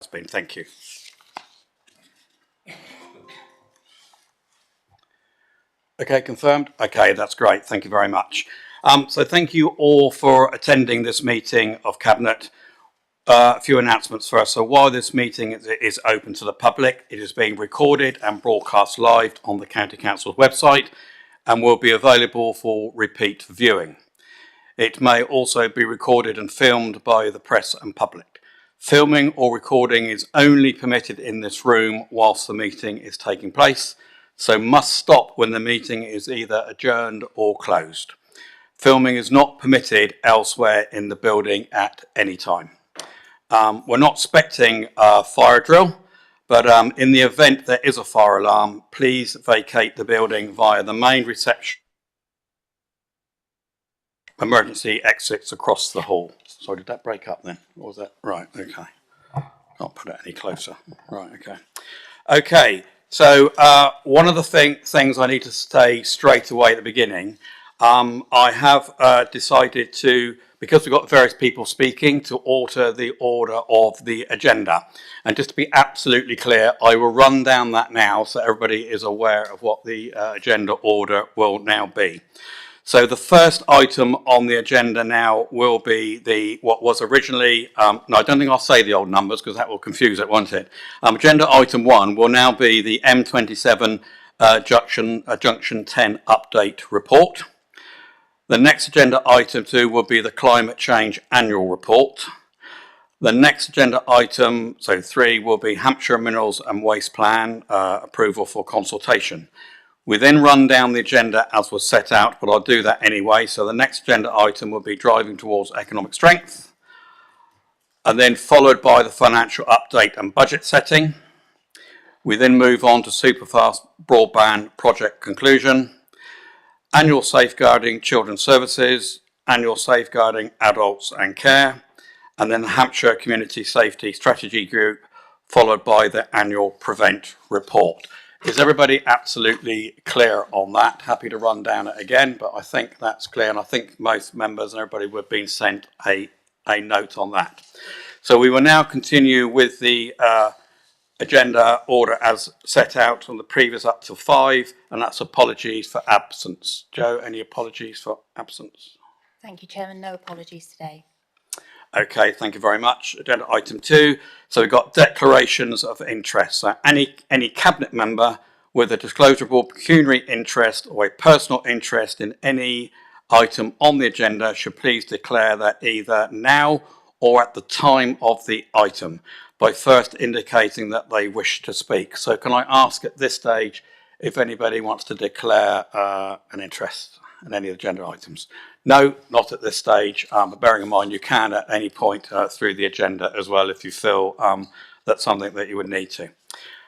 Thank you. Okay, confirmed? Okay, that's great. Thank you very much. So thank you all for attending this meeting of Cabinet. A few announcements first. So while this meeting is open to the public, it is being recorded and broadcast live on the County Council's website and will be available for repeat viewing. It may also be recorded and filmed by the press and public. Filming or recording is only permitted in this room whilst the meeting is taking place, so must stop when the meeting is either adjourned or closed. Filming is not permitted elsewhere in the building at any time. We're not expecting a fire drill, but in the event there is a fire alarm, please vacate the building via the main reception. Emergency exits across the hall. Sorry, did that break up then? Or was that right? Okay. Can't put it any closer. Right, okay. Okay, so one of the things I need to say straight away at the beginning, I have decided to, because we've got various people speaking, to alter the order of the agenda. And just to be absolutely clear, I will run down that now so everybody is aware of what the agenda order will now be. So the first item on the agenda now will be what was originally, no, I don't think I'll say the old numbers because that will confuse it, won't it? Agenda item 1 will now be the M27 Junction 10 update report. The next agenda item 2 will be the climate change annual report. The next agenda item, so 3, will be Hampshire Minerals and Waste Plan approval for consultation. We then run down the agenda as was set out, but I'll do that anyway. So the next agenda item will be driving towards economic strength, and then followed by the financial update and budget setting. We then move on to Superfast broadband project conclusion, annual safeguarding children's services, annual safeguarding adults and care, and then the Hampshire Community Safety Strategy Group, followed by the annual Prevent report. Is everybody absolutely clear on that? Happy to run down it again, but I think that's clear, and I think most members and everybody would have been sent a note on that. So we will now continue with the agenda order as set out on the previous up to 5, and that's apologies for absence. Joe, any apologies for absence? Thank you, Chairman. No apologies today. Okay, thank you very much. Agenda item 2. So we've got declarations of interest. So any cabinet member with a disclosable pecuniary interest or a personal interest in any item on the agenda should please declare that either now or at the time of the item by first indicating that they wish to speak. So can I ask at this stage if anybody wants to declare an interest in any of the agenda items? No, not at this stage, but bearing in mind you can at any point through the agenda as well if you feel that's something that you would need to.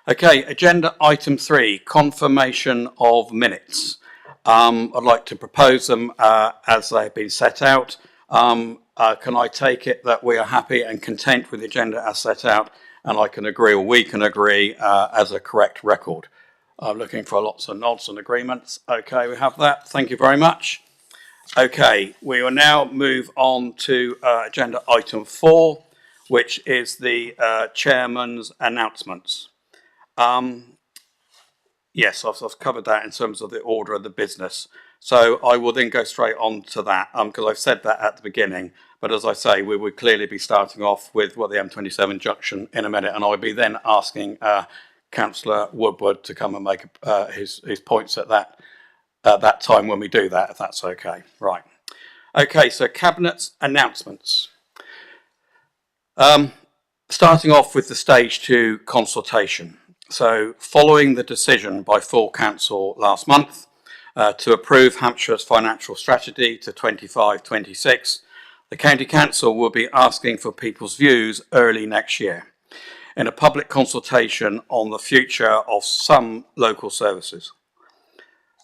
Okay, agenda item 3, confirmation of minutes. I'd like to propose them as they've been set out. Can I take it that we are happy and content with the agenda as set out, and I can agree, or we can agree, as a correct record? I'm looking for lots of nods and agreements. Okay, we have that. Thank you very much. Okay, we will now move on to agenda item 4, which is the chairman's announcements. Yes, I've covered that in terms of the order of the business. So I will then go straight on to that because I've said that at the beginning. But as I say, we would clearly be starting off with the M27 junction in a minute, and I'll be then asking Councillor Woodward to come and make his points at that time when we do that, if that's okay. Right. Okay, so Cabinet's announcements. Starting off with the stage 2 consultation. So following the decision by full council last month to approve Hampshire's financial strategy to 25-26, the County Council will be asking for people's views early next year in a public consultation on the future of some local services.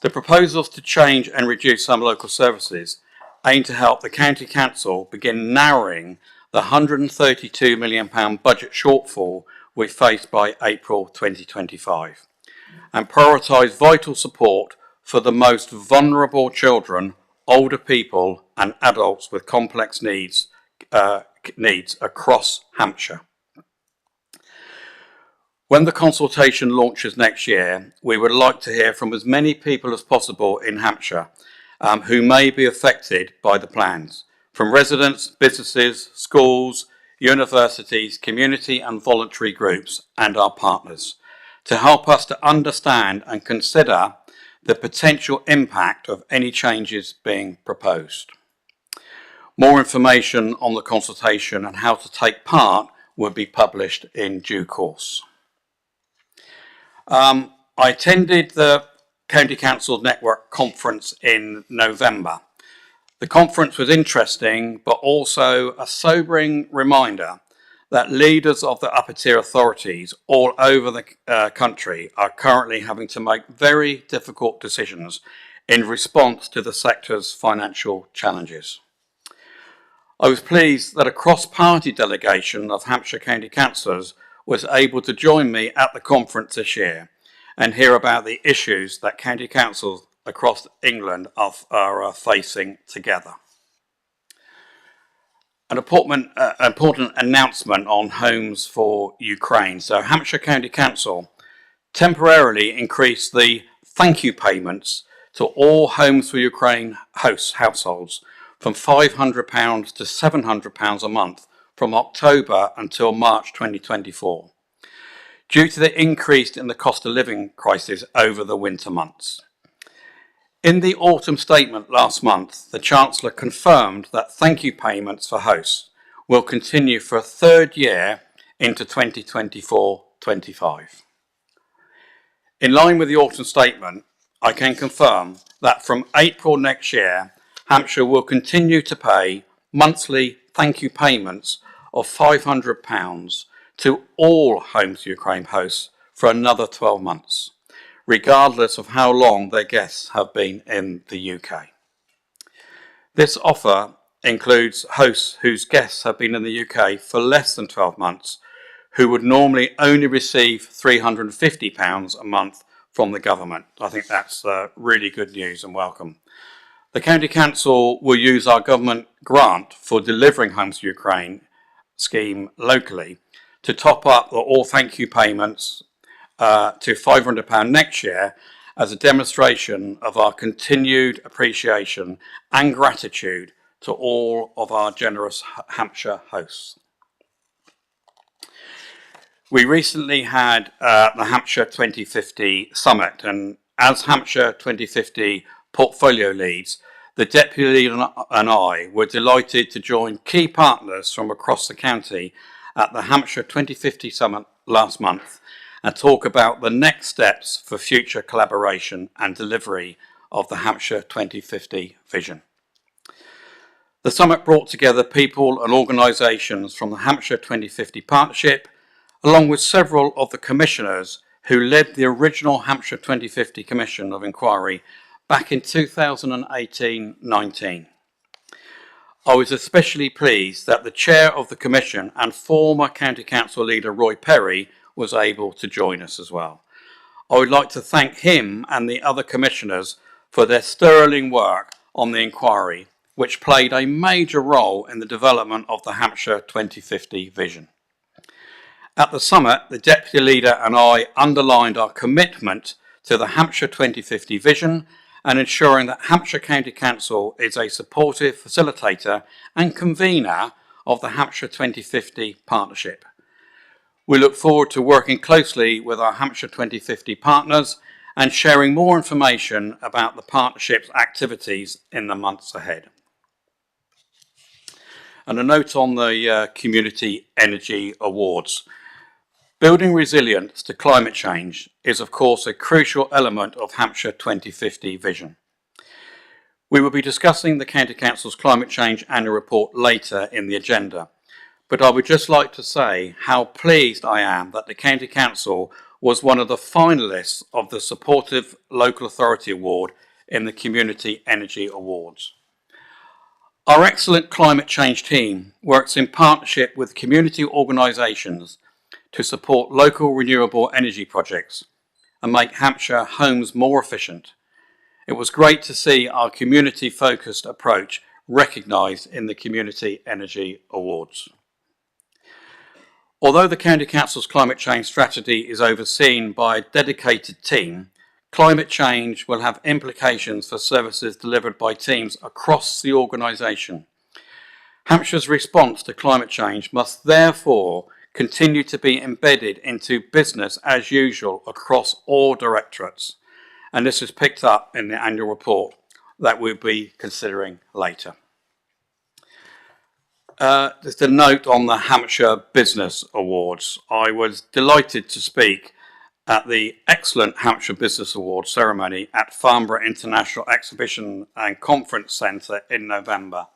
The proposals to change and reduce some local services aim to help the County Council begin narrowing the £132 million budget shortfall we faced by April 2025 and prioritise vital support for the most vulnerable children, older people and adults with complex needs across Hampshire. When the consultation launches next year, we would like to hear from as many people as possible in Hampshire who may be affected by the plans, from residents, businesses, schools, universities, community and voluntary groups and our partners, to help us to understand and consider the potential impact of any changes being proposed. More information on the consultation and how to take part will be published in due course. I attended the County Council Network Conference in November. The conference was interesting, but also a sobering reminder that leaders of the upper tier authorities all over the country are currently having to make very difficult decisions in response to the sector's financial challenges. I was pleased that a cross-party delegation of Hampshire County Councillors was able to join me at the conference this year and hear about the issues that county councils across England are facing together. An important announcement on Homes for Ukraine. So Hampshire County Council temporarily increased the thank you payments to all Homes for Ukraine households from £500 to £700 a month from October until March 2024, due to the increase in the cost of living crisis over the winter months. In the autumn statement last month, the Chancellor confirmed that thank you payments for hosts will continue for a third year into 2024-25. In line with the autumn statement, I can confirm that from April next year, Hampshire will continue to pay monthly thank you payments of £500 to all Homes for Ukraine hosts for another 12 months, regardless of how long their guests have been in the UK. This offer includes hosts whose guests have been in the UK for less than 12 months, who would normally only receive £350 a month from the government. I think that's really good news and welcome. The County Council will use our government grant for delivering Homes for Ukraine scheme locally to top up the all thank you payments to £500 next year as a demonstration of our continued appreciation and gratitude to all of our generous Hampshire hosts. We recently had the Hampshire 2050 Summit, and as Hampshire 2050 portfolio leads, the Deputy Leader and I were delighted to join key partners from across the county at the Hampshire 2050 Summit last month and talk about the next steps for future collaboration and delivery of the Hampshire 2050 vision. The summit brought together people and organisations from the Hampshire 2050 Partnership, along with several of the commissioners who led the original Hampshire 2050 Commission of Inquiry back in 2018-19. I was especially pleased that the chair of the commission and former County Council leader Roy Perry was able to join us as well. I would like to thank him and the other commissioners for their sterling work on the inquiry, which played a major role in the development of the Hampshire 2050 vision. At the summit, the Deputy Leader and I underlined our commitment to the Hampshire 2050 vision and ensuring that Hampshire County Council is a supportive facilitator and convener of the Hampshire 2050 Partnership. We look forward to working closely with our Hampshire 2050 partners and sharing more information about the partnership's activities in the months ahead. And a note on the Community Energy Awards. Building resilience to climate change is, of course, a crucial element of Hampshire 2050 vision. We will be discussing the County Council's Climate Change Annual Report later in the agenda, but I would just like to say how pleased I am that the County Council was one of the finalists of the Supportive Local Authority Award in the Community Energy Awards. Our excellent climate change team works in partnership with community organisations to support local renewable energy projects and make Hampshire homes more efficient. It was great to see our community-focused approach recognised in the Community Energy Awards. Although the County Council's climate change strategy is overseen by a dedicated team, climate change will have implications for services delivered by teams across the organisation. Hampshire's response to climate change must therefore continue to be embedded into business as usual across all directorates. And this is picked up in the annual report that we'll be considering later. Just a note on the Hampshire Business Awards. I was delighted to speak at the excellent Hampshire Business Awards ceremony at Farnborough International Exhibition and Conference Centre in November.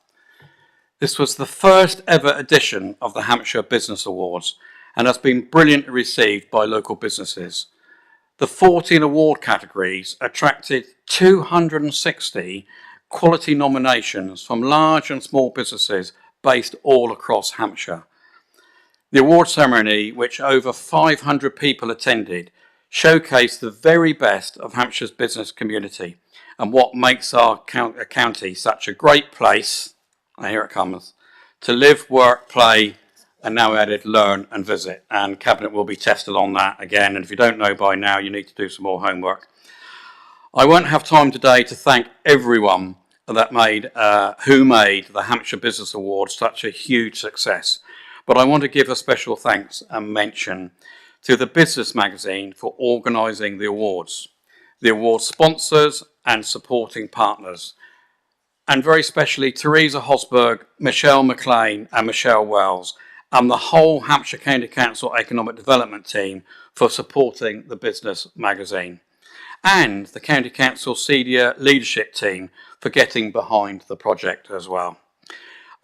This was the first ever edition of the Hampshire Business Awards and has been brilliantly received by local businesses. The 14 award categories attracted 260 quality nominations from large and small businesses based all across Hampshire. The award ceremony, which over 500 people attended, showcased the very best of Hampshire's business community and what makes our county such a great place, here it comes, to live, work, play, and now added learn and visit. And Cabinet will be tested on that again. And if you don't know by now, you need to do some more homework. I won't have time today to thank everyone that who made the Hampshire Business Awards such a huge success. But I want to give a special thanks and mention to the Business Magazine for organising the awards, the award sponsors and supporting partners, and very specially Teresa Hosberg, Michelle McLean and Michelle Wells, and the whole Hampshire County Council Economic Development team for supporting the Business Magazine, and the County Council Senior Leadership team for getting behind the project as well.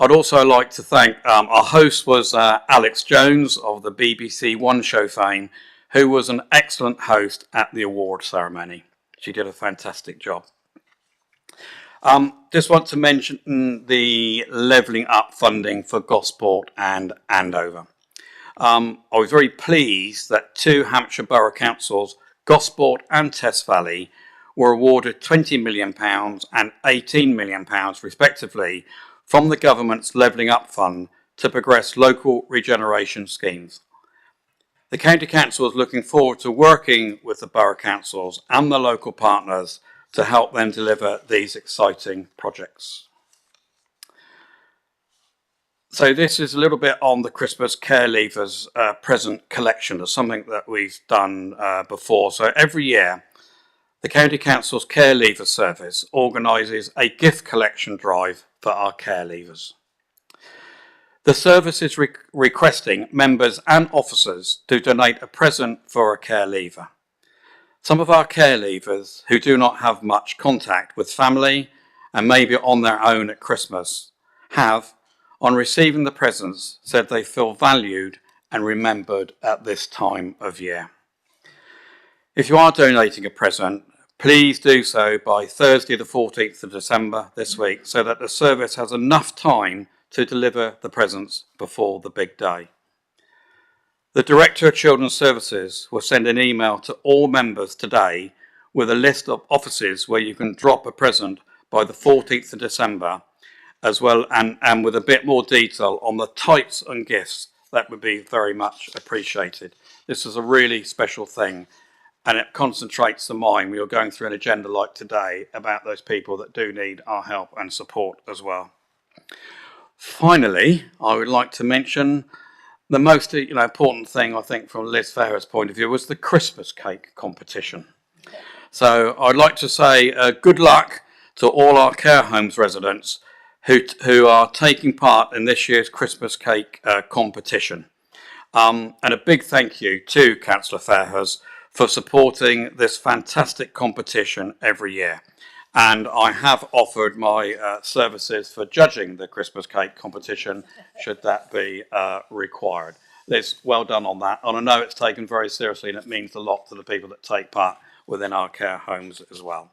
I'd also like to thank, our host was Alex Jones of the BBC One Show fame, who was an excellent host at the award ceremony. She did a fantastic job. Just want to mention the levelling up funding for Gosport and Andover. I was very pleased that two Hampshire Borough Councils, Gosport and Test Valley, were awarded £20 million and £18 million respectively from the government's Levelling Up Fund to progress local regeneration schemes. The County Council is looking forward to working with the Borough Councils and the local partners to help them deliver these exciting projects. So this is a little bit on the Christmas Care Leavers present collection. It's something that we've done before. So every year, the County Council's Care Leaver Service organises a gift collection drive for our care leavers. The service is requesting members and officers to donate a present for a care leaver. Some of our care leavers who do not have much contact with family and maybe on their own at Christmas have, on receiving the presents, said they feel valued and remembered at this time of year. If you are donating a present, please do so by Thursday the 14th of December this week so that the service has enough time to deliver the presents before the big day. The Director of Children's Services will send an email to all members today with a list of offices where you can drop a present by the 14th of December, as well and with a bit more detail on the types and gifts that would be very much appreciated. This is a really special thing, and it concentrates the mind when you're going through an agenda like today about those people that do need our help and support as well. Finally, I would like to mention the most important thing, I think, from Liz Farrer's point of view was the Christmas cake competition. So I'd like to say good luck to all our care homes residents who are taking part in this year's Christmas cake competition. And a big thank you to Councillor Fairhurst for supporting this fantastic competition every year. And I have offered my services for judging the Christmas cake competition, should that be required. It's well done on that. And I know it's taken very seriously and it means a lot to the people that take part within our care homes as well.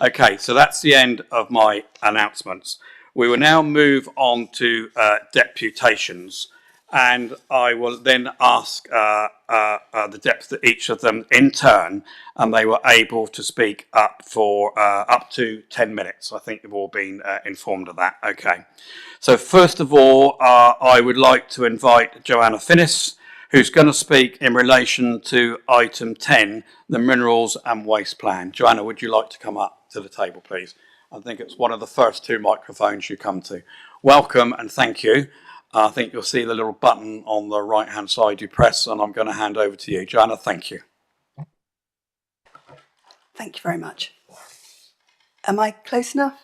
Okay, so that's the end of my announcements. We will now move on to deputations. and I will then ask the depth of each of them in turn, and they were able to speak up for up to 10 minutes. I think you've all been informed of that. Okay. So first of all, I would like to invite Joanna Finnis, who's going to speak in relation to item 10, the Minerals and Waste Plan. Joanna, would you like to come up to the table, please? I think it's one of the first two microphones you come to. Welcome and thank you. I think you'll see the little button on the right-hand side you press, and I'm going to hand over to you. Joanna, thank you. Thank you very much. Am I close enough?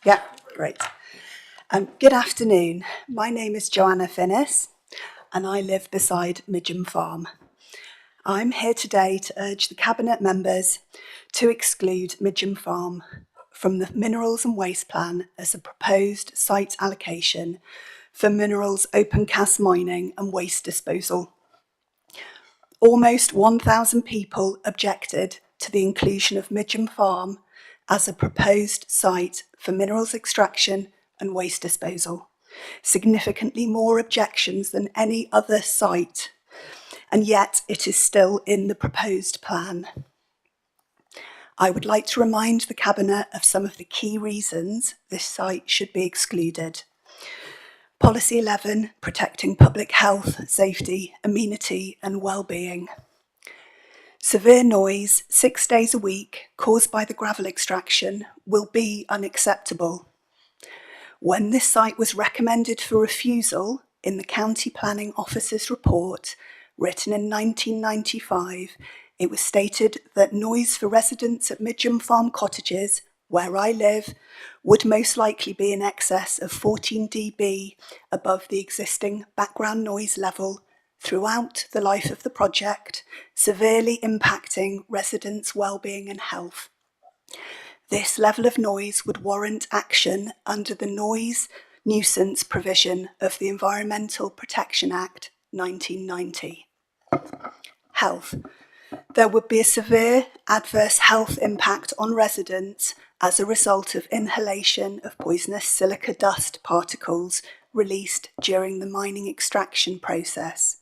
Yeah, great. Good afternoon. My name is Joanna Finnis, and I live beside Midgham Farm. I'm here today to urge the Cabinet members to exclude Midgham Farm from the Minerals and Waste Plan as a proposed site allocation for minerals open cast mining and waste disposal. Almost 1,000 people objected to the inclusion of Midgham Farm as a proposed site for minerals extraction and waste disposal, significantly more objections than any other site, and yet it is still in the proposed plan. I would like to remind the Cabinet of some of the key reasons this site should be excluded. Policy 11, protecting public health, safety, amenity and well-being. Severe noise 6 days a week caused by the gravel extraction will be unacceptable. When this site was recommended for refusal in the County Planning Officer's report, written in 1995, it was stated that noise for residents at Midgham Farm cottages, where I live, would most likely be in excess of 14 dB above the existing background noise level throughout the life of the project, severely impacting residents' well-being and health. This level of noise would warrant action under the noise nuisance provision of the Environmental Protection Act 1990. Health. There would be a severe adverse health impact on residents as a result of inhalation of poisonous silica dust particles released during the mining extraction process.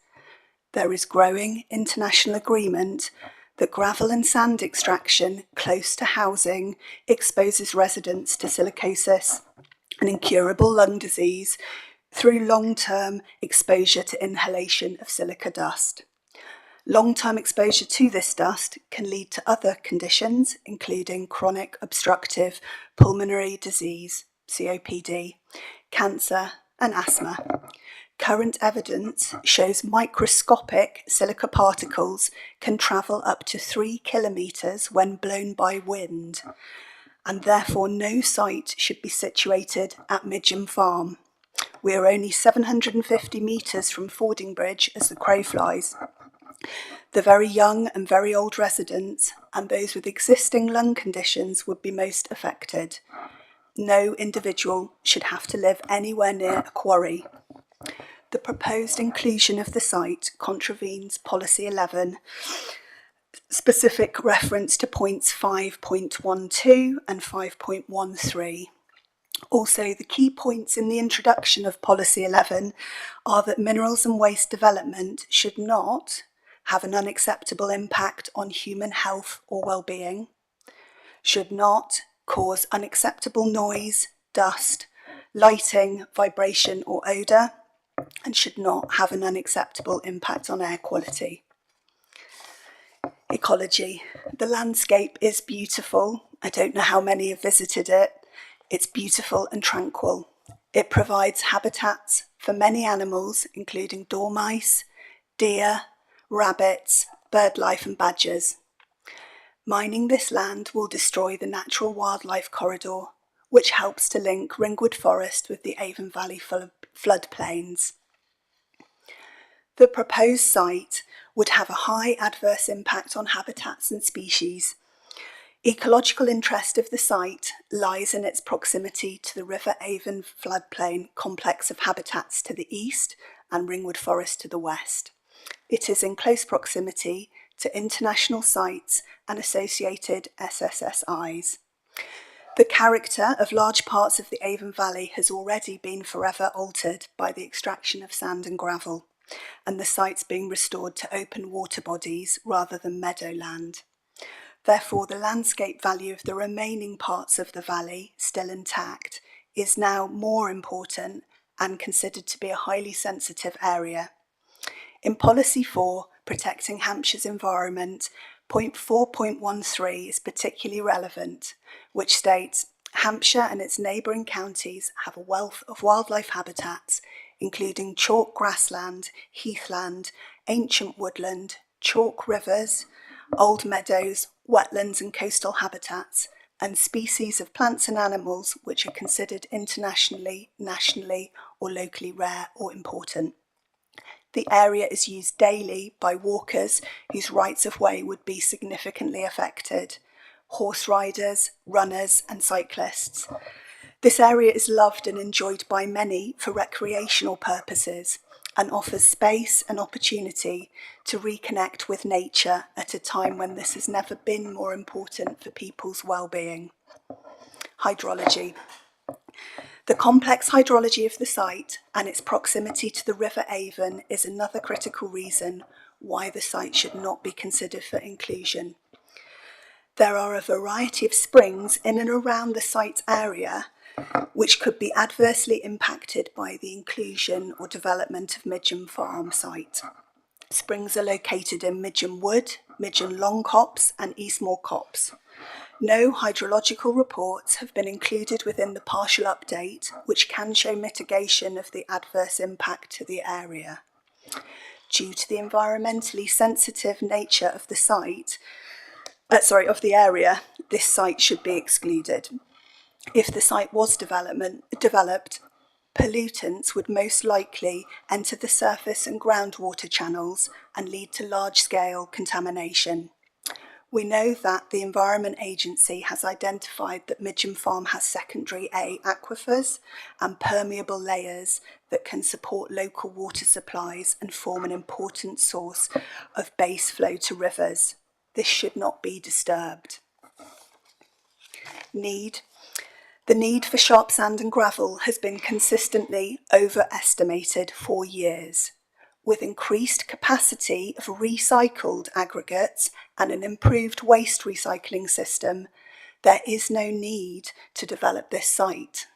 There is growing international agreement that gravel and sand extraction close to housing exposes residents to silicosis, an incurable lung disease, through long-term exposure to inhalation of silica dust. Long-term exposure to this dust can lead to other conditions, including chronic obstructive pulmonary disease, COPD, cancer, and asthma. Current evidence shows microscopic silica particles can travel up to 3 kilometres when blown by wind, and therefore no site should be situated at Midgham Farm. We are only 750 metres from Fordingbridge as the crow flies. The very young and very old residents and those with existing lung conditions would be most affected. No individual should have to live anywhere near a quarry. The proposed inclusion of the site contravenes Policy 11, specific reference to points 5.12 and 5.13. Also, the key points in the introduction of Policy 11 are that minerals and waste development should not have an unacceptable impact on human health or well-being, should not cause unacceptable noise, dust, lighting, vibration or odour, and should not have an unacceptable impact on air quality. Ecology. The landscape is beautiful. I don't know how many have visited it. It's beautiful and tranquil. It provides habitats for many animals, including dormice, deer, rabbits, birdlife and badgers. Mining this land will destroy the natural wildlife corridor, which helps to link Ringwood Forest with the Avon Valley floodplains. The proposed site would have a high adverse impact on habitats and species. Ecological interest of the site lies in its proximity to the River Avon floodplain complex of habitats to the east and Ringwood Forest to the west. It is in close proximity to international sites and associated SSSIs. The character of large parts of the Avon Valley has already been forever altered by the extraction of sand and gravel. and the site's being restored to open water bodies rather than meadowland. Therefore, the landscape value of the remaining parts of the valley, still intact, is now more important and considered to be a highly sensitive area. In Policy 4, Protecting Hampshire's Environment, point 4.13 is particularly relevant, which states, Hampshire and its neighbouring counties have a wealth of wildlife habitats, including chalk grassland, heathland, ancient woodland, chalk rivers, old meadows, wetlands and coastal habitats, and species of plants and animals which are considered internationally, nationally or locally rare or important. The area is used daily by walkers whose rights of way would be significantly affected, horse riders, runners and cyclists. This area is loved and enjoyed by many for recreational purposes and offers space and opportunity to reconnect with nature at a time when this has never been more important for people's well-being. Hydrology. The complex hydrology of the site and its proximity to the River Avon is another critical reason why the site should not be considered for inclusion. There are a variety of springs in and around the site's area which could be adversely impacted by the inclusion or development of Midgham Farm site. Springs are located in Midgham Wood, Midgham Long Copse and Eastmoor Copse. No hydrological reports have been included within the partial update, which can show mitigation of the adverse impact to the area. Due to the environmentally sensitive nature of the site, of the area, this site should be excluded. If the site was developed, pollutants would most likely enter the surface and groundwater channels and lead to large-scale contamination. We know that the Environment Agency has identified that Midgham Farm has secondary A aquifers and permeable layers that can support local water supplies and form an important source of base flow to rivers. This should not be disturbed. The need for sharp sand and gravel has been consistently overestimated for years. With increased capacity of recycled aggregates and an improved waste recycling system, there is no need to develop this site.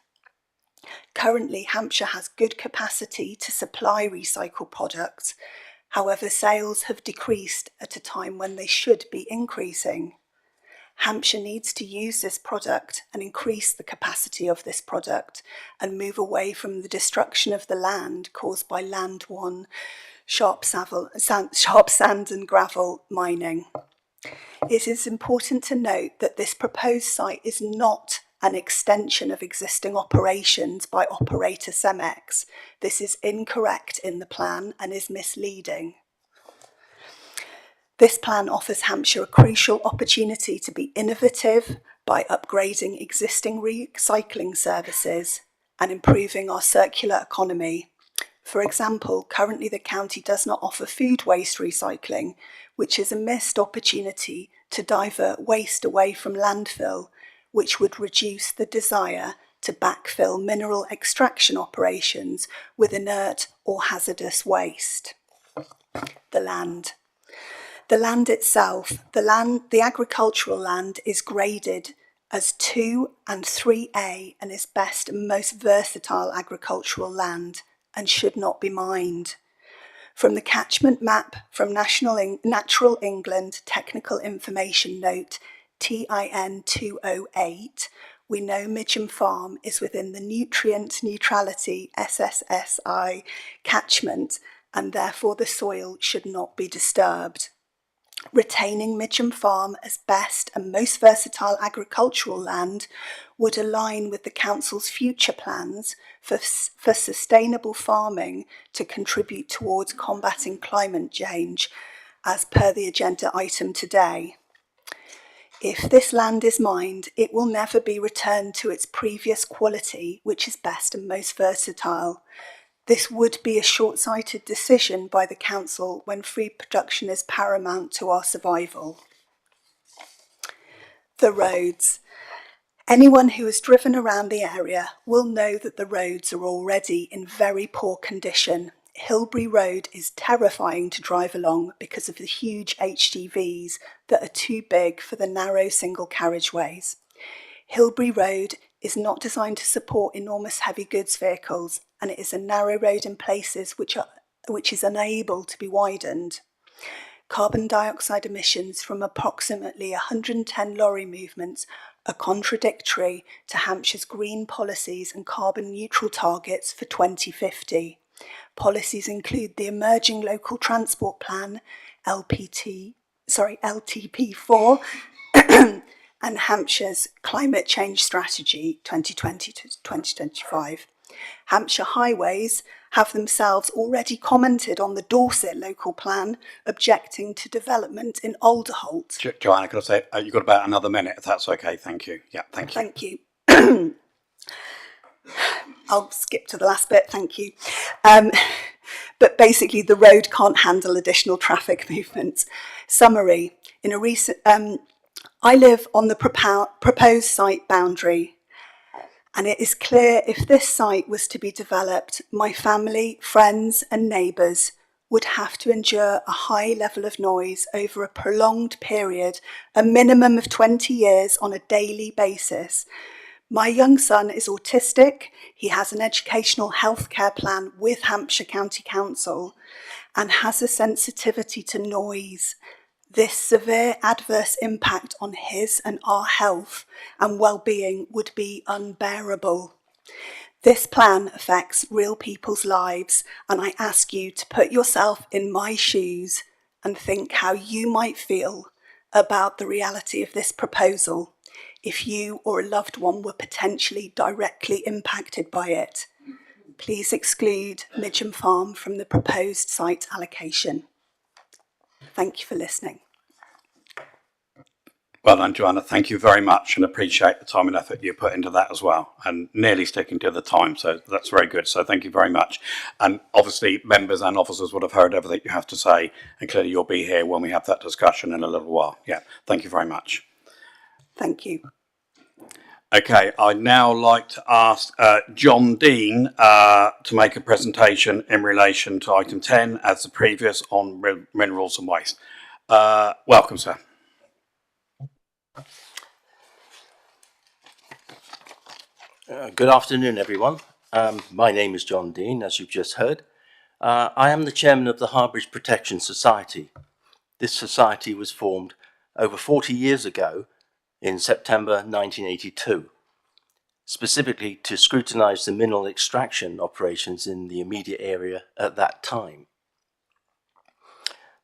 Currently, Hampshire has good capacity to supply recycled products. However, sales have decreased at a time when they should be increasing. Hampshire needs to use this product and increase the capacity of this product and move away from the destruction of the land caused by Land 1 sharp sand and gravel mining. It is important to note that this proposed site is not an extension of existing operations by operator Cemex. This is incorrect in the plan and is misleading. This plan offers Hampshire a crucial opportunity to be innovative by upgrading existing recycling services and improving our circular economy. For example, currently the county does not offer food waste recycling, which is a missed opportunity to divert waste away from landfill, which would reduce the desire to backfill mineral extraction operations with inert or hazardous waste. The land. The land itself, the agricultural land is graded as 2 and 3A and is best and most versatile agricultural land and should not be mined. From the catchment map from Natural England Technical Information Note TIN 208, we know Midgham Farm is within the Nutrient Neutrality SSSI catchment and therefore the soil should not be disturbed. Retaining Midgham Farm as best and most versatile agricultural land would align with the Council's future plans for sustainable farming to contribute towards combating climate change, as per the agenda item today. If this land is mined, it will never be returned to its previous quality, which is best and most versatile. This would be a short-sighted decision by the Council when food production is paramount to our survival. The roads. Anyone who has driven around the area will know that the roads are already in very poor condition, Hilbury Road is terrifying to drive along because of the huge HGVs that are too big for the narrow single carriageways. Hilbury Road is not designed to support enormous heavy goods vehicles, and it is a narrow road in places which is unable to be widened. Carbon dioxide emissions from approximately 110 lorry movements are contradictory to Hampshire's green policies and carbon neutral targets for 2050. Policies include the Emerging Local Transport Plan, LTP4, and Hampshire's Climate Change Strategy 2020 to 2025. Hampshire Highways have themselves already commented on the Dorset local plan, objecting to development in Alderholt. Joanna, could I say, you've got about another minute, if that's okay. Thank you. Yeah, thank you. Thank you. I'll skip to the last bit, thank you. But basically, the road can't handle additional traffic movements. Summary, in a recent, I live on the proposed site boundary, and it is clear if this site was to be developed, my family, friends and neighbours would have to endure a high level of noise over a prolonged period, a minimum of 20 years on a daily basis. My young son is autistic, he has an educational healthcare plan with Hampshire County Council and has a sensitivity to noise. This severe adverse impact on his and our health and well-being would be unbearable. This plan affects real people's lives, and I ask you to put yourself in my shoes and think how you might feel about the reality of this proposal if you or a loved one were potentially directly impacted by it. Please exclude Midgham Farm from the proposed site allocation. Thank you for listening. Well done, Joanna. Thank you very much, and appreciate the time and effort you put into that as well, and nearly sticking to the time. So that's very good. So thank you very much. And obviously, members and officers would have heard everything you have to say, and clearly you'll be here when we have that discussion in a little while. Yeah. Thank you very much. Thank you. Okay, I'd now like to ask John Dean to make a presentation in relation to item 10 as the previous on minerals and waste. Welcome, sir. Good afternoon, everyone. My name is John Dean, as you've just heard. I am the chairman of the Harbourage Protection Society. This society was formed over 40 years ago in September 1982, specifically to scrutinise the mineral extraction operations in the immediate area at that time.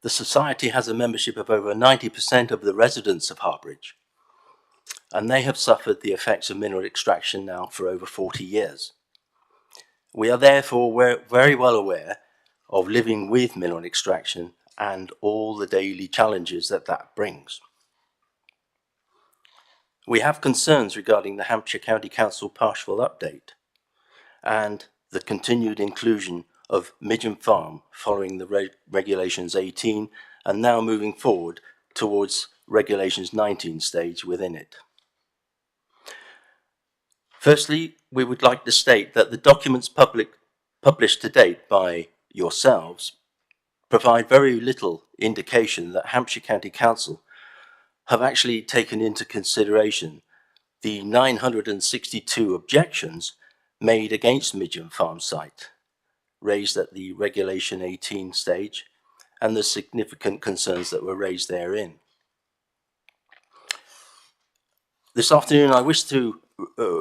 The society has a membership of over 90% of the residents of Harbourage, and they have suffered the effects of mineral extraction now for over 40 years. We are therefore very well aware of living with mineral extraction and all the daily challenges that that brings. We have concerns regarding the Hampshire County Council partial update and the continued inclusion of Midgham Farm following the Regulations 18 and now moving forward towards Regulations 19 stage within it. Firstly, we would like to state that the documents published to date by yourselves provide very little indication that Hampshire County Council have actually taken into consideration the 962 objections made against Midgham Farm site, raised at the Regulation 18 stage, and the significant concerns that were raised therein. This afternoon, I wish to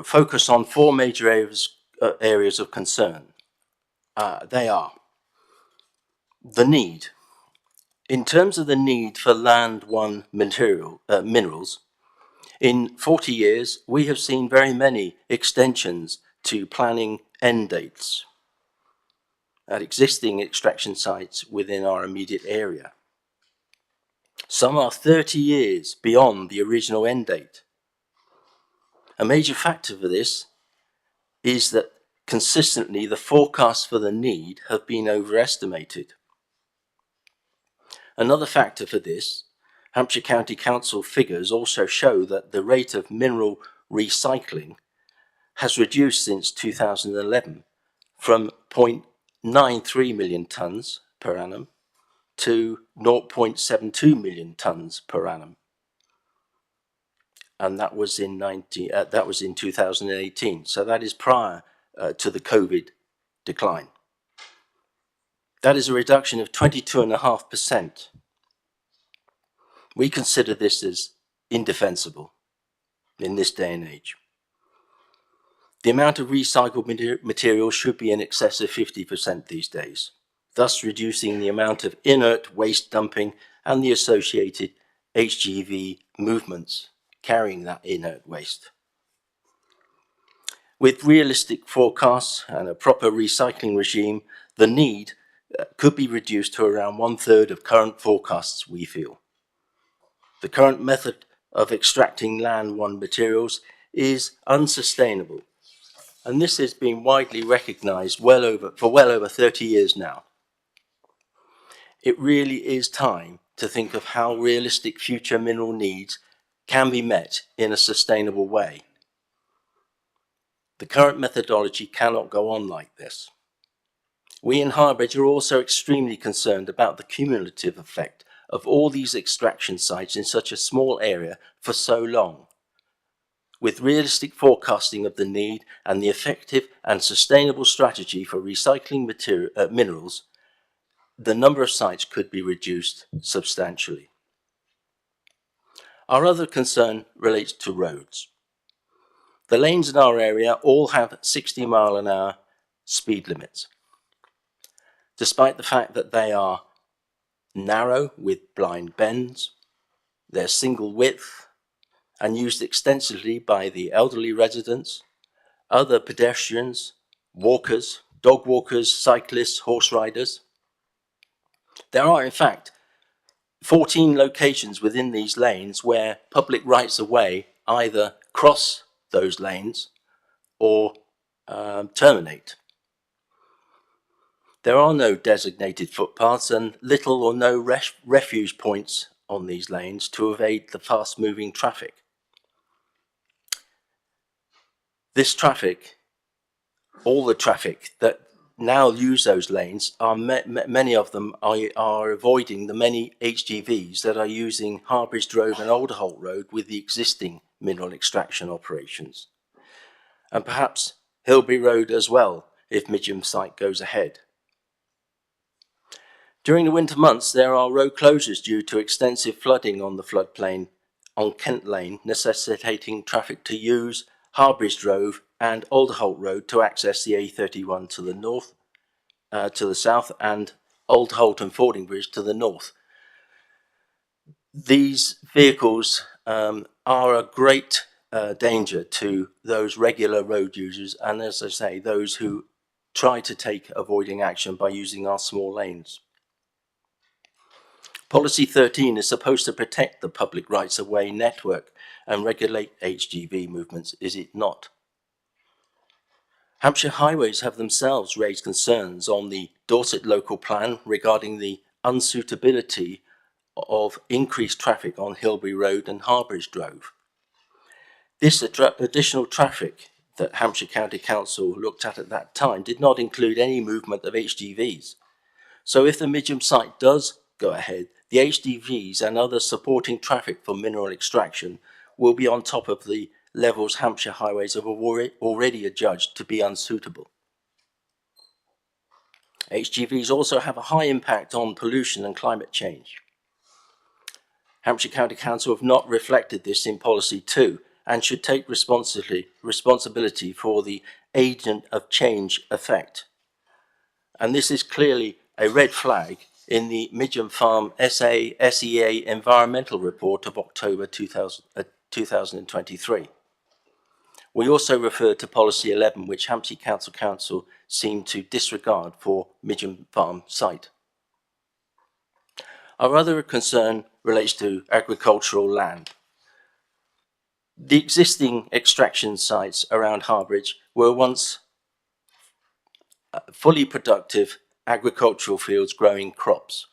focus on four major areas of concern. They are the need. In terms of the need for land one minerals, in 40 years, we have seen very many extensions to planning end dates at existing extraction sites within our immediate area. Some are 30 years beyond the original end date. A major factor for this is that consistently the forecasts for the need have been overestimated. Another factor for this, Hampshire County Council figures also show that the rate of mineral recycling has reduced since 2011 from 0.93 million tonnes per annum to 0.72 million tonnes per annum. And that was in 2018. So that is prior to the COVID decline. That is a reduction of 22.5%. We consider this as indefensible in this day and age. The amount of recycled material should be in excess of 50% these days, thus reducing the amount of inert waste dumping and the associated HGV movements carrying that inert waste. With realistic forecasts and a proper recycling regime, the need could be reduced to around 1/3 of current forecasts, we feel. The current method of extracting land one materials is unsustainable, and this has been widely recognized for well over 30 years now. It really is time to think of how realistic future mineral needs can be met in a sustainable way. The current methodology cannot go on like this. We in Harbridge are also extremely concerned about the cumulative effect of all these extraction sites in such a small area for so long. With realistic forecasting of the need and the effective and sustainable strategy for recycling minerals, the number of sites could be reduced substantially. Our other concern relates to roads. The lanes in our area all have 60-mile-an-hour speed limits. Despite the fact that they are narrow with blind bends, they're single width and used extensively by the elderly residents, other pedestrians, walkers, dog walkers, cyclists, horse riders. There are in fact 14 locations within these lanes where public rights of way either cross those lanes or terminate. There are no designated footpaths and little or no refuge points on these lanes to evade the fast-moving traffic. This traffic, all the traffic that now use those lanes, many of them are avoiding the many HGVs that are using Harbridge Drove and Alderholt Road with the existing mineral extraction operations. And perhaps Hilby Road as well, if Midgham site goes ahead. During the winter months, there are road closures due to extensive flooding on the floodplain on Kent Lane, necessitating traffic to use Harbridge Drove and Alderholt Road to access the A31 to the north, to the south, and Alderholt and Fordingbridge to the north. These vehicles are a great danger to those regular road users, and as I say, those who try to take avoiding action by using our small lanes. Policy 13 is supposed to protect the public rights of way network and regulate HGV movements, is it not? Hampshire Highways have themselves raised concerns on the Dorset local plan regarding the unsuitability of increased traffic on Hilby Road and Harbridge Drove. This additional traffic that Hampshire County Council looked at that time did not include any movement of HGVs. So if the Midgham site does go ahead, the HGVs and other supporting traffic for mineral extraction will be on top of the levels Hampshire Highways have already adjudged to be unsuitable. HGVs also have a high impact on pollution and climate change. Hampshire County Council have not reflected this in Policy 2 and should take responsibility for the agent of change effect. And this is clearly a red flag in the Midgham Farm SEA Environmental Report of October 2023. We also refer to Policy 11, which Hampshire Council seemed to disregard for Midgham Farm site. Our other concern relates to agricultural land. The existing extraction sites around Harbridge were once fully productive agricultural fields growing crops.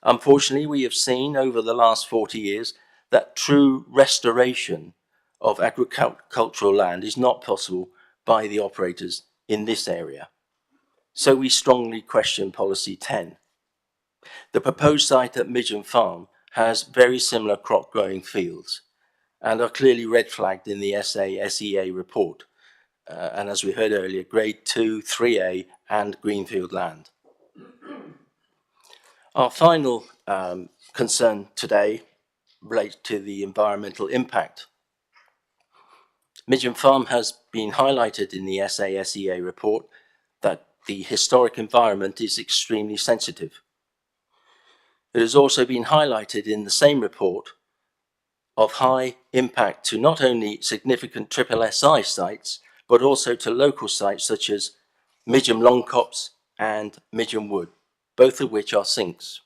Unfortunately, we have seen over the last 40 years that true restoration of agricultural land is not possible by the operators in this area. So we strongly question policy 10. The proposed site at Midgham Farm has very similar crop growing fields and are clearly red flagged in the SEA report. And as we heard earlier, grade 2, 3A and greenfield land. Our final concern today relates to the environmental impact. Midgham Farm has been highlighted in the SEA report that the historic environment is extremely sensitive. It has also been highlighted in the same report of high impact to not only significant SSSI sites, but also to local sites such as Midgham Longcopse and Midgham Wood, both of which are sinks.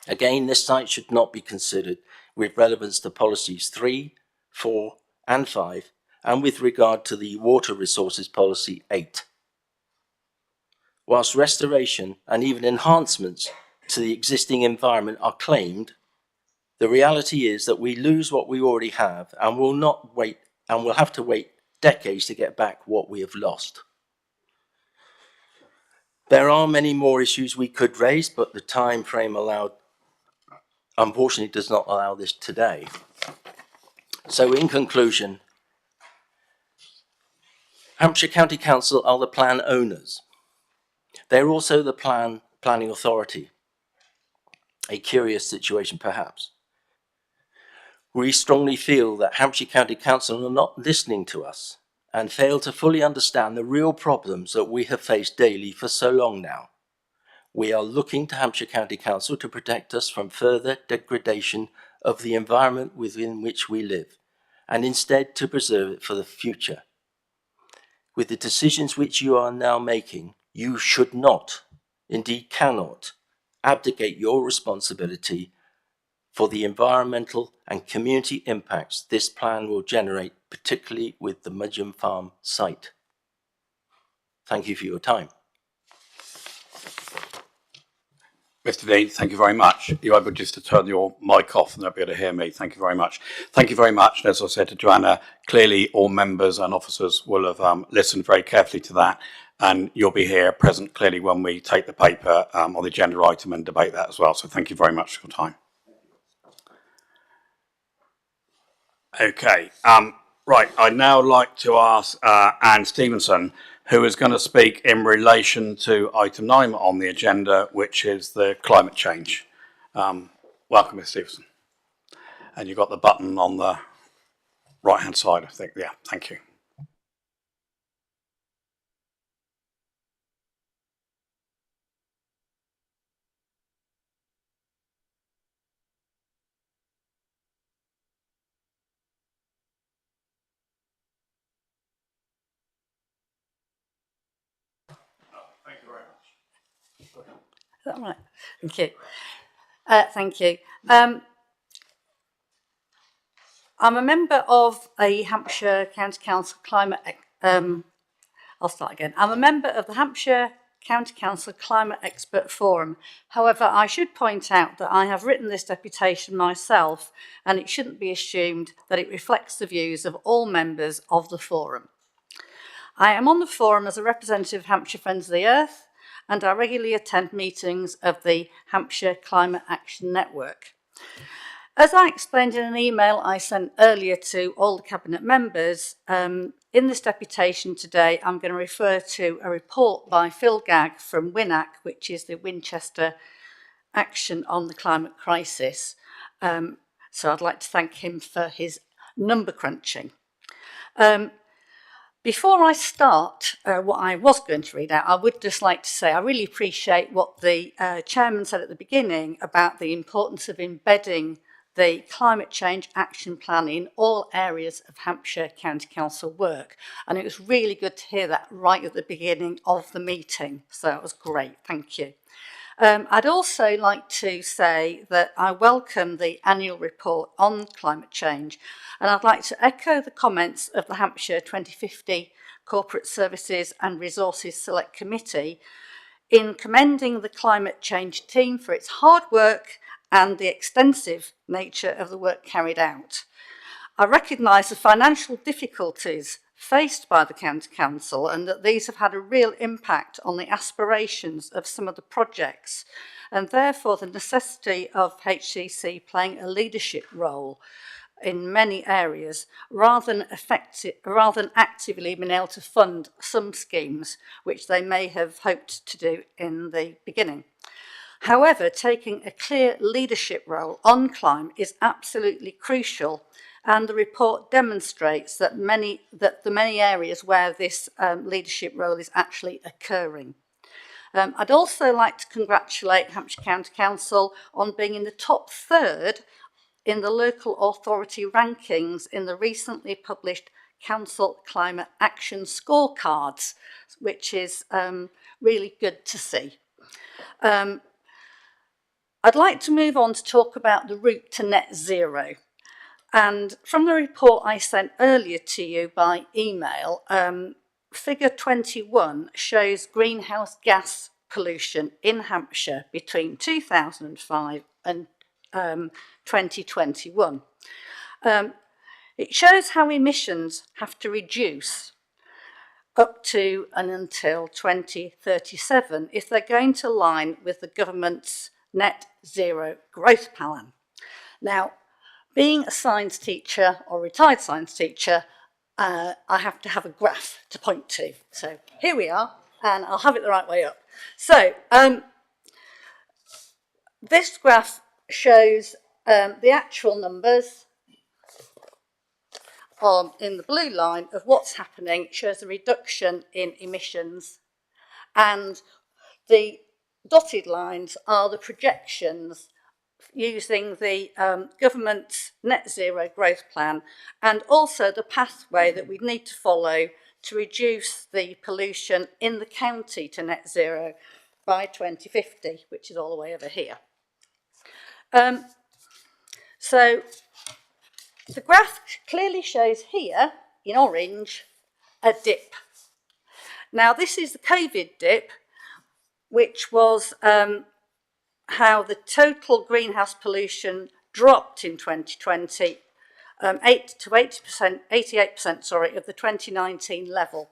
Again, this site should not be considered with relevance to policies 3, 4 and 5, and with regard to the water resources policy 8. Whilst restoration and even enhancements to the existing environment are claimed, the reality is that we lose what we already have and will have to wait decades to get back what we have lost. There are many more issues we could raise, but the time frame allowed unfortunately does not allow this today. So in conclusion, Hampshire County Council are the plan owners. They're also the planning authority. A curious situation perhaps. We strongly feel that Hampshire County Council are not listening to us and fail to fully understand the real problems that we have faced daily for so long now. We are looking to Hampshire County Council to protect us from further degradation of the environment within which we live, and instead to preserve it for the future. With the decisions which you are now making, you should not, indeed cannot, abdicate your responsibility for the environmental and community impacts this plan will generate, particularly with the Midgham Farm site. Thank you for your time. Mr. Dean, thank you very much. You're able just to turn your mic off and they'll be able to hear me. Thank you very much. Thank you very much. And as I said to Joanna, clearly all members and officers will have listened very carefully to that, and you'll be here present clearly when we take the paper on the agenda item and debate that as well. So thank you very much for your time. Okay, right. I'd now like to ask Anne Stevenson, who is going to speak in relation to item 9 on the agenda, which is the climate change. Welcome, Ms. Stevenson. And you've got the button on the right-hand side, I think. Yeah, thank you. Is that right? Thank you. Thank you. I'm a member of a Hampshire County Council Climate... I'll start again. I'm a member of the Hampshire County Council Climate Expert Forum. However, I should point out that I have written this deputation myself, and it shouldn't be assumed that it reflects the views of all members of the forum. I am on the forum as a representative of Hampshire Friends of the Earth, and I regularly attend meetings of the Hampshire Climate Action Network. As I explained in an email I sent earlier to all the Cabinet members, in this deputation today I'm going to refer to a report by Phil Gagg from WINAC, which is the Winchester Action on the Climate Crisis. So I'd like to thank him for his number crunching. Before I start what I was going to read out, I would just like to say I really appreciate what the chairman said at the beginning about the importance of embedding the climate change action plan in all areas of Hampshire County Council work. And it was really good to hear that right at the beginning of the meeting. So that was great. Thank you. I'd also like to say that I welcome the annual report on climate change, and I'd like to echo the comments of the Hampshire 2050 Corporate Services and Resources Select Committee in commending the climate change team for its hard work and the extensive nature of the work carried out. I recognise the financial difficulties faced by the County Council, and that these have had a real impact on the aspirations of some of the projects, and therefore the necessity of HCC playing a leadership role in many areas rather than actively being able to fund some schemes which they may have hoped to do in the beginning. However, taking a clear leadership role on climate is absolutely crucial, and the report demonstrates that the many areas where this leadership role is actually occurring. I'd also like to congratulate Hampshire County Council on being in the top third in the local authority rankings in the recently published Council Climate Action Scorecards, which is really good to see. I'd like to move on to talk about the route to net zero. And from the report I sent earlier to you by email, figure 21 shows greenhouse gas pollution in Hampshire between 2005 and 2021. It shows how emissions have to reduce up to and until 2037 if they're going to align with the government's net zero growth plan. Now, being a science teacher or retired science teacher, I have to have a graph to point to. So here we are, and I'll have it the right way up. So this graph shows the actual numbers in the blue line of what's happening. It shows a reduction in emissions, and the dotted lines are the projections using the government's net zero growth plan, and also the pathway that we need to follow to reduce the pollution in the county to net zero by 2050, which is all the way over here. So the graph clearly shows here in orange a dip. Now this is the COVID dip, which was how the total greenhouse pollution dropped in 2020, 88% of the 2019 level.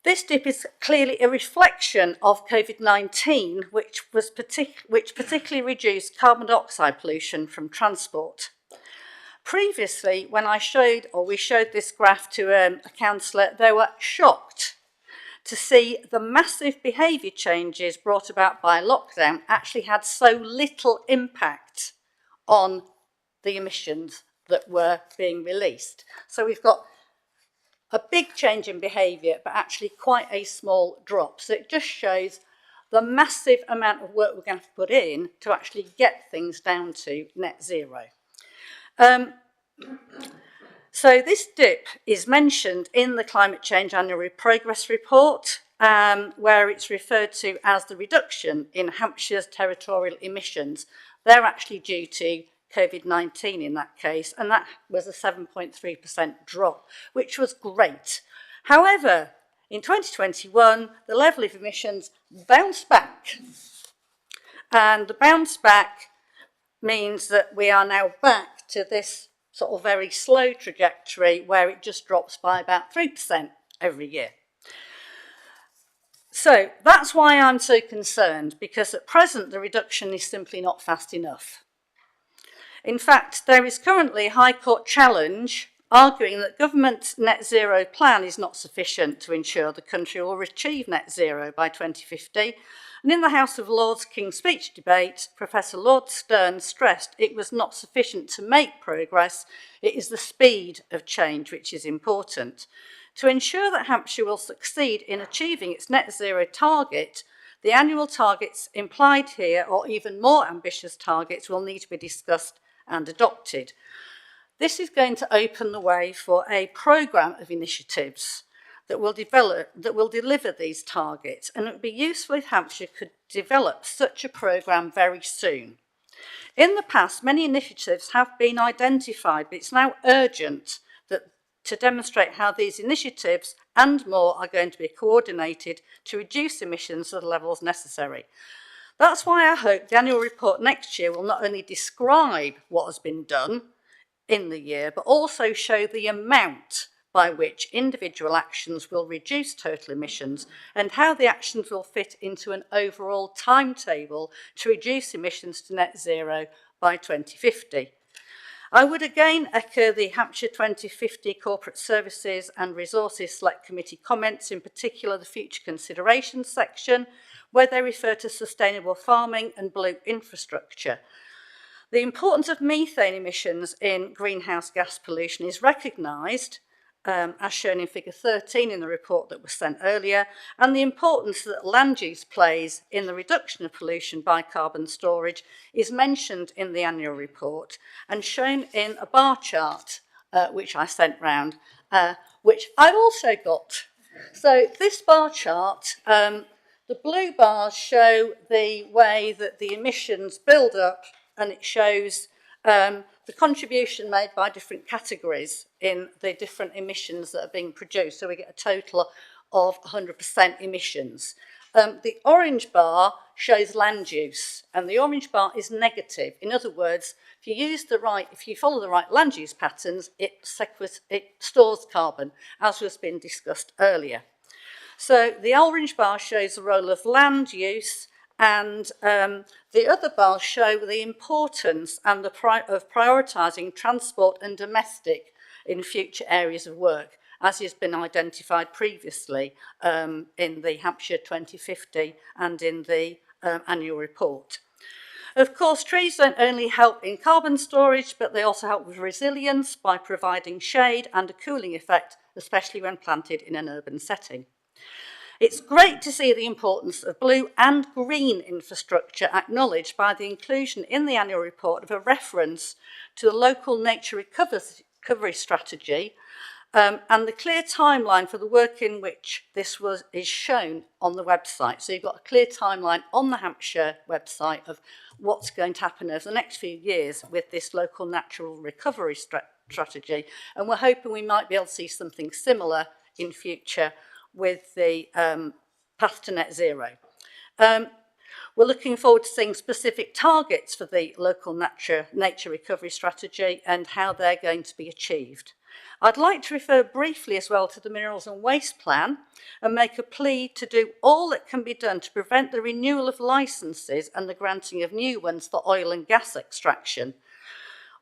This dip is clearly a reflection of COVID-19, which particularly reduced carbon dioxide pollution from transport. Previously, when we showed this graph to a councillor, they were shocked to see the massive behaviour changes brought about by lockdown actually had so little impact on the emissions that were being released. So we've got a big change in behaviour, but actually quite a small drop. So it just shows the massive amount of work we're going to have to put in to actually get things down to net zero. So this dip is mentioned in the Climate Change Annual Progress Report, where it's referred to as the reduction in Hampshire's territorial emissions. They're actually due to COVID-19 in that case, and that was a 7.3% drop, which was great. However, in 2021, the level of emissions bounced back. And the bounce back means that we are now back to this sort of very slow trajectory where it just drops by about 3% every year. So that's why I'm so concerned, because at present the reduction is simply not fast enough. In fact, there is currently a High Court challenge arguing that government's net zero plan is not sufficient to ensure the country will achieve net zero by 2050. And in the House of Lords King's Speech debate, Professor Lord Stern stressed it was not sufficient to make progress, it is the speed of change which is important. To ensure that Hampshire will succeed in achieving its net zero target, the annual targets implied here, or even more ambitious targets, will need to be discussed and adopted. This is going to open the way for a programme of initiatives that will deliver these targets, and it would be useful if Hampshire could develop such a programme very soon. In the past, many initiatives have been identified, but it's now urgent to demonstrate how these initiatives and more are going to be coordinated to reduce emissions to the levels necessary. That's why I hope the annual report next year will not only describe what has been done in the year, but also show the amount by which individual actions will reduce total emissions and how the actions will fit into an overall timetable to reduce emissions to net zero by 2050. I would again echo the Hampshire 2050 Corporate Services and Resources Select Committee comments, in particular the future considerations section, where they refer to sustainable farming and blue infrastructure. The importance of methane emissions in greenhouse gas pollution is recognised, as shown in figure 13 in the report that was sent earlier, and the importance that land use plays in the reduction of pollution by carbon storage is mentioned in the annual report and shown in a bar chart, which I sent round, which I've also got. So this bar chart, the blue bars show the way that the emissions build up, and it shows the contribution made by different categories in the different emissions that are being produced. So we get a total of 100% emissions. The orange bar shows land use, and the orange bar is negative. In other words, if you follow the right land use patterns, it stores carbon, as was been discussed earlier. So the orange bar shows the role of land use, and the other bars show the importance and of prioritising transport and domestic in future areas of work, as has been identified previously in the Hampshire 2050 and in the annual report. Of course, trees don't only help in carbon storage, but they also help with resilience by providing shade and a cooling effect, especially when planted in an urban setting. It's great to see the importance of blue and green infrastructure acknowledged by the inclusion in the annual report of a reference to the local nature recovery strategy and the clear timeline for the work in which this is shown on the website. So you've got a clear timeline on the Hampshire website of what's going to happen over the next few years with this local natural recovery strategy. And we're hoping we might be able to see something similar in future with the path to net zero. We're looking forward to seeing specific targets for the local nature recovery strategy and how they're going to be achieved. I'd like to refer briefly as well to the Minerals and Waste Plan and make a plea to do all that can be done to prevent the renewal of licences and the granting of new ones for oil and gas extraction.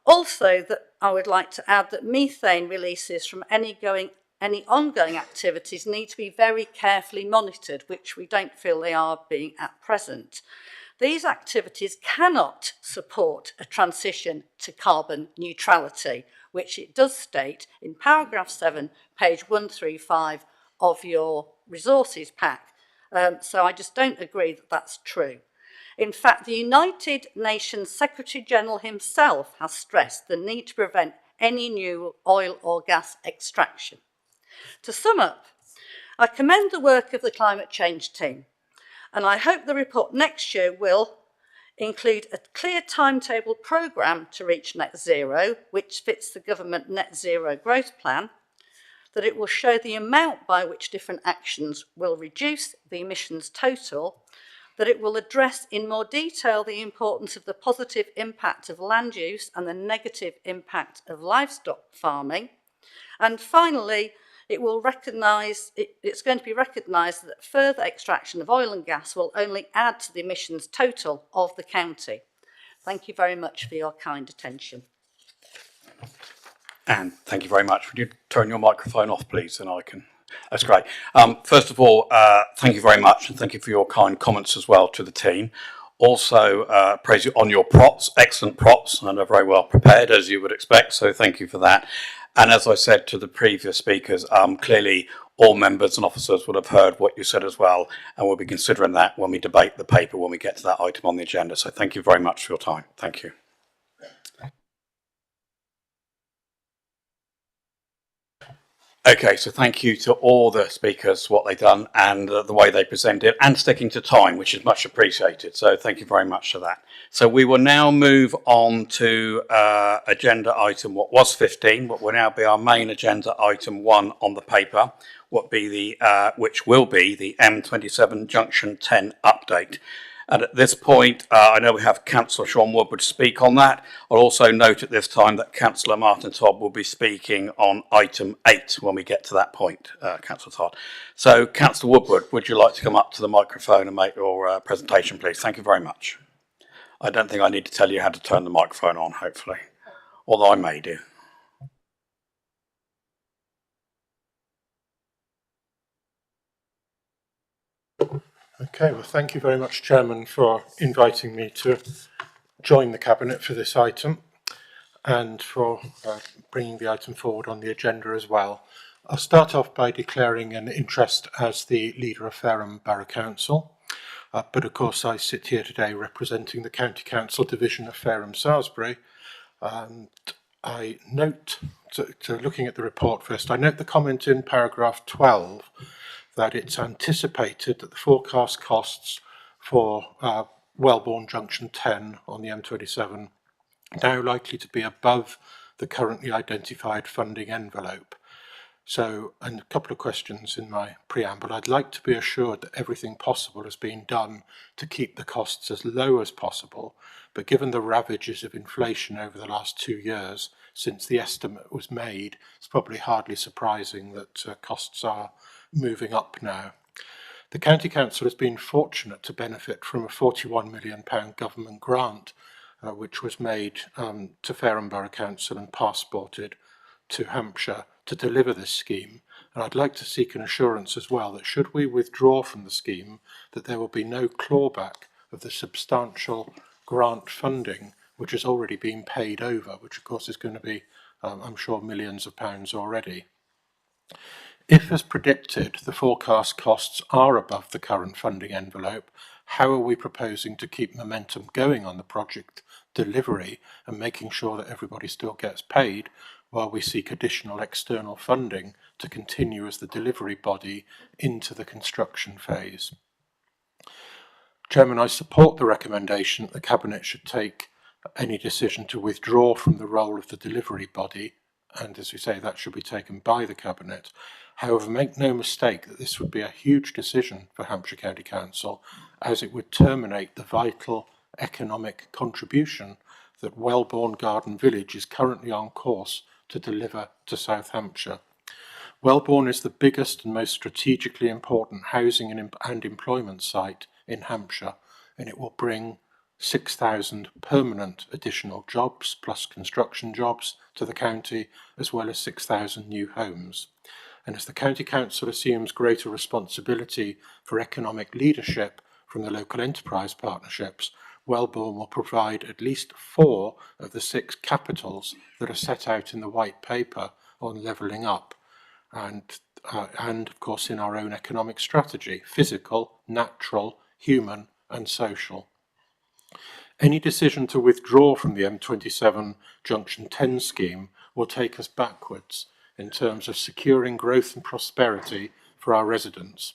Also, that I would like to add that methane releases from any ongoing activities need to be very carefully monitored, which we don't feel they are being at present. These activities cannot support a transition to carbon neutrality, which it does state in paragraph 7, page 135 of your resources pack. So I just don't agree that that's true. In fact, the United Nations Secretary General himself has stressed the need to prevent any new oil or gas extraction. To sum up, I commend the work of the climate change team, and I hope the report next year will include a clear timetable programme to reach net zero, which fits the government net zero growth plan, that it will show the amount by which different actions will reduce the emissions total, that it will address in more detail the importance of the positive impact of land use and the negative impact of livestock farming, and finally, it's going to be recognised that further extraction of oil and gas will only add to the emissions total of the county. Thank you very much for your kind attention. And thank you very much. Would you turn your microphone off, please, and I can... That's great. First of all, thank you very much, and thank you for your kind comments as well to the team. Also, praise you on your props, excellent props, and are very well prepared, as you would expect, so thank you for that. And as I said to the previous speakers, clearly all members and officers would have heard what you said as well, and we'll be considering that when we debate the paper when we get to that item on the agenda. So thank you very much for your time. Thank you. Okay, so thank you to all the speakers, what they've done and the way they presented and sticking to time, which is much appreciated. So thank you very much for that. So we will now move on to agenda item what was 15, what will now be our main agenda item 1 on the paper, which will be the M27 Junction 10 update. And at this point, I know we have Councillor Sean Woodward speak on that. I'll also note at this time that Councillor Martin Todd will be speaking on item 8 when we get to that point, Councillor Todd. So, Councillor Woodward, would you like to come up to the microphone and make your presentation, please? Thank you very much. I don't think I need to tell you how to turn the microphone on, hopefully, although I may do. Okay, well, thank you very much, Chairman, for inviting me to join the Cabinet for this item and for bringing the item forward on the agenda as well. I'll start off by declaring an interest as the leader of Fareham Borough Council, but of course I sit here today representing the County Council Division of Fareham Salisbury, and I note, to looking at the report first, I note the comment in paragraph 12 that it's anticipated that the forecast costs for Wellbourne Junction 10 on the M27 are now likely to be above the currently identified funding envelope. So, and a couple of questions in my preamble. I'd like to be assured that everything possible has been done to keep the costs as low as possible, but given the ravages of inflation over the last 2 years since the estimate was made, it's probably hardly surprising that costs are moving up now. The County Council has been fortunate to benefit from a £41 million government grant which was made to Fareham Borough Council and passported to Hampshire to deliver this scheme, and I'd like to seek an assurance as well that should we withdraw from the scheme that there will be no clawback of the substantial grant funding which has already been paid over, which of course is going to be I'm sure millions of pounds already. If, as predicted, the forecast costs are above the current funding envelope, how are we proposing to keep momentum going on the project delivery and making sure that everybody still gets paid while we seek additional external funding to continue as the delivery body into the construction phase? Chairman, I support the recommendation that the Cabinet should take any decision to withdraw from the role of the delivery body, and as we say, that should be taken by the Cabinet. However, make no mistake that this would be a huge decision for Hampshire County Council, as it would terminate the vital economic contribution that Wellbourne Garden Village is currently on course to deliver to South Hampshire. Wellbourne is the biggest and most strategically important housing and employment site in Hampshire, and it will bring 6,000 permanent additional jobs plus construction jobs to the county, as well as 6,000 new homes. And as the County Council assumes greater responsibility for economic leadership from the local enterprise partnerships, Wellbourne will provide at least 4 of the 6 capitals that are set out in the white paper on levelling up, and of course in our own economic strategy: physical, natural, human and social. Any decision to withdraw from the M27 Junction 10 scheme will take us backwards in terms of securing growth and prosperity for our residents.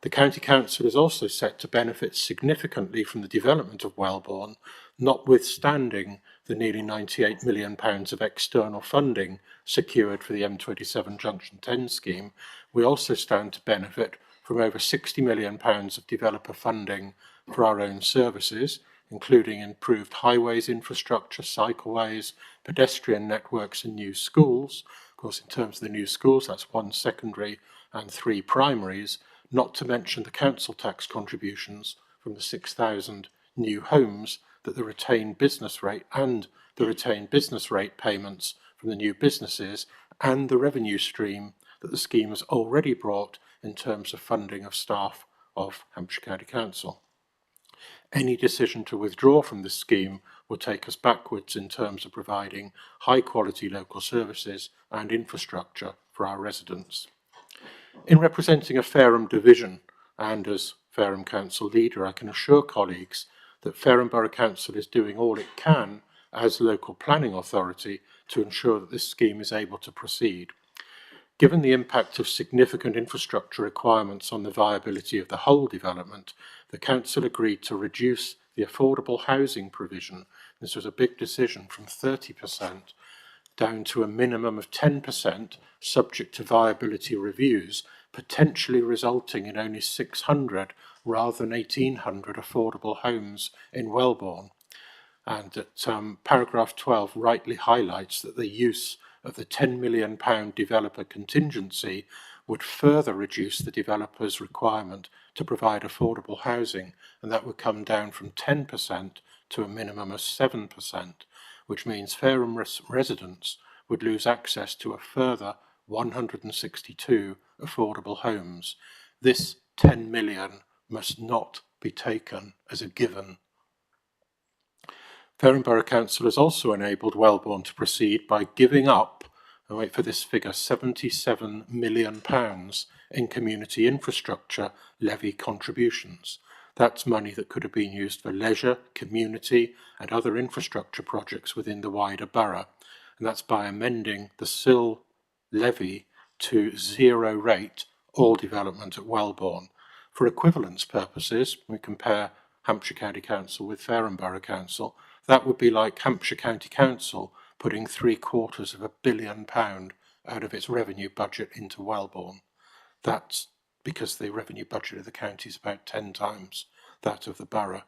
The County Council is also set to benefit significantly from the development of Wellbourne, notwithstanding the nearly £98 million of external funding secured for the M27 Junction 10 scheme. We also stand to benefit from over £60 million of developer funding for our own services, including improved highways infrastructure, cycleways, pedestrian networks and new schools. Of course, in terms of the new schools, that's 1 secondary and 3 primaries, not to mention the council tax contributions from the 6,000 new homes that the retained business rate and the retained business rate payments from the new businesses and the revenue stream that the scheme has already brought in terms of funding of staff of Hampshire County Council. Any decision to withdraw from this scheme will take us backwards in terms of providing high quality local services and infrastructure for our residents. In representing a Fareham division and as Fareham Council leader, I can assure colleagues that Fareham Borough Council is doing all it can as local planning authority to ensure that this scheme is able to proceed. Given the impact of significant infrastructure requirements on the viability of the whole development, the Council agreed to reduce the affordable housing provision, this was a big decision, from 30% down to a minimum of 10% subject to viability reviews, potentially resulting in only 600 rather than 1,800 affordable homes in Wellbourne. And that paragraph 12 rightly highlights that the use of the £10 million developer contingency would further reduce the developer's requirement to provide affordable housing, and that would come down from 10% to a minimum of 7%, which means Fareham residents would lose access to a further 162 affordable homes. This 10 million must not be taken as a given. Fareham Borough Council has also enabled Wellbourne to proceed by giving up, and wait for this figure, £77 million in community infrastructure levy contributions. That's money that could have been used for leisure, community and other infrastructure projects within the wider borough. And that's by amending the SIL levy to zero rate all development at Wellbourne. For equivalence purposes, we compare Hampshire County Council with Fareham Borough Council. That would be like Hampshire County Council putting £750 million out of its revenue budget into Wellbourne. That's because the revenue budget of the county is about 10 times that of the borough.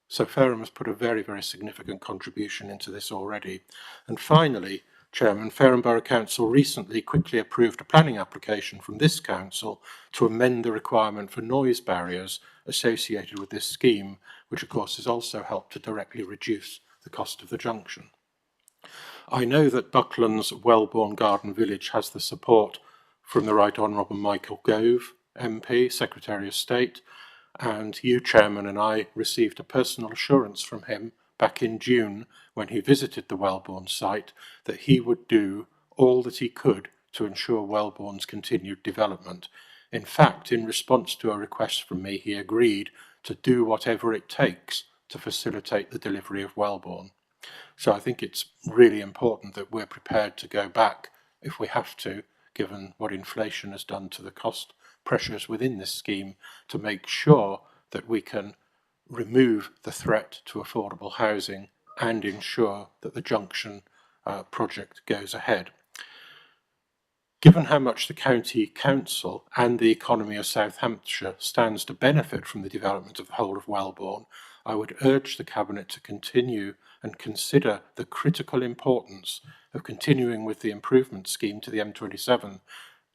So Fareham has put a very, very significant contribution into this already. And finally, Chairman, Fareham Borough Council recently quickly approved a planning application from this council to amend the requirement for noise barriers associated with this scheme, which of course has also helped to directly reduce the cost of the junction. I know that Buckland's Wellbourne Garden Village has the support from the Right Honourable Michael Gove, MP, Secretary of State, and you, Chairman, and I received a personal assurance from him back in June when he visited the Wellbourne site that he would do all that he could to ensure Wellbourne's continued development. In fact, in response to a request from me, he agreed to do whatever it takes to facilitate the delivery of Wellbourne. So I think it's really important that we're prepared to go back if we have to, given what inflation has done to the cost pressures within this scheme, to make sure that we can remove the threat to affordable housing and ensure that the junction project goes ahead. Given how much the County Council and the economy of South Hampshire stands to benefit from the development of the whole of Wellbourne, I would urge the Cabinet to continue and consider the critical importance of continuing with the improvement scheme to the M27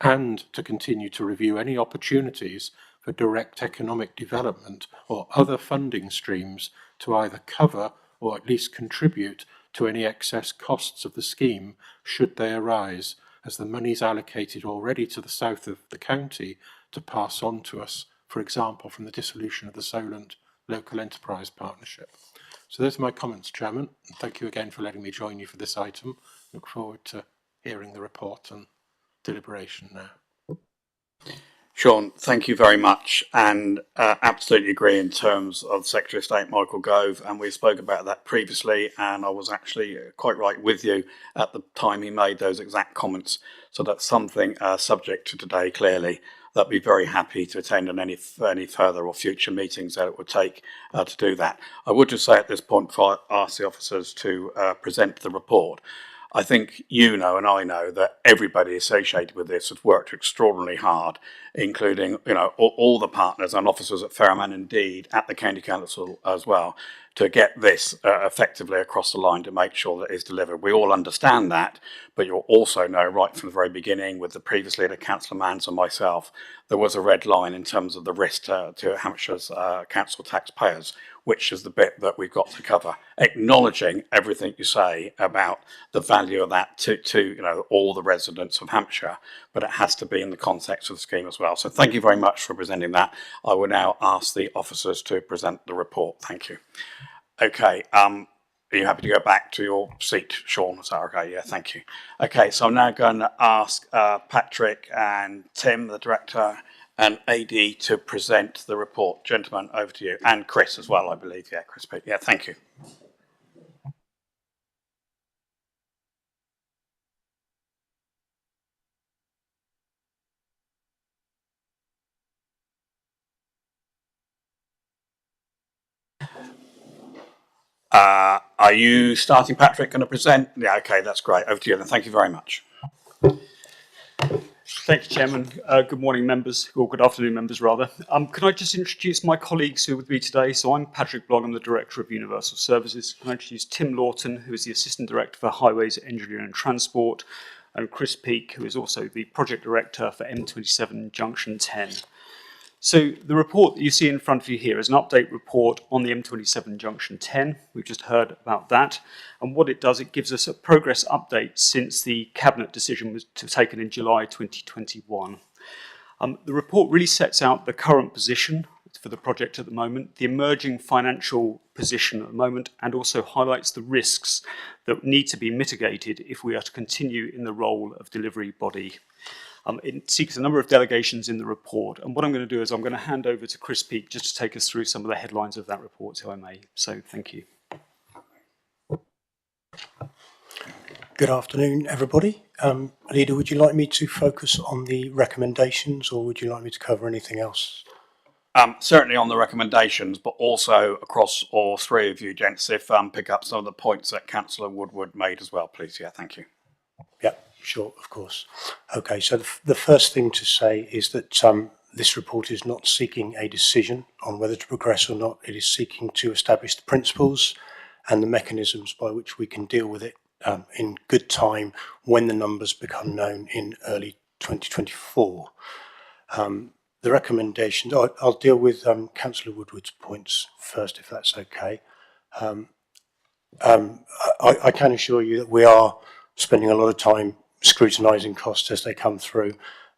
and to continue to review any opportunities for direct economic development or other funding streams to either cover or at least contribute to any excess costs of the scheme should they arise, as the monies allocated already to the south of the county to pass on to us, for example, from the dissolution of the Solent Local Enterprise Partnership. So those are my comments, Chairman, and thank you again for letting me join you for this item. Look forward to hearing the report and deliberation now. Sean, thank you very much, and absolutely agree in terms of Secretary of State Michael Gove, and we spoke about that previously, and I was actually quite right with you at the time he made those exact comments. So that's something subject to today, clearly, that I'd be very happy to attend on any further or future meetings that it would take to do that. I would just say at this point, before I ask the officers to present the report, I think you know and I know that everybody associated with this has worked extraordinarily hard, including all the partners and officers at Fareham and indeed at the County Council as well, to get this effectively across the line to make sure that it's delivered. We all understand that, but you'll also know right from the very beginning with the previous leader, Councillor Manns, and myself, there was a red line in terms of the risk to Hampshire's council taxpayers, which is the bit that we've got to cover, acknowledging everything you say about the value of that to all the residents of Hampshire, but it has to be in the context of the scheme as well. So thank you very much for presenting that. I will now ask the officers to present the report. Thank you. Okay, are you happy to go back to your seat, Sean? Is that okay? Yeah, thank you. Okay, so I'm now going to ask Patrick and Tim, the director, and AD to present the report. Gentlemen, over to you. And Chris as well, I believe. Yeah, Chris. Yeah, thank you. Are you starting, Patrick, going to present? Yeah, okay, that's great. Over to you then. Thank you very much. Thank you, Chairman. Good morning, members, or good afternoon, members, rather. Can I just introduce my colleagues who are with me today? So I'm Patrick Blogg, I'm the Director of Universal Services. Can I introduce Tim Lawton, who is the Assistant Director for Highways, Engineering and Transport, and Chris Peake, who is also the Project Director for M27 Junction 10. So the report that you see in front of you here is an update report on the M27 Junction 10. We've just heard about that. And what it does, it gives us a progress update since the Cabinet decision was taken in July 2021. The report really sets out the current position for the project at the moment, the emerging financial position at the moment, and also highlights the risks that need to be mitigated if we are to continue in the role of delivery body. It seeks a number of delegations in the report, and what I'm going to do is I'm going to hand over to Chris Peake just to take us through some of the headlines of that report, if I may. So, thank you. Good afternoon, everybody. Leader, would you like me to focus on the recommendations, or would you like me to cover anything else? Certainly on the recommendations, but also across all three of you, gents, if pick up some of the points that Councillor Woodward made as well, please. Yeah, thank you. Yeah, sure, of course. Okay, so the first thing to say is that this report is not seeking a decision on whether to progress or not. It is seeking to establish the principles and the mechanisms by which we can deal with it in good time when the numbers become known in early 2024. The recommendations, I'll deal with Councillor Woodward's points first, if that's okay. I can assure you that we are spending a lot of time scrutinising costs as they come through.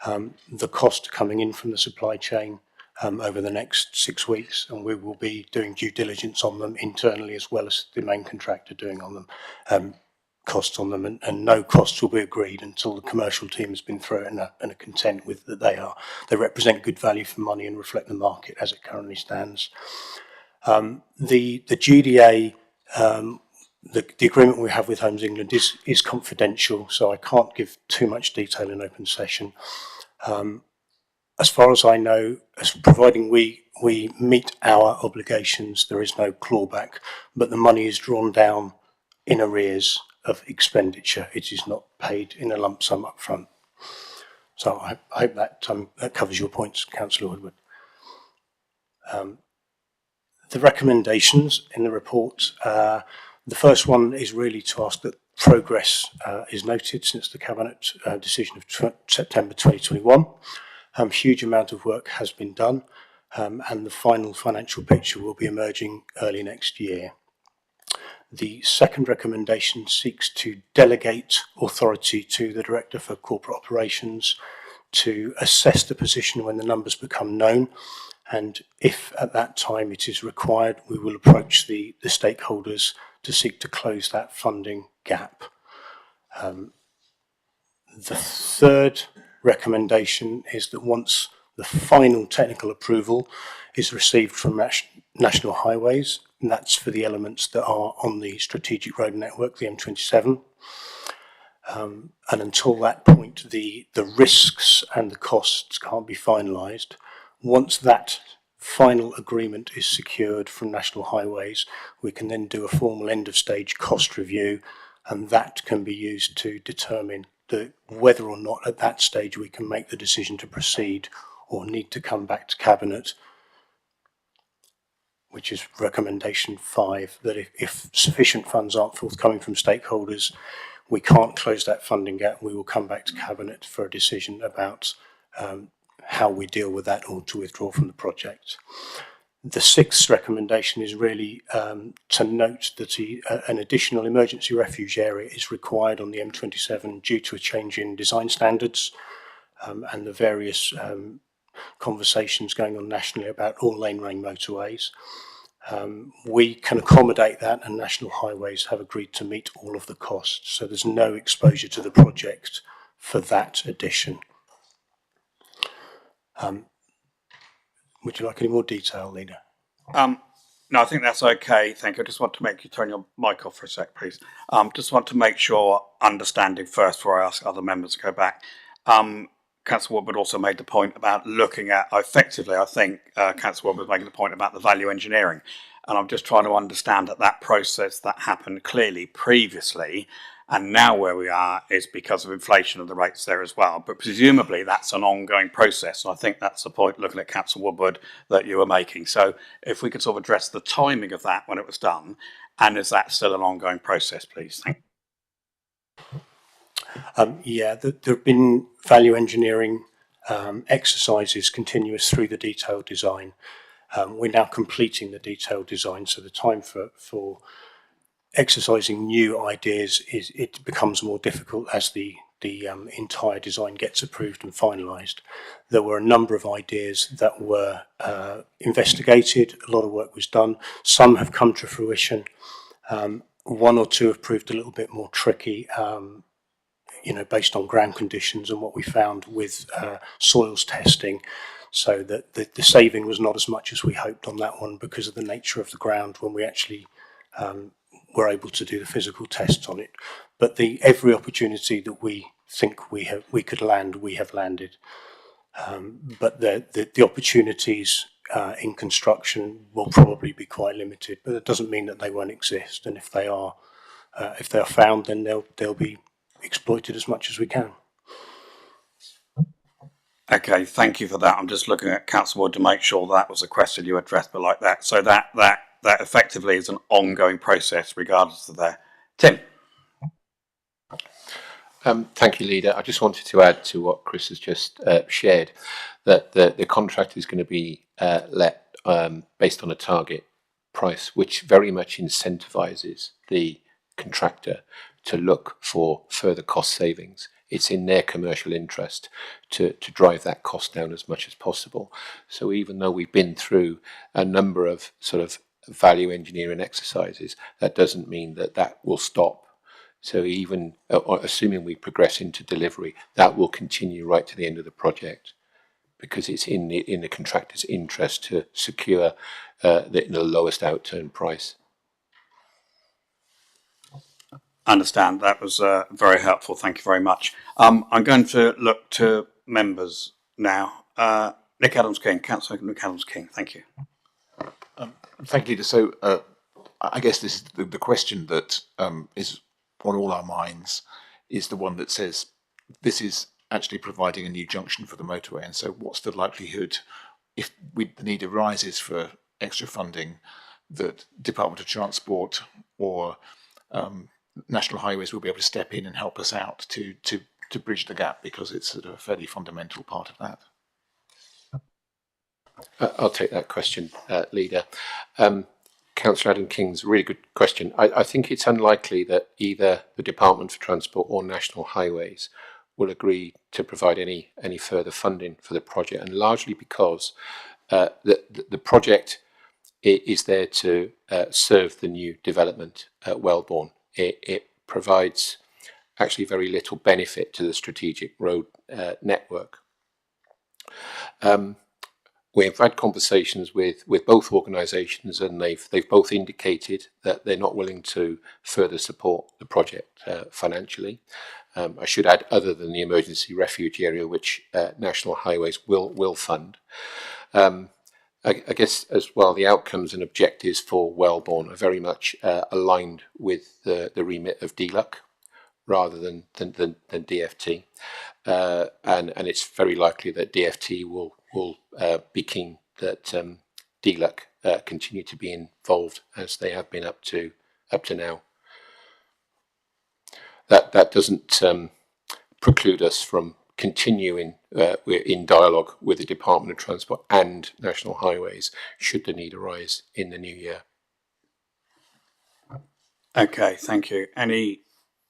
The cost coming in from the supply chain over the next 6 weeks, and we will be doing due diligence on them internally as well as the main contractor doing on them, costs on them, and no costs will be agreed until the commercial team has been through it and are content with that they represent good value for money and reflect the market as it currently stands. The GDA, the agreement we have with Homes England is confidential, so I can't give too much detail in open session. As far as I know, providing we meet our obligations, there is no clawback, but the money is drawn down in arrears of expenditure. It is not paid in a lump sum up front. So I hope that that covers your points, Councillor Woodward. The recommendations in the report, the first one is really to ask that progress is noted since the Cabinet decision of September 2021. Huge amount of work has been done, and the final financial picture will be emerging early next year. The second recommendation seeks to delegate authority to the Director for Corporate Operations to assess the position when the numbers become known, and if at that time it is required, we will approach the stakeholders to seek to close that funding gap. The third recommendation is that once the final technical approval is received from National Highways, and that's for the elements that are on the strategic road network, the M27. And until that point, the risks and the costs can't be finalised. Once that final agreement is secured from National Highways, we can then do a formal end of stage cost review, and that can be used to determine whether or not at that stage we can make the decision to proceed or need to come back to Cabinet, which is recommendation 5, that if sufficient funds aren't forthcoming from stakeholders, we can't close that funding gap. We will come back to Cabinet for a decision about how we deal with that or to withdraw from the project. The sixth recommendation is really to note that an additional emergency refuge area is required on the M27 due to a change in design standards and the various conversations going on nationally about all lane range motorways. We can accommodate that, and National Highways have agreed to meet all of the costs, so there's no exposure to the project for that addition. Would you like any more detail, Leader? No, I think that's okay. Thank you. I just want to make you turn your mic off for a sec, please. Just want to make sure, understanding first before I ask other members to go back. Councillor Woodward also made the point about looking at, effectively, I think Councillor Woodward was making the point about the value engineering. And I'm just trying to understand that process that happened clearly previously And now where we are is because of inflation of the rates there as well. But presumably that's an ongoing process. And I think that's the point, looking at Councillor Woodward, that you were making. So if we could sort of address the timing of that when it was done, and is that still an ongoing process, please? Thank you. Yeah, there have been value engineering exercises continuous through the detailed design. We're now completing the detailed design, so the time for exercising new ideas it becomes more difficult as the entire design gets approved and finalised. There were a number of ideas that were investigated. A lot of work was done. Some have come to fruition. One or two have proved a little bit more tricky, based on ground conditions and what we found with soils testing. So that the saving was not as much as we hoped on that one because of the nature of the ground when we actually were able to do the physical tests on it. But every opportunity that we think we could land, we have landed. But the opportunities in construction will probably be quite limited, but it doesn't mean that they won't exist. And if they are found, then they'll be exploited as much as we can. Okay, thank you for that. I'm just looking at Councillor Wood to make sure that was a question you addressed, but like that. So that effectively is an ongoing process regardless of that. Tim. Thank you, Leader. I just wanted to add to what Chris has just shared, that the contract is going to be let based on a target price, which very much incentivises the contractor to look for further cost savings. It's in their commercial interest to drive that cost down as much as possible. So even though we've been through a number of sort of value engineering exercises, that doesn't mean that will stop. So even assuming we progress into delivery, that will continue right to the end of the project, because it's in the contractor's interest to secure the lowest outturn price. Understand. That was very helpful. Thank you very much. I'm going to look to members now. Nick Adams-King, Councillor Nick Adams-King. Thank you. Thank you. So I guess this is the question that is on all our minds, is the one that says this is actually providing a new junction for the motorway. And so what's the likelihood, if the need arises for extra funding, that Department of Transport or National Highways will be able to step in and help us out to bridge the gap, because it's sort of a fairly fundamental part of that. I'll take that question, Leader. Councillor Adam King's a really good question. I think it's unlikely that either the Department for Transport or National Highways will agree to provide any further funding for the project, and largely because the project is there to serve the new development at Wellbourne. It provides actually very little benefit to the strategic road network. We've had conversations with both organisations, and they've both indicated that they're not willing to further support the project financially. I should add, other than the emergency refuge area, which National Highways will fund. I guess as well, the outcomes and objectives for Wellbourne are very much aligned with the remit of DLUC rather than DFT, and it's very likely that DFT will be keen that DLUC continue to be involved as they have been up to now. That doesn't preclude us from continuing we're in dialogue with the Department of Transport and National Highways should the need arise in the new year. Okay, thank you. Any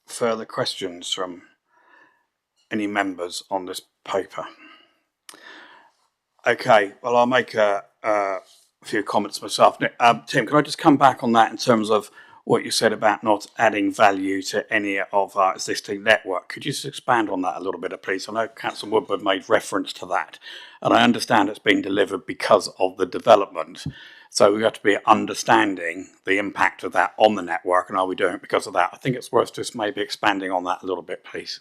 further questions from any members on this paper? Okay, well, I'll make a few comments myself. Tim, can I just come back on that in terms of what you said about not adding value to any of our existing network? Could you just expand on that a little bit, please? I know Councillor Woodward made reference to that, and I understand it's been delivered because of the development. So we have to be understanding the impact of that on the network, and are we doing it because of that? I think it's worth just maybe expanding on that a little bit, please.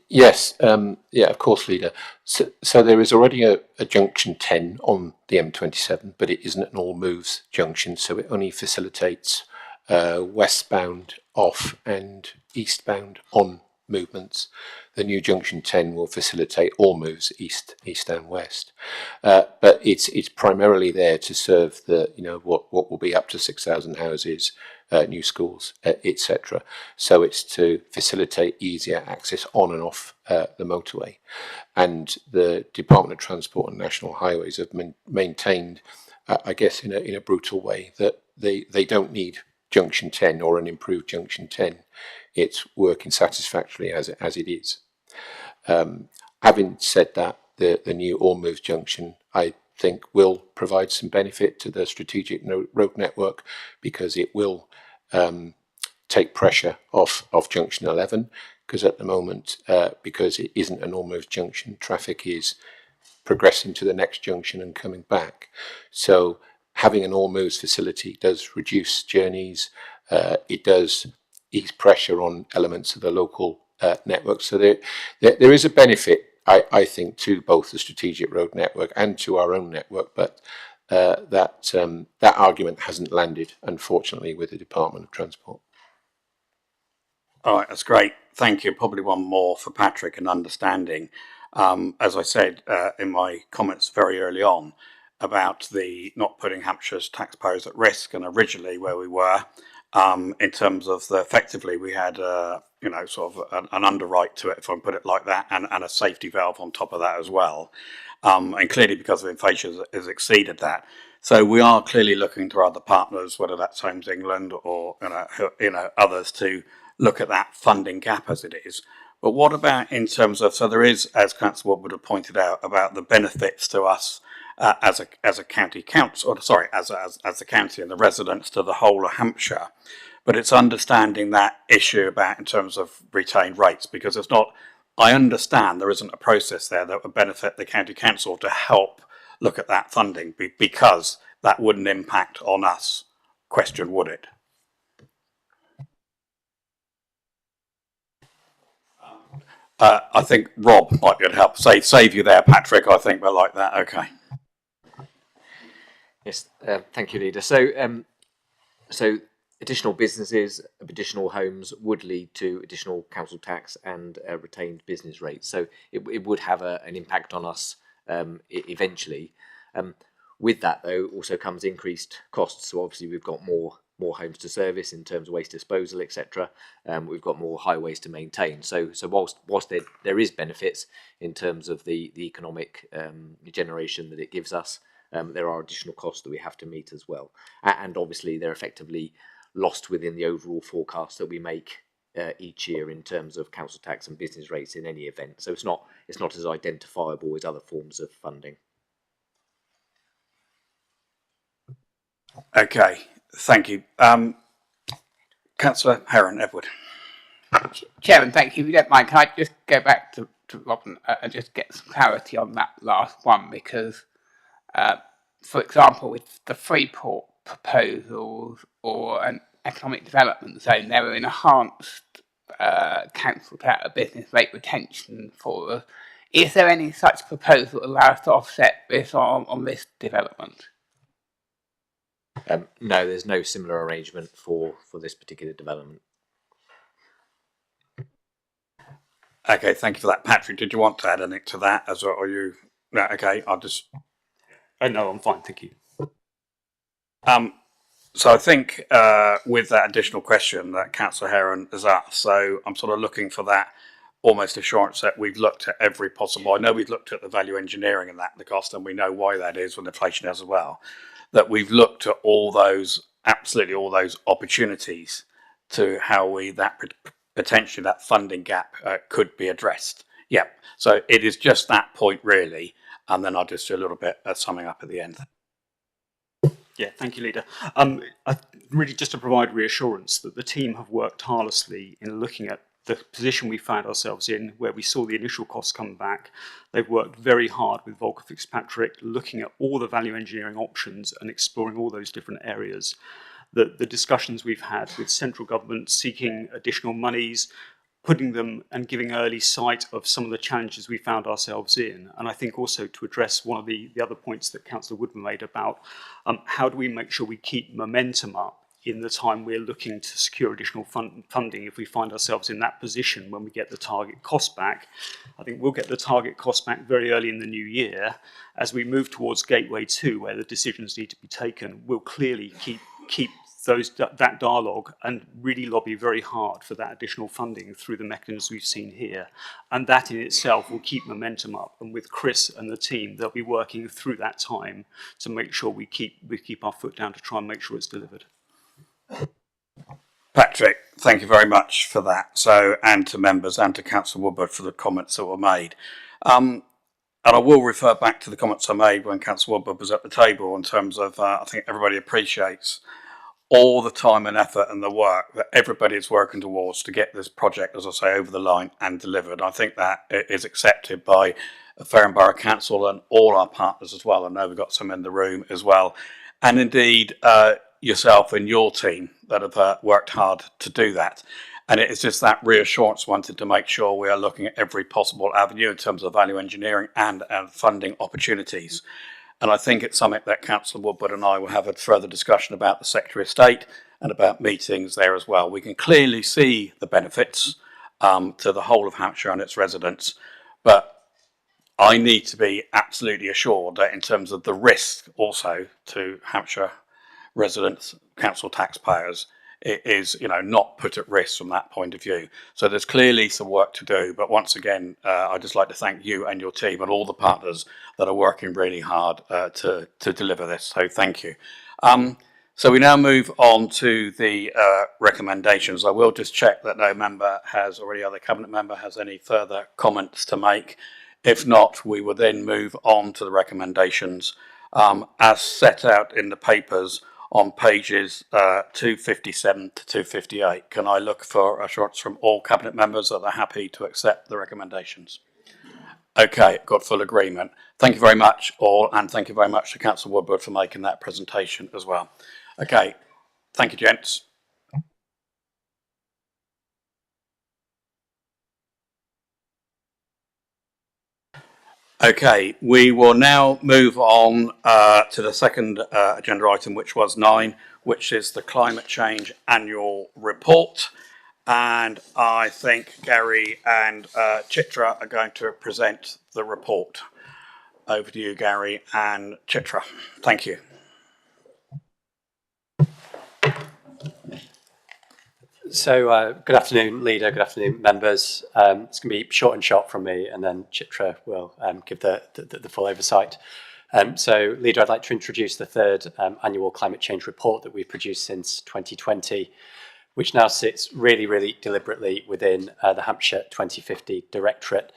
Yes, yeah, of course, Leader. So there is already a junction 10 on the M27, but it isn't an all moves junction, so it only facilitates westbound off and eastbound on movements. The new junction 10 will facilitate all moves east and west, but it's primarily there to serve the what will be up to 6,000 houses, new schools, etc. So it's to facilitate easier access on and off the motorway, and the Department of Transport and National Highways have maintained, I guess in a brutal way, that they don't need junction 10 or an improved junction 10. It's working satisfactorily as it is. Having said that, the new All Moves junction, I think, will provide some benefit to the strategic road network, because it will take pressure off junction 11, because at the moment, because it isn't an All Moves junction, traffic is progressing to the next junction and coming back. So having an All Moves facility does reduce journeys. It does ease pressure on elements of the local network. So there is a benefit, I think, to both the strategic road network and to our own network, but that argument hasn't landed, unfortunately, with the Department of Transport. All right, that's great. Thank you. Probably one more for Patrick and understanding. As I said in my comments very early on about the not putting Hampshire's taxpayers at risk, and originally where we were, in terms of effectively we had sort of an underwrite to it, if I can put it like that, and a safety valve on top of that as well. And clearly, because of inflation, has exceeded that. So we are clearly looking to other partners, whether that's Homes England or others, to look at that funding gap as it is. But what about in terms of, so there is, as Councillor Woodward have pointed out, about the benefits to us as a county council, or sorry, as the county and the residents to the whole of Hampshire. But it's understanding that issue about in terms of retained rates, because it's not, I understand there isn't a process there that would benefit the county council to help look at that funding, because that wouldn't impact on us. Question, would it? I think Rob might be able to help save you there, Patrick. I think we're like that. Okay. Yes, thank you, Leader. So additional businesses, additional homes would lead to additional council tax and retained business rates. So it would have an impact on us eventually. With that, though, also comes increased costs. So obviously we've got more homes to service in terms of waste disposal, etc. We've got more highways to maintain. So whilst there is benefits in terms of the economic generation that it gives us, there are additional costs that we have to meet as well. And obviously they're effectively lost within the overall forecast that we make each year in terms of council tax and business rates in any event. So it's not as identifiable as other forms of funding. Okay, thank you. Councillor Heron, Edward. Chairman, thank you. If you don't mind, can I just go back to Robin and just get some clarity on that last one? Because, for example, with the Freeport proposals or an economic development zone, there were enhanced council tax business rate retention for us. Is there any such proposal that allows us to offset this on this development? No, there's no similar arrangement for this particular development. Okay, thank you for that. Patrick, did you want to add anything to that as well? Or you? No, okay, I'll just. No, I'm fine, thank you. So I think with that additional question that Councillor Heron has asked, so I'm sort of looking for that almost assurance that we've looked at every possible. I know we've looked at the value engineering and that, the cost, and we know why that is with inflation as well. That we've looked at all those, absolutely all those opportunities to how potentially that funding gap could be addressed. Yeah, so it is just that point really, and then I'll just do a little bit of summing up at the end. Yeah, thank you, Leader. Really just to provide reassurance that the team have worked tirelessly in looking at the position we found ourselves in, where we saw the initial costs come back. They've worked very hard with Volker Fitzpatrick, looking at all the value engineering options and exploring all those different areas. The discussions we've had with central government seeking additional monies, putting them and giving early sight of some of the challenges we found ourselves in. And I think also to address one of the other points that Councillor Woodman made about how do we make sure we keep momentum up in the time we're looking to secure additional funding, if we find ourselves in that position when we get the target cost back. I think we'll get the target cost back very early in the new year. As we move towards Gateway 2, where the decisions need to be taken, we'll clearly keep that dialogue and really lobby very hard for that additional funding through the mechanisms we've seen here. And that in itself will keep momentum up. And with Chris and the team, they'll be working through that time to make sure we keep our foot down to try and make sure it's delivered. Patrick, thank you very much for that. So, and to members and to Councillor Woodward for the comments that were made. And I will refer back to the comments I made when Councillor Woodward was at the table in terms of, I think everybody appreciates all the time and effort and the work that everybody is working towards to get this project, as I say, over the line and delivered. I think that is accepted by Fareham Borough Council and all our partners as well. I know we've got some in the room as well. And indeed, yourself and your team that have worked hard to do that. And it is just that reassurance wanted to make sure we are looking at every possible avenue in terms of value engineering and funding opportunities. And I think it's something that Councillor Woodward and I will have a further discussion about the Secretary of State and about meetings there as well. We can clearly see the benefits to the whole of Hampshire and its residents, but I need to be absolutely assured that in terms of the risk also to Hampshire residents, council taxpayers, it is, not put at risk from that point of view. So there's clearly some work to do. But once again, I'd just like to thank you and your team and all the partners that are working really hard to deliver this. So thank you. So we now move on to the recommendations. I will just check that no member has, or any other cabinet member has any further comments to make. If not, we will then move on to the recommendations as set out in the papers on pages 257 to 258. Can I look for assurance from all cabinet members that they're happy to accept the recommendations? Okay, got full agreement. Thank you very much all, and thank you very much to Councillor Woodward for making that presentation as well. Okay, thank you, gents. Okay, we will now move on to the second agenda item, which was 9, which is the Climate Change Annual Report. And I think Gary and Chitra are going to present the report. Over to you, Gary and Chitra. Thank you. So good afternoon, Leader, good afternoon, members. It's going to be short and sharp from me, and then Chitra will give the full oversight. So, Leader, I'd like to introduce the third annual climate change report that we've produced since 2020, which now sits really, really deliberately within the Hampshire 2050 Directorate.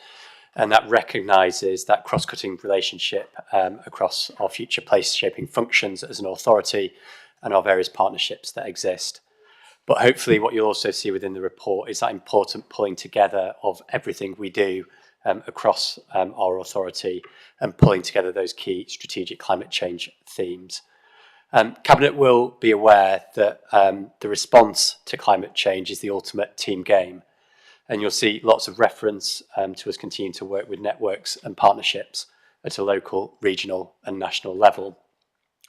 And that recognises that cross-cutting relationship across our future place-shaping functions as an authority and our various partnerships that exist. But hopefully what you'll also see within the report is that important pulling together of everything we do across our authority and pulling together those key strategic climate change themes. Cabinet will be aware that the response to climate change is the ultimate team game. And you'll see lots of reference to us continuing to work with networks and partnerships at a local, regional and national level,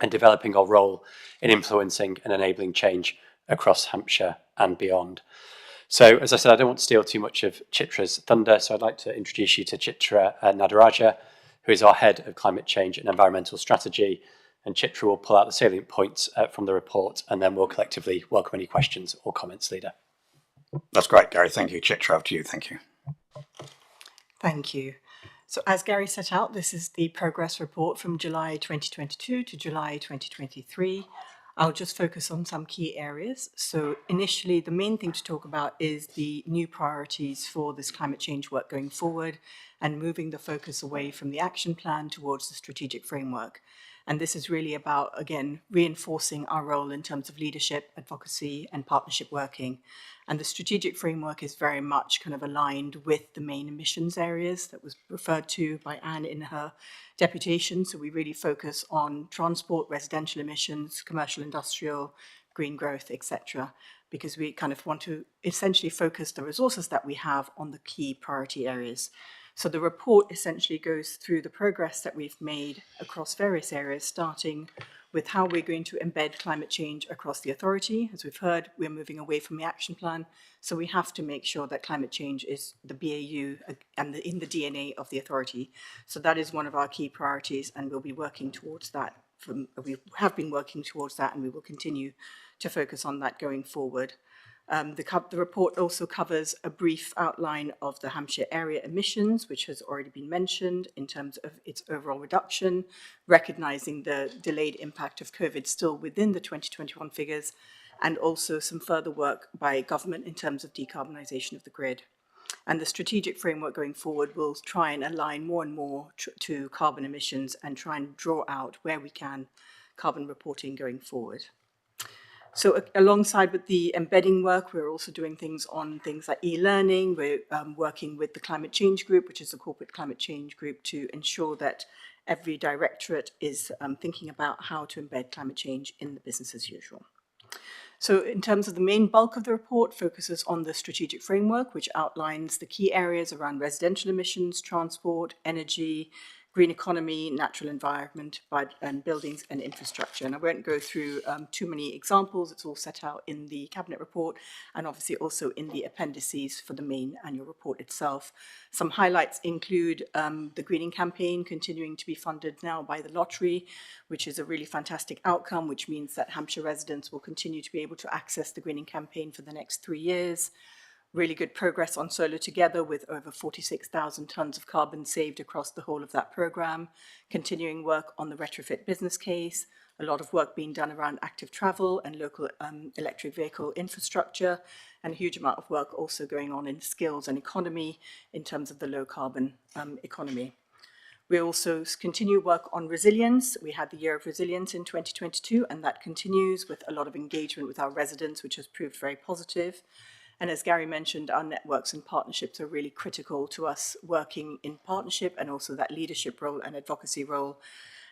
and developing our role in influencing and enabling change across Hampshire and beyond. So, as I said, I don't want to steal too much of Chitra's thunder, so I'd like to introduce you to Chitra Nadaraja, who is our Head of Climate Change and Environmental Strategy, and Chitra will pull out the salient points from the report, and then we'll collectively welcome any questions or comments, Leader. That's great, Gary. Thank you. Chitra, over to you. Thank you. Thank you. So as Gary set out, this is the progress report from July 2022 to July 2023. I'll just focus on some key areas. So initially, the main thing to talk about is the new priorities for this climate change work going forward and moving the focus away from the action plan towards the strategic framework. And this is really about, again, reinforcing our role in terms of leadership, advocacy, and partnership working. And the strategic framework is very much kind of aligned with the main emissions areas that was referred to by Anne in her deputation. So we really focus on transport, residential emissions, commercial, industrial, green growth, etc. because we kind of want to essentially focus the resources that we have on the key priority areas. So the report essentially goes through the progress that we've made across various areas, starting with how we're going to embed climate change across the authority. As we've heard, we're moving away from the action plan, so we have to make sure that climate change is the BAU and in the DNA of the authority. So that is one of our key priorities, and we'll be working towards that. We have been working towards that, and we will continue to focus on that going forward. The report also covers a brief outline of the Hampshire area emissions, which has already been mentioned in terms of its overall reduction, recognising the delayed impact of COVID still within the 2021 figures, and also some further work by government in terms of decarbonisation of the grid. And the strategic framework going forward will try and align more and more to carbon emissions and try and draw out where we can carbon reporting going forward. So alongside with the embedding work, we're also doing things on things like e-learning. We're working with the Climate Change Group, which is a corporate climate change group, to ensure that every directorate is thinking about how to embed climate change in the business as usual. So in terms of the main bulk of the report, focuses on the strategic framework, which outlines the key areas around residential emissions, transport, energy, green economy, natural environment, and buildings and infrastructure. And I won't go through too many examples. It's all set out in the Cabinet report and obviously also in the appendices for the main annual report itself. Some highlights include the greening campaign continuing to be funded now by the lottery, which is a really fantastic outcome, which means that Hampshire residents will continue to be able to access the greening campaign for the next 3 years. Really good progress on Solar Together with over 46,000 tonnes of carbon saved across the whole of that programme. Continuing work on the retrofit business case. A lot of work being done around active travel and local electric vehicle infrastructure, and a huge amount of work also going on in skills and economy in terms of the low carbon economy. We also continue work on resilience. We had the Year of Resilience in 2022, and that continues with a lot of engagement with our residents, which has proved very positive. And as Gary mentioned, our networks and partnerships are really critical to us working in partnership, and also that leadership role and advocacy role.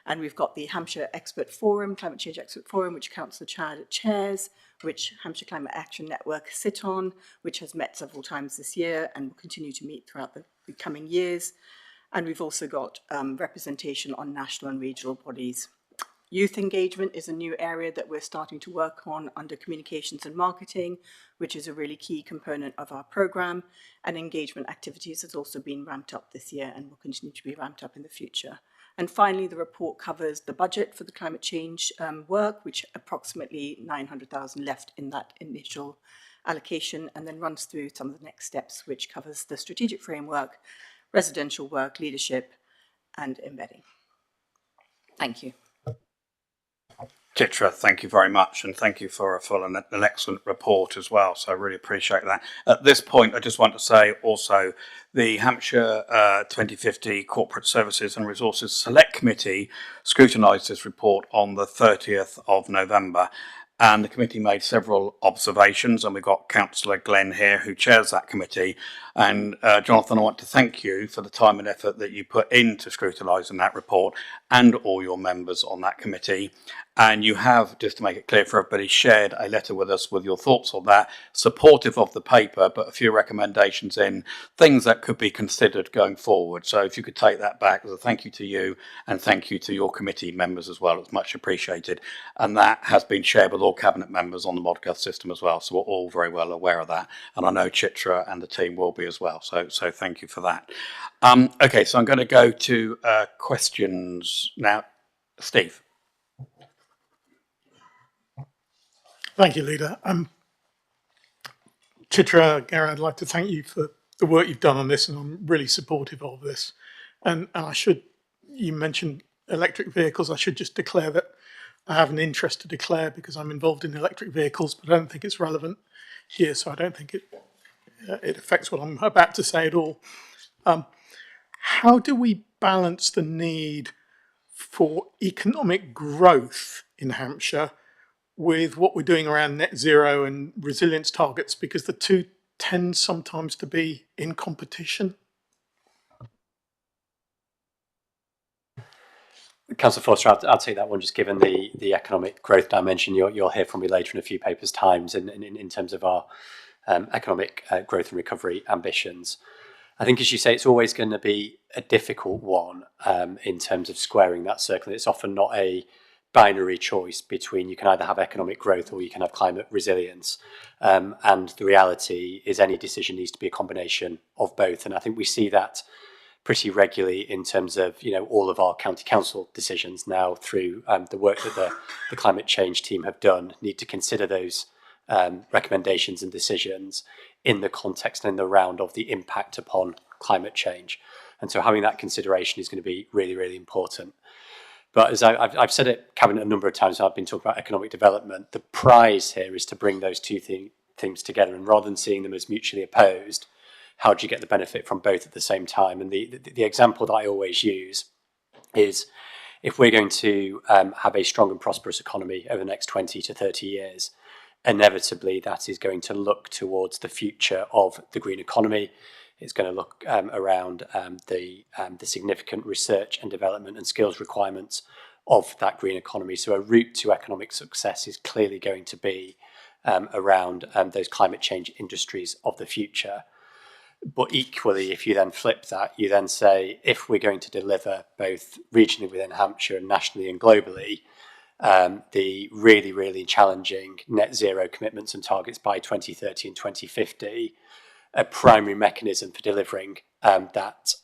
And we've got the Hampshire Expert Forum, Climate Change Expert Forum, which Councillor Chad chairs, which Hampshire Climate Action Network sit on, which has met several times this year and will continue to meet throughout the coming years. And we've also got representation on national and regional bodies. Youth engagement is a new area that we're starting to work on under communications and marketing, which is a really key component of our programme. And engagement activities has also been ramped up this year and will continue to be ramped up in the future. And finally, the report covers the budget for the climate change work, which approximately 900,000 left in that initial allocation, and then runs through some of the next steps, which covers the strategic framework, residential work, leadership, and embedding. Thank you. Chitra, thank you very much, and thank you for a full and an excellent report as well. So I really appreciate that. At this point, I just want to say also the Hampshire 2050 Corporate Services and Resources Select Committee scrutinised this report on the 30th of November. And the committee made several observations, and we've got Councillor Glenn here who chairs that committee. And Jonathan, I want to thank you for the time and effort that you put into scrutinising that report, and all your members on that committee. And you have, just to make it clear for everybody, shared a letter with us with your thoughts on that, supportive of the paper, but a few recommendations in things that could be considered going forward. So if you could take that back as a thank you to you, and thank you to your committee members as well, it's much appreciated. And that has been shared with all cabinet members on the ModGov system as well, so we're all very well aware of that. And I know Chitra and the team will be as well, so thank you for that. Okay, so I'm going to go to questions now. Steve. Thank you, Leader. Chitra, Gary, I'd like to thank you for the work you've done on this, and I'm really supportive of this. And you mentioned electric vehicles. I should just declare that I have an interest to declare because I'm involved in electric vehicles, but I don't think it's relevant here, so I don't think it affects what I'm about to say at all. How do we balance the need for economic growth in Hampshire with what we're doing around net zero and resilience targets, because the two tend sometimes to be in competition? Councillor Forster, I'll take that one, just given the economic growth dimension. You'll hear from me later in a few papers' times in terms of our economic growth and recovery ambitions. I think, as you say, it's always going to be a difficult one in terms of squaring that circle. It's often not a binary choice between you can either have economic growth or you can have climate resilience. And the reality is any decision needs to be a combination of both. And I think we see that pretty regularly in terms of, you know, all of our county council decisions now through the work that the climate change team have done need to consider those recommendations and decisions in the context and in the round of the impact upon climate change. And so having that consideration is going to be really, really important. But as I've said at Cabinet a number of times, I've been talking about economic development, the prize here is to bring those two things together, and rather than seeing them as mutually opposed, how do you get the benefit from both at the same time? And the example that I always use is if we're going to have a strong and prosperous economy over the next 20 to 30 years, inevitably that is going to look towards the future of the green economy. It's going to look around the significant research and development and skills requirements of that green economy. So a route to economic success is clearly going to be around those climate change industries of the future. But equally, if you then flip that, you then say, if we're going to deliver both regionally within Hampshire and nationally and globally, the really, really challenging net zero commitments and targets by 2030 and 2050, a primary mechanism for delivering that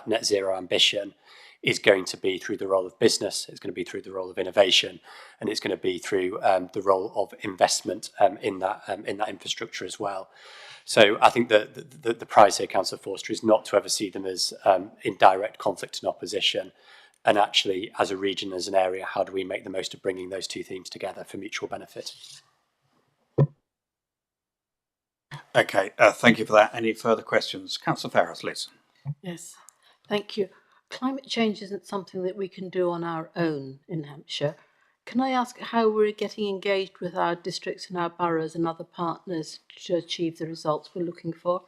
net zero ambition is going to be through the role of business, it's going to be through the role of innovation, and it's going to be through the role of investment in that infrastructure as well. So I think that the prize here, Councillor Forster, is not to ever see them as in direct conflict and opposition. And actually, as a region, as an area, how do we make the most of bringing those two themes together for mutual benefit? Okay, thank you for that. Any further questions? Councillor Ferris, please. Yes, thank you. Climate change isn't something that we can do on our own in Hampshire. Can I ask how we're getting engaged with our districts and our boroughs and other partners to achieve the results we're looking for?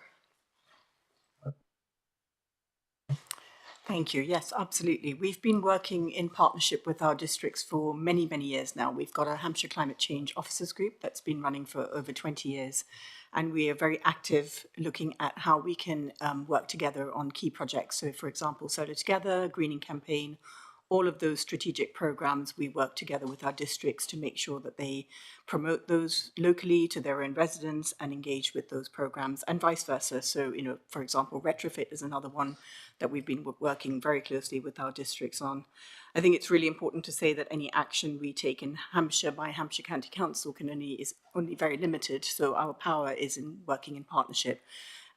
Thank you. Yes, absolutely. We've been working in partnership with our districts for many, many years now. We've got a Hampshire Climate Change Officers Group that's been running for over 20 years. And we are very active looking at how we can work together on key projects. So, for example, Solar Together, Greening Campaign, all of those strategic programs, we work together with our districts to make sure that they promote those locally to their own residents and engage with those programs and vice versa. So, you know, for example, retrofit is another one that we've been working very closely with our districts on. I think it's really important to say that any action we take in Hampshire by Hampshire County Council is only very limited. So our power is in working in partnership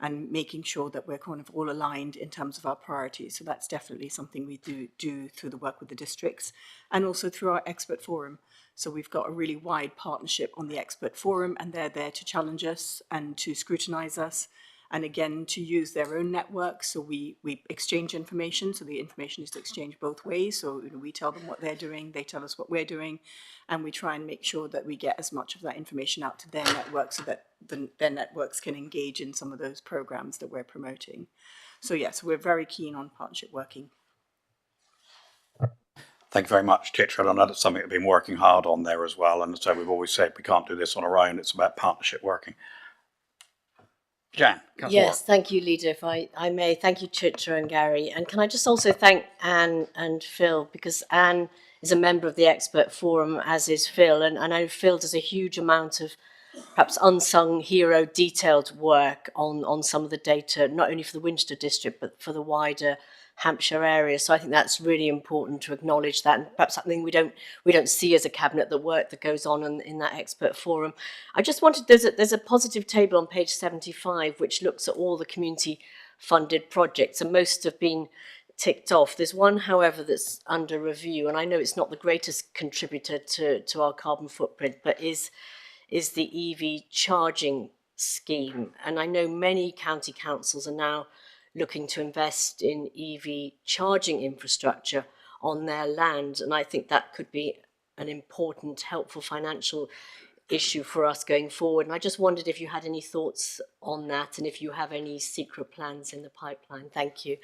and making sure that we're kind of all aligned in terms of our priorities. So that's definitely something we do through the work with the districts and also through our expert forum. So we've got a really wide partnership on the expert forum, and they're there to challenge us and to scrutinise us, and again, to use their own networks. So we exchange information. So the information is exchanged both ways. So, you know, we tell them what they're doing, they tell us what we're doing, and we try and make sure that we get as much of that information out to their network so that their networks can engage in some of those programs that we're promoting. So yes, we're very keen on partnership working. Thank you very much, Chitra. I know that's something we've been working hard on there as well. And so we've always said we can't do this on our own. It's about partnership working. Jan, yes, thank you, Leader. If I may, thank you, Chitra and Gary. And can I just also thank Anne and Phil, because Anne is a member of the Expert Forum, as is Phil. And I know Phil does a huge amount of perhaps unsung hero detailed work on some of the data, not only for the Winchester district, but for the wider Hampshire area. So I think that's really important to acknowledge that, and perhaps something we don't see as a cabinet, the work that goes on in that expert forum. I just wanted, there's a positive table on page 75 which looks at all the community funded projects, and most have been ticked off. There's one, however, that's under review, and I know it's not the greatest contributor to our carbon footprint, but is the EV charging scheme. And I know many county councils are now looking to invest in EV charging infrastructure on their land. And I think that could be an important, helpful financial issue for us going forward. And I just wondered if you had any thoughts on that and if you have any secret plans in the pipeline. Thank you.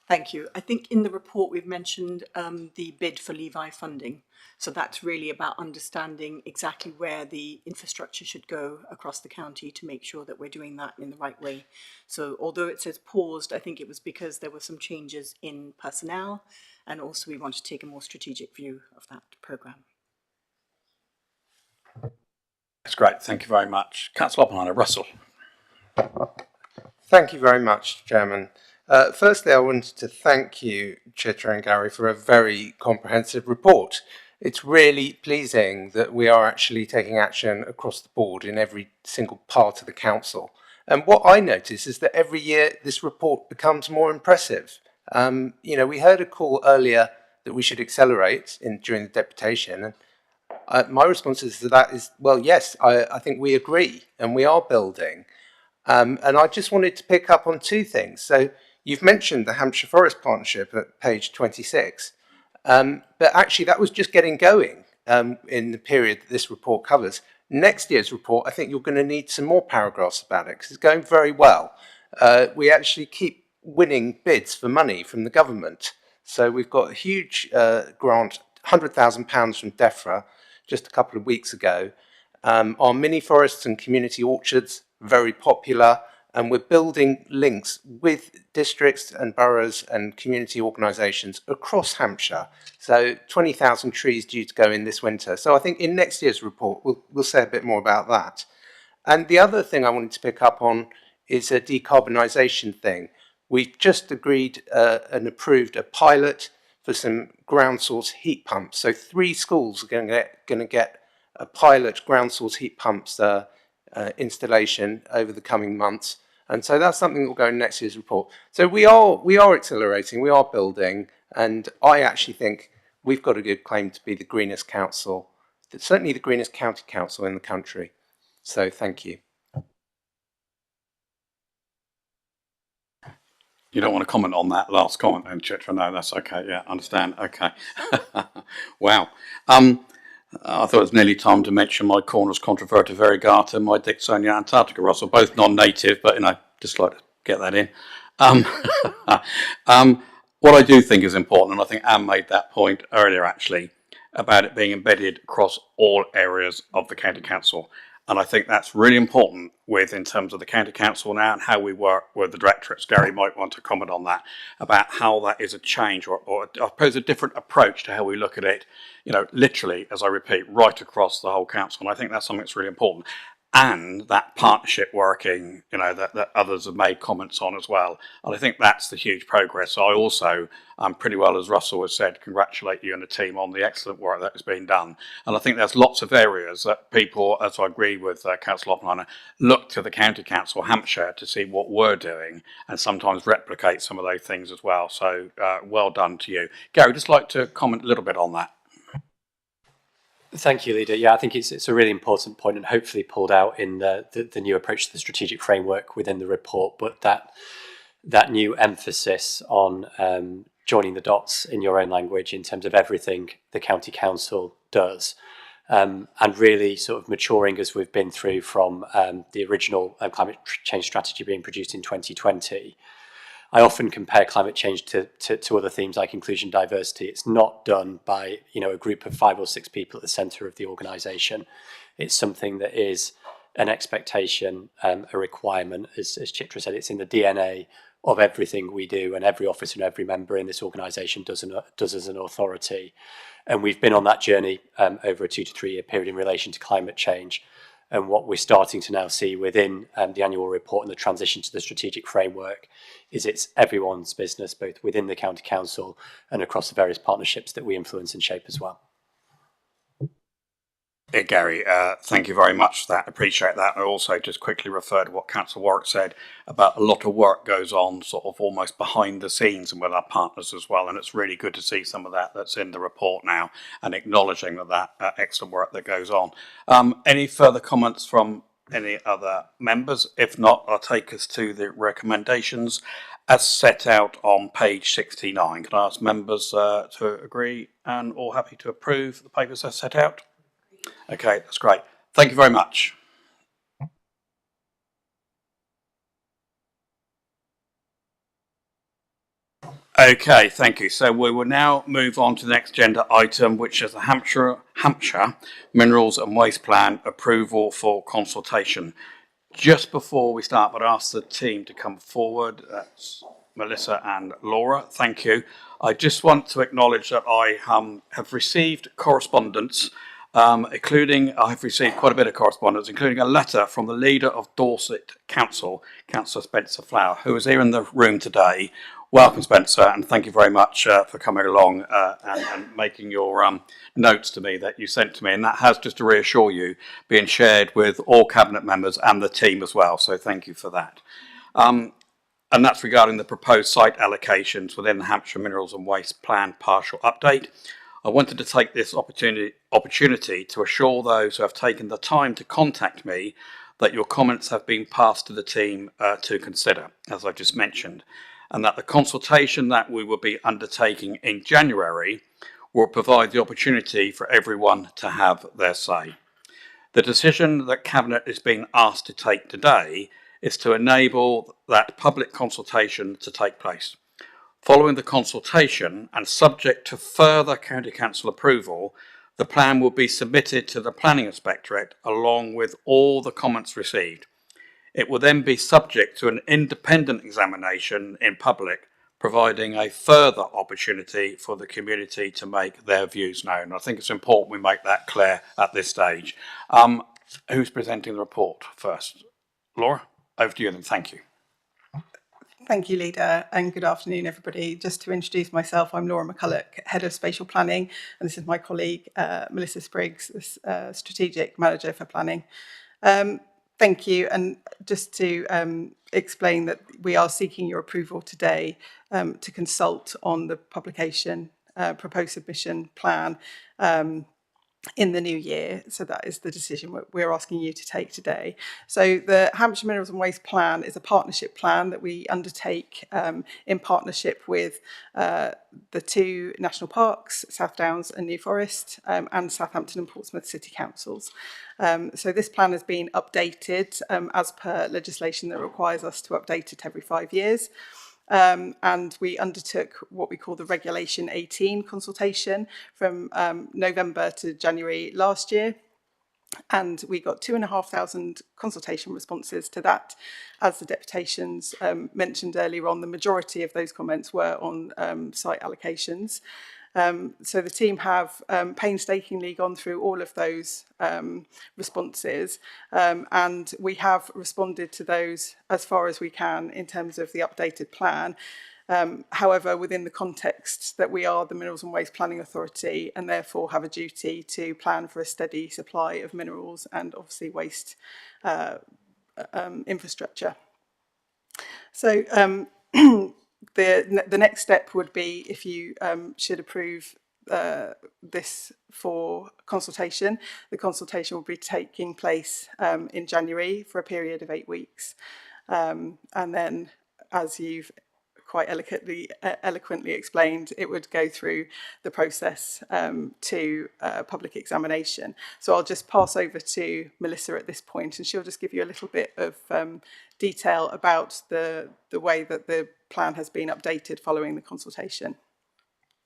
Thank you. I think in the report we've mentioned the bid for Levi funding. So that's really about understanding exactly where the infrastructure should go across the county to make sure that we're doing that in the right way. So although it says paused, I think it was because there were some changes in personnel, and also we want to take a more strategic view of that programme. That's great. Thank you very much. Councillor Oppenheimer, Russell. Thank you very much, Chairman. Firstly, I wanted to thank you, Chitra and Gary, for a very comprehensive report. It's really pleasing that we are actually taking action across the board in every single part of the council. And what I notice is that every year this report becomes more impressive. We heard a call earlier that we should accelerate during the deputation. And my response to that is, well, yes, I think we agree, and we are building. And I just wanted to pick up on two things. So you've mentioned the Hampshire Forest Partnership at page 26, but actually that was just getting going in the period that this report covers. Next year's report, I think you're going to need some more paragraphs about it because it's going very well. We actually keep winning bids for money from the government. So we've got a huge grant, £100,000 from DEFRA just a couple of weeks ago. Our mini forests and community orchards, very popular, and we're building links with districts and boroughs and community organisations across Hampshire. So 20,000 trees due to go in this winter. So I think in next year's report, we'll say a bit more about that. And the other thing I wanted to pick up on is a decarbonisation thing. We've just agreed and approved a pilot for some ground source heat pumps. So 3 schools are going to get a pilot ground source heat pumps installation over the coming months. And so that's something that will go in next year's report. So we are accelerating, we are building, and I actually think we've got a good claim to be the greenest council, certainly the greenest county council in the country. So thank you. You don't want to comment on that last comment then, Chitra? No, that's okay. Yeah, understand. Okay. Wow. I thought it was nearly time to mention my Corners Controverta Variegata, my Dicksonia Antarctica Russell, both non-native, but just like to get that in. What I do think is important, and I think Anne made that point earlier actually, about it being embedded across all areas of the county council. And I think that's really important in terms of the county council now and how we work with the directorates. Gary might want to comment on that, about how that is a change or I suppose a different approach to how we look at it, literally, as I repeat, right across the whole council. And I think that's something that's really important. And that partnership working, that others have made comments on as well. And I think that's the huge progress. So I also, pretty well, as Russell has said, congratulate you and the team on the excellent work that has been done. And I think there's lots of areas that people, as I agree with Councillor Oppenheimer, look to the County Council, Hampshire, to see what we're doing and sometimes replicate some of those things as well. So well done to you. Gary, just like to comment a little bit on that. Thank you, Leader. Yeah, I think it's a really important point and hopefully pulled out in the new approach to the strategic framework within the report, but that new emphasis on joining the dots in your own language in terms of everything the County Council does, and really sort of maturing as we've been through from the original climate change strategy being produced in 2020. I often compare climate change to other themes like inclusion, diversity. It's not done by a group of 5 or 6 people at the centre of the organisation. It's something that is an expectation, a requirement. As Chitra said, it's in the DNA of everything we do, and every officer and every member in this organisation does as an authority. And we've been on that journey over a 2 to 3 year period in relation to climate change. And what we're starting to now see within the annual report and the transition to the strategic framework is it's everyone's business, both within the County Council and across the various partnerships that we influence and shape as well. Yeah, Gary, thank you very much for that. Appreciate that. I also just quickly refer to what Councillor Warwick said about a lot of work goes on sort of almost behind the scenes and with our partners as well. And it's really good to see some of that that's in the report now and acknowledging that excellent work that goes on. Any further comments from any other members? If not, I'll take us to the recommendations as set out on page 69. Can I ask members to agree and all happy to approve the papers as set out? Okay, that's great. Thank you very much. Okay, thank you. So we will now move on to the next agenda item, which is the Hampshire Minerals and Waste Plan approval for consultation. Just before we start, I'd ask the team to come forward. That's Melissa and Laura. Thank you. I just want to acknowledge that I have received correspondence, including I've received quite a bit of correspondence, including a letter from the leader of Dorset Council, Councillor Spencer Flower, who is here in the room today. Welcome, Spencer, and thank you very much for coming along and making your notes to me that you sent to me. And that has, just to reassure you, been shared with all Cabinet members and the team as well. So thank you for that. And that's regarding the proposed site allocations within the Hampshire Minerals and Waste Plan partial update. I wanted to take this opportunity to assure those who have taken the time to contact me that your comments have been passed to the team to consider, as I just mentioned, and that the consultation that we will be undertaking in January will provide the opportunity for everyone to have their say. The decision that Cabinet is being asked to take today is to enable that public consultation to take place. Following the consultation and subject to further County Council approval, the plan will be submitted to the Planning Inspectorate along with all the comments received. It will then be subject to an independent examination in public, providing a further opportunity for the community to make their views known. I think it's important we make that clear at this stage. Who's presenting the report first? Laura, over to you then. Thank you. Thank you, Leader, and good afternoon, everybody. Just to introduce myself, I'm Laura McCulloch, Head of Spatial Planning, and this is my colleague, Melissa Spriggs, Strategic Manager for Planning. Thank you, and just to explain that we are seeking your approval today to consult on the publication, proposed submission plan in the new year. So that is the decision we're asking you to take today. So the Hampshire Minerals and Waste Plan is a partnership plan that we undertake in partnership with the two national parks, South Downs and New Forest, and Southampton and Portsmouth City Councils. So this plan has been updated as per legislation that requires us to update it every 5 years. And we undertook what we call the Regulation 18 consultation from November to January last year. And we got 2,500 consultation responses to that. As the deputations mentioned earlier on, the majority of those comments were on site allocations. So the team have painstakingly gone through all of those responses, and we have responded to those as far as we can in terms of the updated plan. However, within the context that we are the Minerals and Waste Planning Authority and therefore have a duty to plan for a steady supply of minerals and obviously waste infrastructure. So the next step would be if you should approve this for consultation. The consultation will be taking place in January for a period of 8 weeks. And then, as you've quite eloquently explained, it would go through the process to public examination. So I'll just pass over to Melissa at this point, and she'll just give you a little bit of detail about the way that the plan has been updated following the consultation.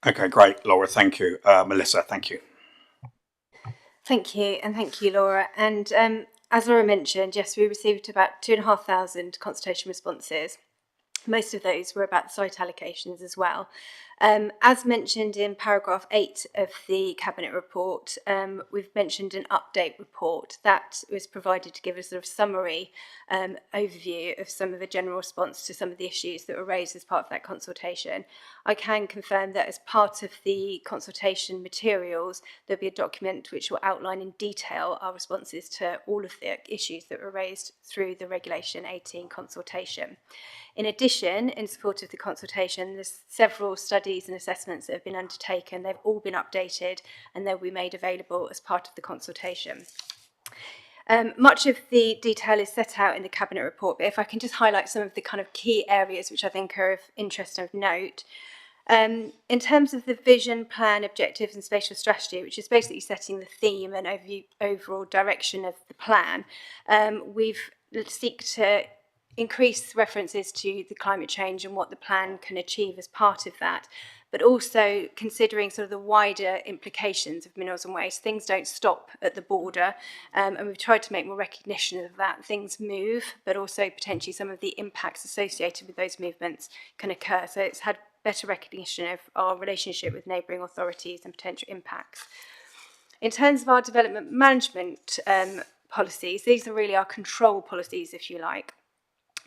Okay, great, Laura. Thank you. Melissa, thank you. Thank you, and thank you, Laura. And as Laura mentioned, yes, we received about 2,500 consultation responses. Most of those were about the site allocations as well. As mentioned in paragraph 8 of the Cabinet report, we've mentioned an update report that was provided to give us a sort of summary overview of some of the general response to some of the issues that were raised as part of that consultation. I can confirm that as part of the consultation materials, there'll be a document which will outline in detail our responses to all of the issues that were raised through the Regulation 18 consultation. In addition, in support of the consultation, there's several studies and assessments that have been undertaken. They've all been updated and they'll be made available as part of the consultation. Much of the detail is set out in the Cabinet report, but if I can just highlight some of the kind of key areas which I think are of interest and of note. In terms of the vision, plan, objectives and spatial strategy, which is basically setting the theme and overall direction of the plan, we've seek to increase references to the climate change and what the plan can achieve as part of that, but also considering sort of the wider implications of minerals and waste. Things don't stop at the border, and we've tried to make more recognition of that. Things move, but also potentially some of the impacts associated with those movements can occur. So it's had better recognition of our relationship with neighbouring authorities and potential impacts. In terms of our development management policies, these are really our control policies, if you like.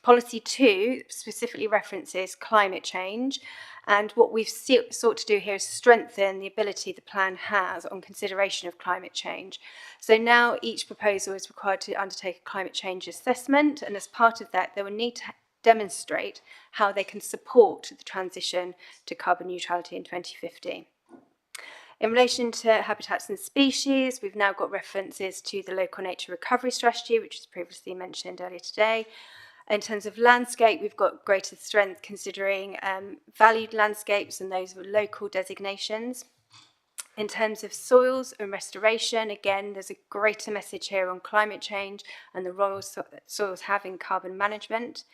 Policy 2 specifically references climate change, and what we've sought to do here is strengthen the ability the plan has on consideration of climate change. So now each proposal is required to undertake a climate change assessment, and as part of that, they will need to demonstrate how they can support the transition to carbon neutrality in 2050. In relation to habitats and species, we've now got references to the local nature recovery strategy, which was previously mentioned earlier today. In terms of landscape, we've got greater strength considering valued landscapes and those with local designations. In terms of soils and restoration, again, there's a greater message here on climate change and the role soils have in carbon management.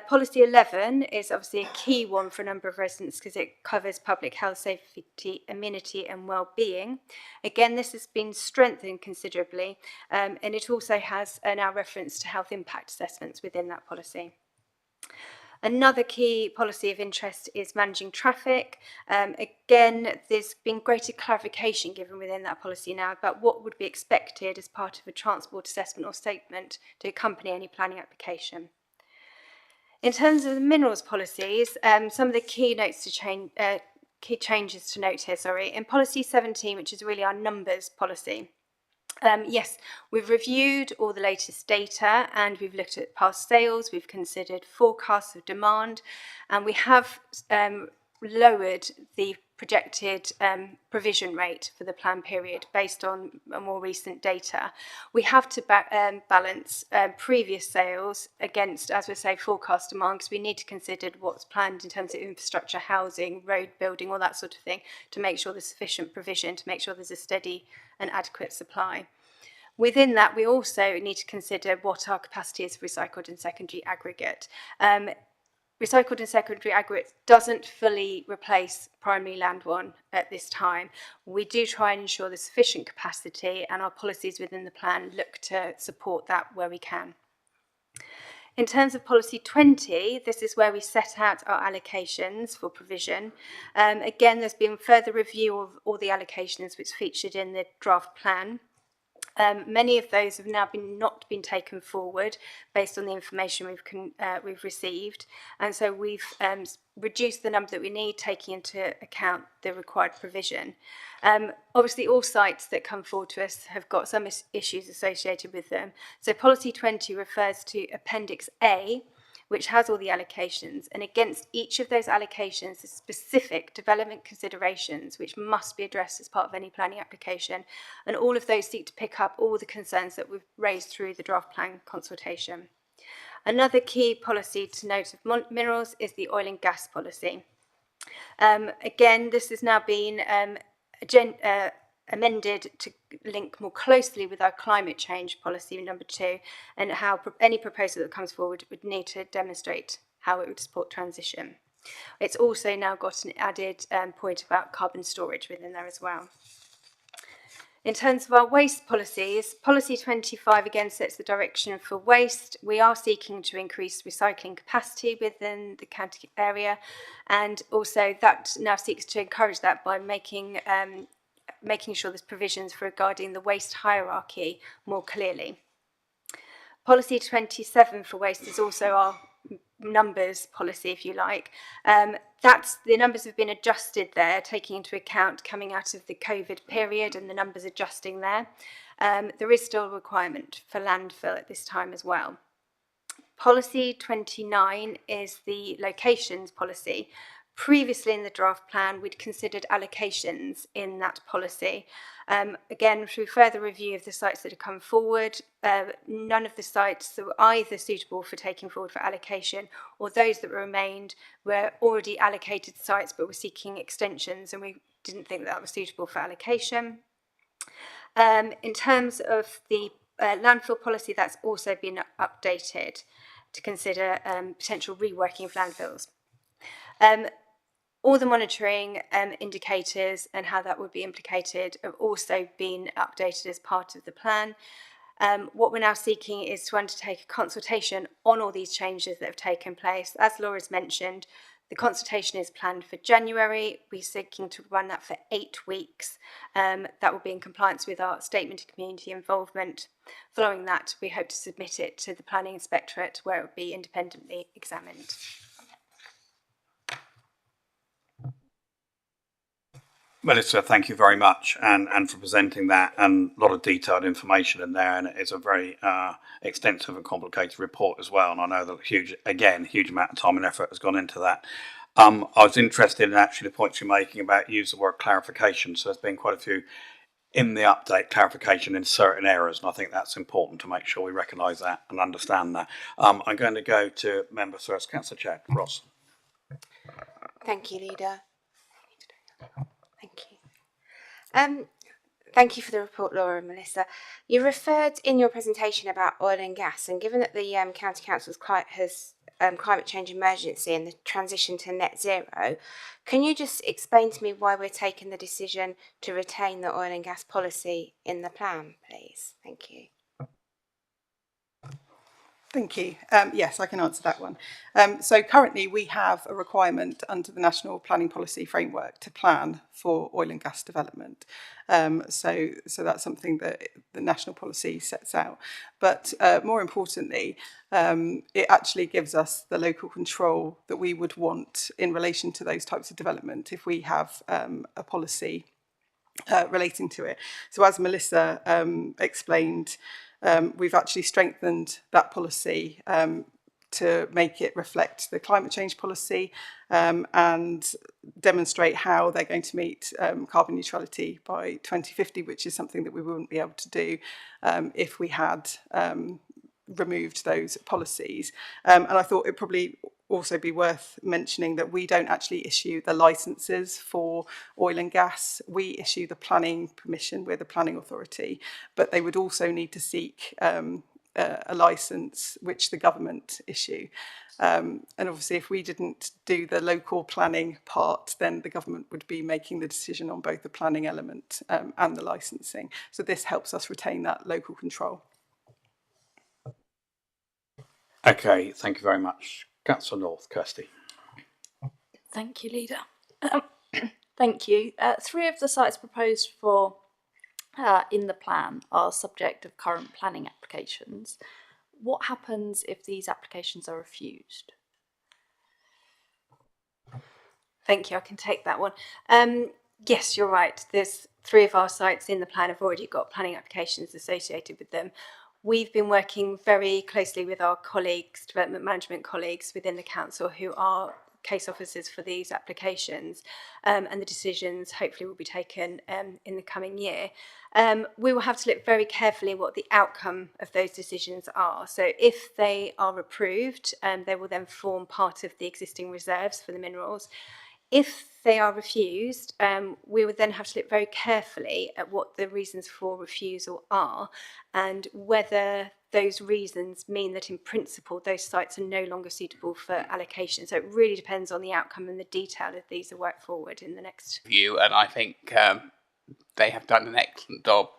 Policy 11 is obviously a key one for a number of residents because it covers public health, safety, amenity and well-being. Again, this has been strengthened considerably, and it also has now reference to health impact assessments within that policy. Another key policy of interest is managing traffic. Again, there's been greater clarification given within that policy now about what would be expected as part of a transport assessment or statement to accompany any planning application. In terms of the minerals policies, some of the key changes to note here, in policy 17, which is really our numbers policy. Yes, we've reviewed all the latest data and we've looked at past sales, we've considered forecasts of demand, and we have lowered the projected provision rate for the plan period based on more recent data. We have to balance previous sales against, as we say, forecast demand, because we need to consider what's planned in terms of infrastructure, housing, road building, all that sort of thing, to make sure there's sufficient provision, to make sure there's a steady and adequate supply. Within that, we also need to consider what our capacity is for recycled and secondary aggregate. Recycled and secondary aggregate doesn't fully replace primary land one at this time. We do try and ensure there's sufficient capacity, and our policies within the plan look to support that where we can. In terms of policy 20, this is where we set out our allocations for provision. Again, there's been further review of all the allocations which featured in the draft plan. Many of those have now not been taken forward based on the information we've received, and so we've reduced the number that we need, taking into account the required provision. Obviously, all sites that come forward to us have got some issues associated with them. So policy 20 refers to Appendix A, which has all the allocations, and against each of those allocations there's specific development considerations which must be addressed as part of any planning application, and all of those seek to pick up all the concerns that we've raised through the draft plan consultation. Another key policy to note of minerals is the oil and gas policy. Again, this has now been amended to link more closely with our climate change policy number 2, and how any proposal that comes forward would need to demonstrate how it would support transition. It's also now got an added point about carbon storage within there as well. In terms of our waste policies, policy 25 again sets the direction for waste. We are seeking to increase recycling capacity within the county area, and also that now seeks to encourage that by making sure there's provisions for regarding the waste hierarchy more clearly. Policy 27 for waste is also our numbers policy, if you like. The numbers have been adjusted there, taking into account coming out of the COVID period and the numbers adjusting there. There is still a requirement for landfill at this time as well. Policy 29 is the locations policy. Previously in the draft plan, we'd considered allocations in that policy. Again, through further review of the sites that have come forward, none of the sites that were either suitable for taking forward for allocation, or those that remained were already allocated sites but were seeking extensions, and we didn't think that was suitable for allocation. In terms of the landfill policy, that's also been updated. to consider potential reworking of landfills. All the monitoring indicators and how that would be implicated have also been updated as part of the plan. What we're now seeking is to undertake a consultation on all these changes that have taken place. As Laura's mentioned, the consultation is planned for January. We're seeking to run that for 8 weeks. That will be in compliance with our statement of community involvement. Following that, we hope to submit it to the Planning Inspectorate, where it will be independently examined. Melissa, thank you very much and for presenting that, and a lot of detailed information in there, and it's a very extensive and complicated report as well, and I know that huge amount of time and effort has gone into that. I was interested in actually the points you're making about use of the word clarification, so there's been quite a few in the update clarification in certain areas, and I think that's important to make sure we recognise that and understand that. I'm going to go to Member first, Councillor Chad Ross. Thank you, Leader. Thank you. Thank you for the report, Laura and Melissa. You referred in your presentation about oil and gas, and given that the County Council has climate change emergency and the transition to net zero, can you just explain to me why we're taking the decision to retain the oil and gas policy in the plan, please? Thank you. Thank you. Yes, I can answer that one. So currently we have a requirement under the National Planning Policy Framework to plan for oil and gas development. So that's something that the national policy sets out. But more importantly, it actually gives us the local control that we would want in relation to those types of development if we have a policy relating to it. So as Melissa explained, we've actually strengthened that policy to make it reflect the climate change policy and demonstrate how they're going to meet carbon neutrality by 2050, which is something that we wouldn't be able to do if we had removed those policies. And I thought it'd probably also be worth mentioning that we don't actually issue the licenses for oil and gas. We issue the planning permission. We're the planning authority, but they would also need to seek a license which the government issue. And obviously if we didn't do the local planning part, then the government would be making the decision on both the planning element and the licensing. So this helps us retain that local control. Okay, thank you very much. Councillor North, Kirsty. Thank you, Leader. Thank you. 3 of the sites proposed for in the plan are subject of current planning applications. What happens if these applications are refused? Thank you, I can take that one. Yes, you're right. There's 3 of our sites in the plan have already got planning applications associated with them. We've been working very closely with our colleagues, development management colleagues within the council who are case officers for these applications, and the decisions hopefully will be taken in the coming year. We will have to look very carefully what the outcome of those decisions are. So if they are approved, they will then form part of the existing reserves for the minerals. If they are refused, we would then have to look very carefully at what the reasons for refusal are and whether those reasons mean that in principle those sites are no longer suitable for allocation. So it really depends on the outcome and the detail of these are worked forward in the next view, and I think they have done an excellent job.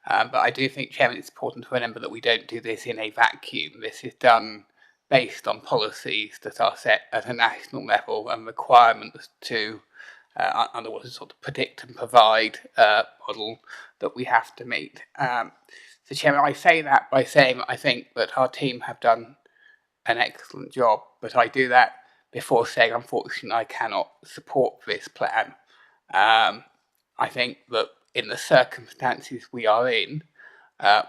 But I do think, Chairman, it's important to remember that we don't do this in a vacuum. This is done based on policies that are set at a national level and requirements to, under what is sort of predict and provide model that we have to meet. So, Chairman, I say that by saying I think that our team have done an excellent job, but I do that before saying, unfortunately, I cannot support this plan. I think that in the circumstances we are in,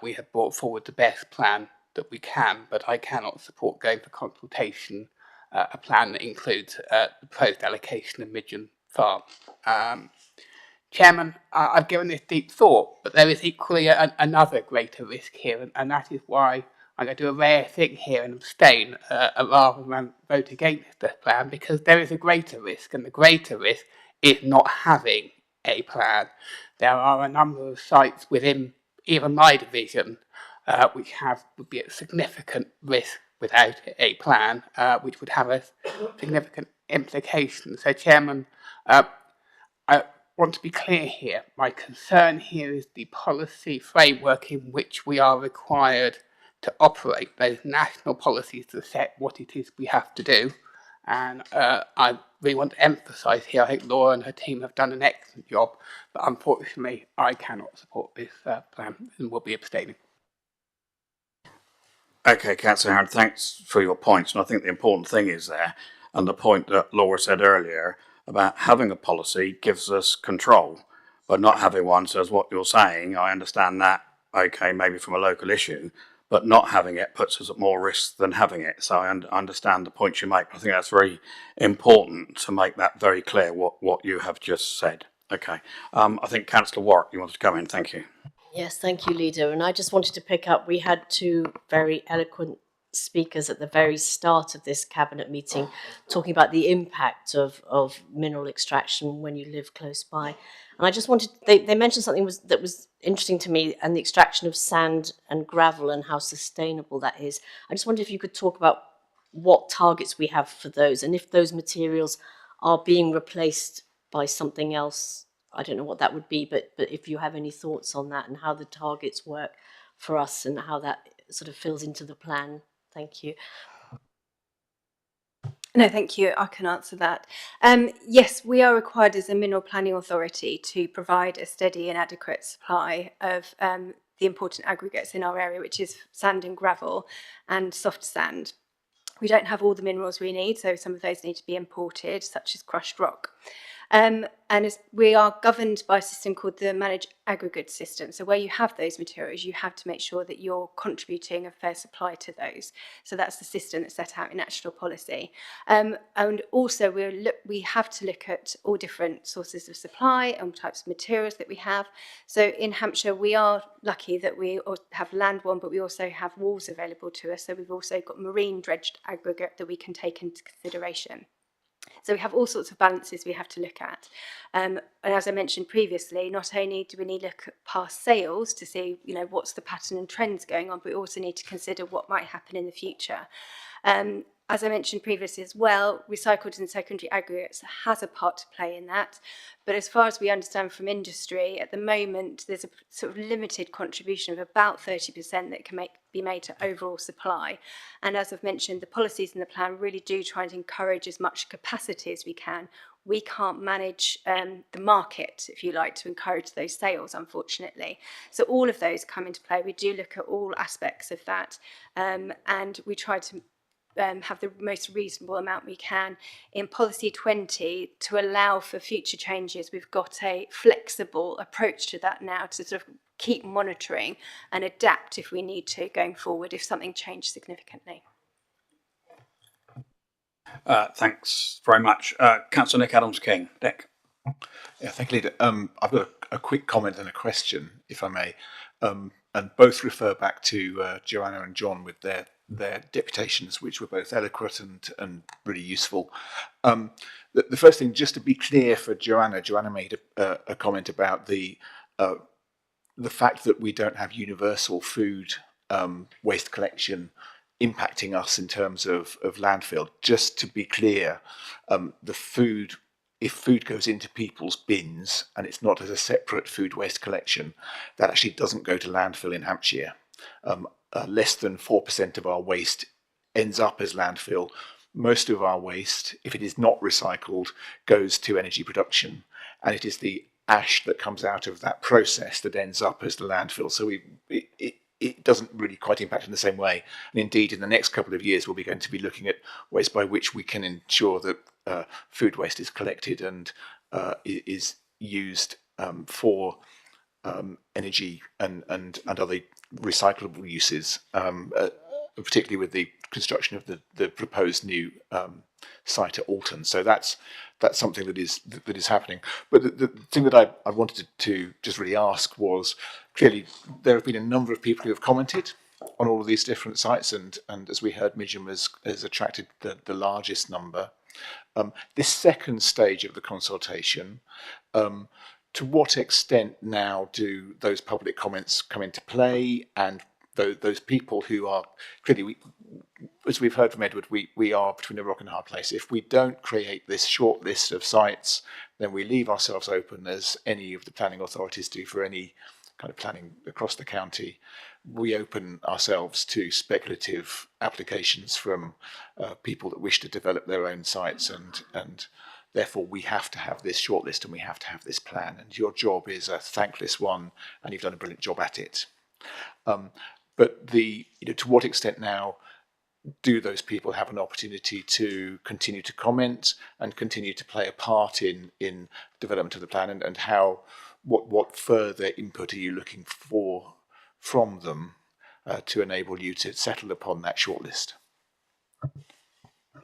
we have brought forward the best plan that we can, but I cannot support going for consultation a plan that includes the proposed allocation of Midgeon Farm. Chairman, I've given this deep thought, but there is equally another greater risk here, and that is why I'm going to do a rare thing here and abstain rather than vote against the plan, because there is a greater risk, and the greater risk is not having a plan. There are a number of sites within even my division which would be at significant risk without a plan, which would have a significant implication. So, Chairman, I want to be clear here. My concern here is the policy framework in which we are required to operate. Those national policies that set what it is we have to do. And I really want to emphasise here, I think Laura and her team have done an excellent job, but unfortunately I cannot support this plan and will be abstaining. Okay, Councillor Howard, thanks for your points. And I think the important thing is there, and the point that Laura said earlier about having a policy gives us control, but not having one says what you're saying. I understand that, okay, maybe from a local issue, but not having it puts us at more risk than having it. So I understand the points you make. I think that's very important to make that very clear, what you have just said. Okay, I think Councillor Warwick, you wanted to come in, thank you. Yes, thank you, Leader. And I just wanted to pick up, we had two very eloquent speakers at the very start of this cabinet meeting talking about the impact of mineral extraction when you live close by. And I just wanted, they mentioned something that was interesting to me, and the extraction of sand and gravel and how sustainable that is. I just wondered if you could talk about what targets we have for those, and if those materials are being replaced by something else. I don't know what that would be, but if you have any thoughts on that and how the targets work for us and how that sort of fills into the plan. Thank you. No, thank you. I can answer that. Yes, we are required as a mineral planning authority to provide a steady and adequate supply of the important aggregates in our area, which is sand and gravel and soft sand. We don't have all the minerals we need, so some of those need to be imported, such as crushed rock. And we are governed by a system called the Managed Aggregate System. So where you have those materials, you have to make sure that you're contributing a fair supply to those. So that's the system that's set out in national policy. And also we have to look at all different sources of supply and types of materials that we have. So in Hampshire, we are lucky that we have land one, but we also have walls available to us. So we've also got marine dredged aggregate that we can take into consideration. So we have all sorts of balances we have to look at. And as I mentioned previously, not only do we need to look at past sales to see, what's the pattern and trends going on, but we also need to consider what might happen in the future. As I mentioned previously as well, recycled and secondary aggregates has a part to play in that. But as far as we understand from industry, at the moment, there's a sort of limited contribution of about 30% that can be made to overall supply. And as I've mentioned, the policies in the plan really do try to encourage as much capacity as we can. We can't manage the market, if you like, to encourage those sales, unfortunately. So all of those come into play. We do look at all aspects of that, and we try to have the most reasonable amount we can. In Policy 20, to allow for future changes, we've got a flexible approach to that now to sort of keep monitoring and adapt if we need to going forward if something changed significantly. Thanks very much. Councillor Nick Adams-King. Nick. Yeah, thank you, Leader. I've got a quick comment and a question, if I may, and both refer back to Joanna and John with their deputations, which were both eloquent and really useful. The first thing, just to be clear for Joanna made a comment about the fact that we don't have universal food waste collection impacting us in terms of landfill. Just to be clear, if food goes into people's bins and it's not as a separate food waste collection, that actually doesn't go to landfill in Hampshire. Less than 4% of our waste ends up as landfill. Most of our waste, if it is not recycled, goes to energy production, and it is the ash that comes out of that process that ends up as the landfill. So it doesn't really quite impact in the same way. And indeed, in the next couple of years, we'll be going to be looking at ways by which we can ensure that food waste is collected and is used for energy and other recyclable uses, particularly with the construction of the proposed new site at Alton. So that's something that is happening. But the thing that I wanted to just really ask was, clearly there have been a number of people who have commented on all of these different sites, and as we heard, Midgham has attracted the largest number. This second stage of the consultation, to what extent now do those public comments come into play, and those people who are clearly, as we've heard from Edward, we are between a rock and a hard place. If we don't create this short list of sites, then we leave ourselves open, as any of the planning authorities do for any kind of planning across the county. We open ourselves to speculative applications from people that wish to develop their own sites, and therefore we have to have this shortlist and we have to have this plan. And your job is a thankless one, and you've done a brilliant job at it. But to what extent now do those people have an opportunity to continue to comment and continue to play a part in development of the plan, and how what further input are you looking for from them to enable you to settle upon that shortlist?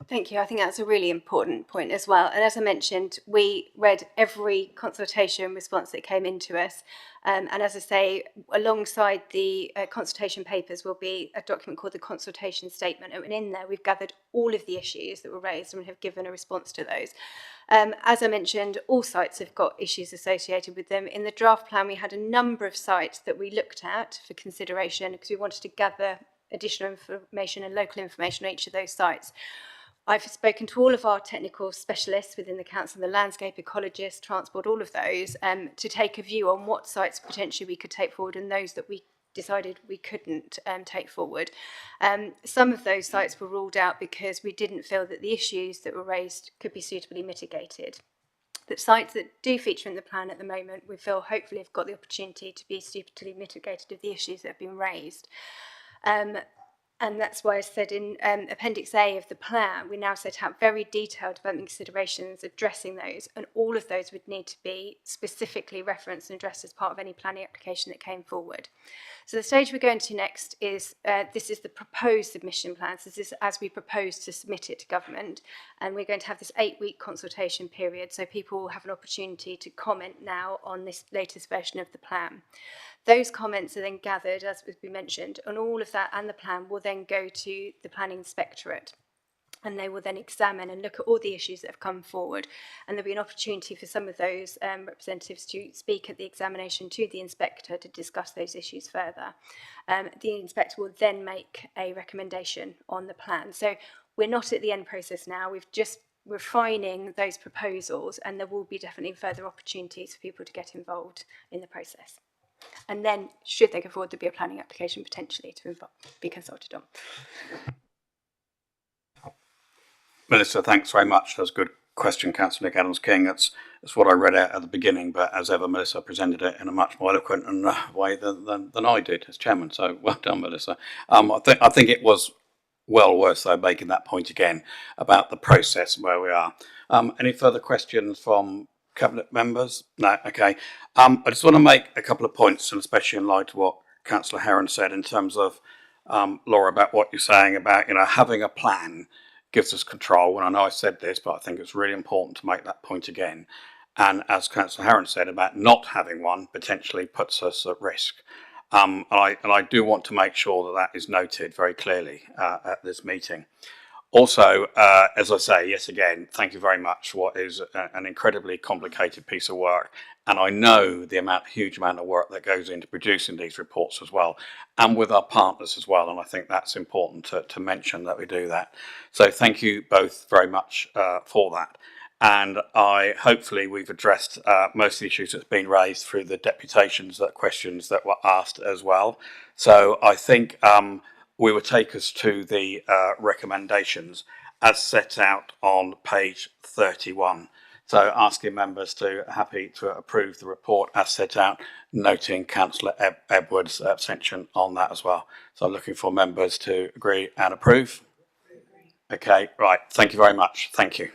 Thank you. I think that's a really important point as well. And as I mentioned, we read every consultation response that came into us. And as I say, alongside the consultation papers will be a document called the consultation statement. And in there, we've gathered all of the issues that were raised and have given a response to those. As I mentioned, all sites have got issues associated with them. In the draft plan, we had a number of sites that we looked at for consideration because we wanted to gather additional information and local information on each of those sites. I've spoken to all of our technical specialists within the council, the landscape ecologists, transport, all of those, to take a view on what sites potentially we could take forward and those that we decided we couldn't take forward. Some of those sites were ruled out because we didn't feel that the issues that were raised could be suitably mitigated. The sites that do feature in the plan at the moment, we feel hopefully have got the opportunity to be suitably mitigated of the issues that have been raised. And that's why I said in Appendix A of the plan, we now set out very detailed development considerations addressing those, and all of those would need to be specifically referenced and addressed as part of any planning application that came forward. So the stage we're going to next is, this is the proposed submission plan. So this is as we propose to submit it to government, and we're going to have this 8-week consultation period, so people will have an opportunity to comment now on this latest version of the plan. Those comments are then gathered, as we mentioned, and all of that and the plan will then go to the Planning Inspectorate. And they will then examine and look at all the issues that have come forward. And there'll be an opportunity for some of those representatives to speak at the examination to the inspector to discuss those issues further. The inspector will then make a recommendation on the plan. So we're not at the end process now. We've just refining those proposals, and there will be definitely further opportunities for people to get involved in the process. And then, should they go forward, there'll be a planning application potentially to be consulted on. Melissa, thanks very much. That's a good question, Councillor Nick Adams-King. That's what I read out at the beginning, but as ever, Melissa presented it in a much more eloquent way than I did as chairman. So well done, Melissa. I think it was well worth though making that point again about the process and where we are. Any further questions from Cabinet members? No, okay. I just want to make a couple of points, and especially in light of what Councillor Heron said in terms of, Laura, about what you're saying about, having a plan gives us control. And I know I said this, but I think it's really important to make that point again. And as Councillor Heron said, about not having one potentially puts us at risk. And I do want to make sure that that is noted very clearly at this meeting. Also, as I say, yes, again, thank you very much for what is an incredibly complicated piece of work. And I know the huge amount of work that goes into producing these reports as well, and with our partners as well. And I think that's important to mention that we do that. So thank you both very much for that. And hopefully we've addressed most of the issues that's been raised through the deputations, questions that were asked as well. So I think we will take us to the recommendations as set out on page 31. So asking members happy to approve the report as set out, noting Councillor Edwards' abstention on that as well. So I'm looking for members to agree and approve. Okay, right. Thank you very much. Thank you.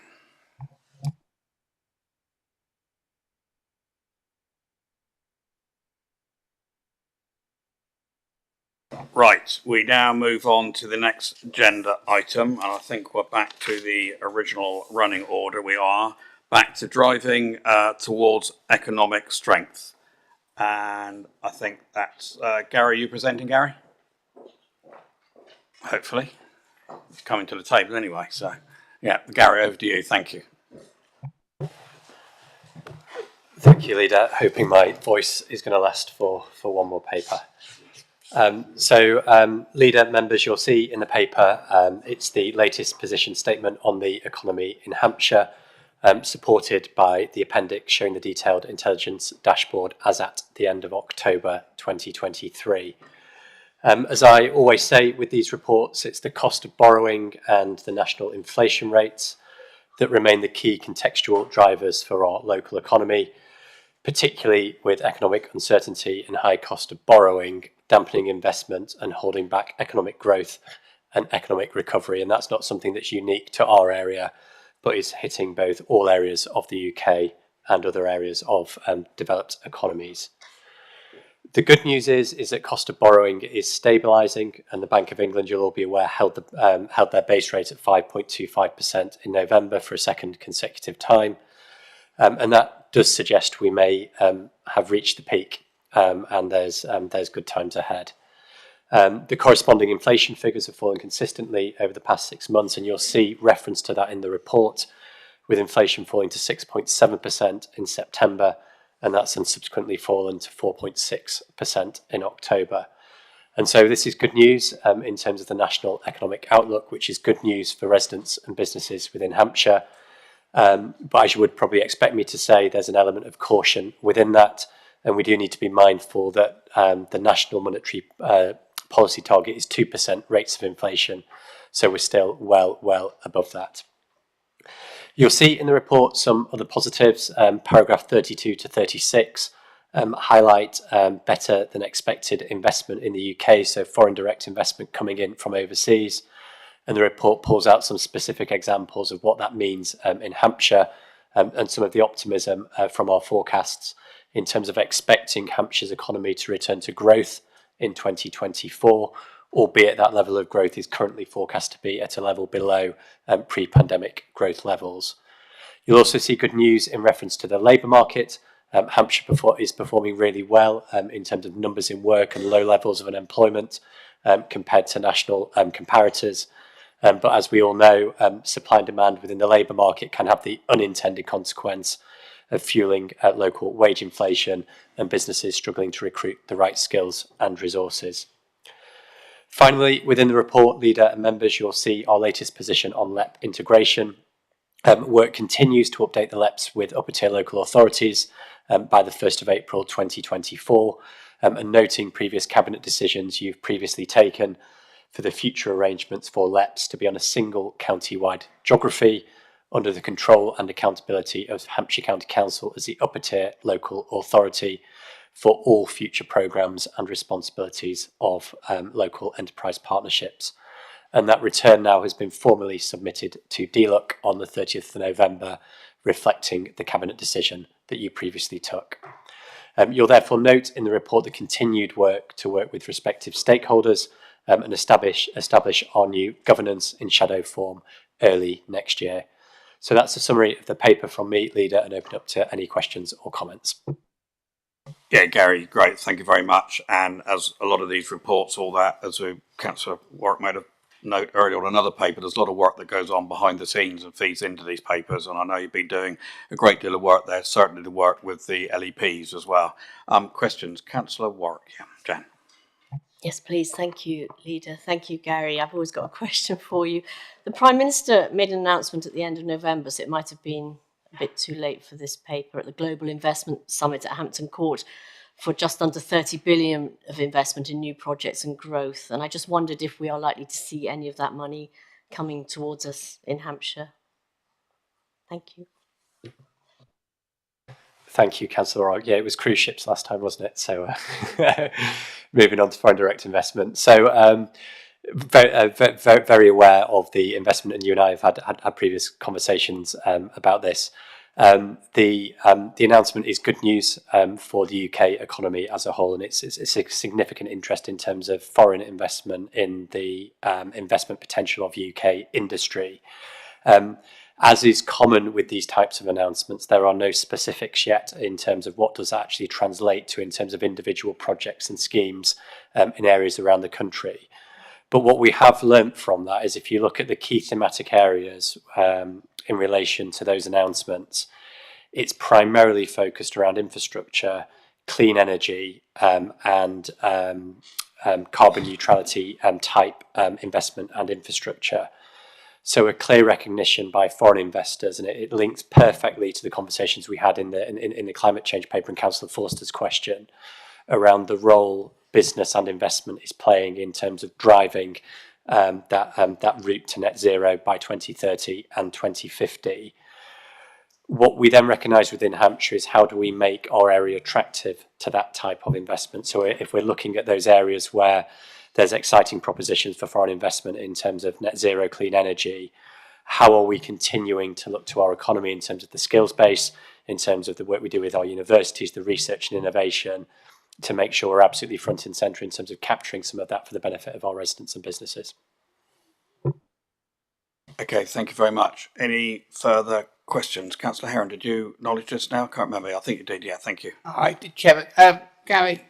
Right, we now move on to the next agenda item, and I think we're back to the original running order. We are back to driving towards economic strength. And I think that's, Gary, you presenting, Gary? Hopefully. He's coming to the table anyway, so yeah, Gary, over to you. Thank you. Thank you, Leader. Hoping my voice is going to last for one more paper. Leader, members, you'll see in the paper, it's the latest position statement on the economy in Hampshire, supported by the appendix showing the detailed intelligence dashboard as at the end of October 2023. As I always say with these reports, it's the cost of borrowing and the national inflation rates that remain the key contextual drivers for our local economy, particularly with economic uncertainty and high cost of borrowing, dampening investment and holding back economic growth and economic recovery. And that's not something that's unique to our area, but is hitting both all areas of the UK and other areas of developed economies. The good news is that cost of borrowing is stabilising, and the Bank of England, you'll all be aware, held their base rate at 5.25% in November for a second consecutive time. And that does suggest we may have reached the peak, and there's good times ahead. The corresponding inflation figures have fallen consistently over the past 6 months, and you'll see reference to that in the report, with inflation falling to 6.7% in September, and that's then subsequently fallen to 4.6% in October. And so this is good news in terms of the national economic outlook, which is good news for residents and businesses within Hampshire. But as you would probably expect me to say, there's an element of caution within that, and we do need to be mindful that the national monetary policy target is 2% rates of inflation, so we're still well above that. You'll see in the report some other positives. Paragraph 32 to 36 highlight better than expected investment in the UK, so foreign direct investment coming in from overseas. And the report pulls out some specific examples of what that means in Hampshire, and some of the optimism from our forecasts in terms of expecting Hampshire's economy to return to growth in 2024, albeit that level of growth is currently forecast to be at a level below pre-pandemic growth levels. You'll also see good news in reference to the labour market. Hampshire is performing really well in terms of numbers in work and low levels of unemployment compared to national comparators. But as we all know, supply and demand within the labour market can have the unintended consequence of fueling local wage inflation and businesses struggling to recruit the right skills and resources. Finally, within the report, Leader and members, you'll see our latest position on LEP integration. Work continues to update the LEPs with upper tier local authorities by the 1st of April 2024, and noting previous cabinet decisions you've previously taken for the future arrangements for LEPs to be on a single county-wide geography under the control and accountability of Hampshire County Council as the upper tier local authority for all future programmes and responsibilities of local enterprise partnerships. And that return now has been formally submitted to DLUC on the 30th of November, reflecting the cabinet decision that you previously took. You'll therefore note in the report the continued work to work with respective stakeholders and establish our new governance in shadow form early next year. So that's a summary of the paper from me, Leader, and open up to any questions or comments. Yeah, Gary, great. Thank you very much. And as a lot of these reports, all that, as Councillor Warwick made a note earlier on another paper, there's a lot of work that goes on behind the scenes and feeds into these papers. And I know you've been doing a great deal of work there, certainly the work with the LEPs as well. Questions? Councillor Warwick, yeah, Jan. Yes, please. Thank you, Leader. Thank you, Gary. I've always got a question for you. The Prime Minister made an announcement at the end of November, so it might have been a bit too late for this paper, at the Global Investment Summit at Hampton Court for just under 30 billion of investment in new projects and growth. And I just wondered if we are likely to see any of that money coming towards us in Hampshire. Thank you. Thank you, Councillor Warwick. Yeah, it was cruise ships last time, wasn't it? So moving on to foreign direct investment. So very aware of the investment, and you and I have had previous conversations about this. The announcement is good news for the UK economy as a whole, and it's a significant interest in terms of foreign investment in the investment potential of UK industry. As is common with these types of announcements, there are no specifics yet in terms of what does that actually translate to in terms of individual projects and schemes in areas around the country. But what we have learnt from that is if you look at the key thematic areas in relation to those announcements, it's primarily focused around infrastructure, clean energy, and carbon neutrality type investment and infrastructure. So a clear recognition by foreign investors, and it links perfectly to the conversations we had in the climate change paper and Councillor Forster's question around the role business and investment is playing in terms of driving that route to net zero by 2030 and 2050. What we then recognise within Hampshire is how do we make our area attractive to that type of investment. So if we're looking at those areas where there's exciting propositions for foreign investment in terms of net zero clean energy, how are we continuing to look to our economy in terms of the skills base, in terms of the work we do with our universities, the research and innovation, to make sure we're absolutely front and centre in terms of capturing some of that for the benefit of our residents and businesses. Okay, thank you very much. Any further questions? Councillor Heron, did you acknowledge this now? I can't remember. I think you did. Yeah, thank you. I did, Chairman. Gary,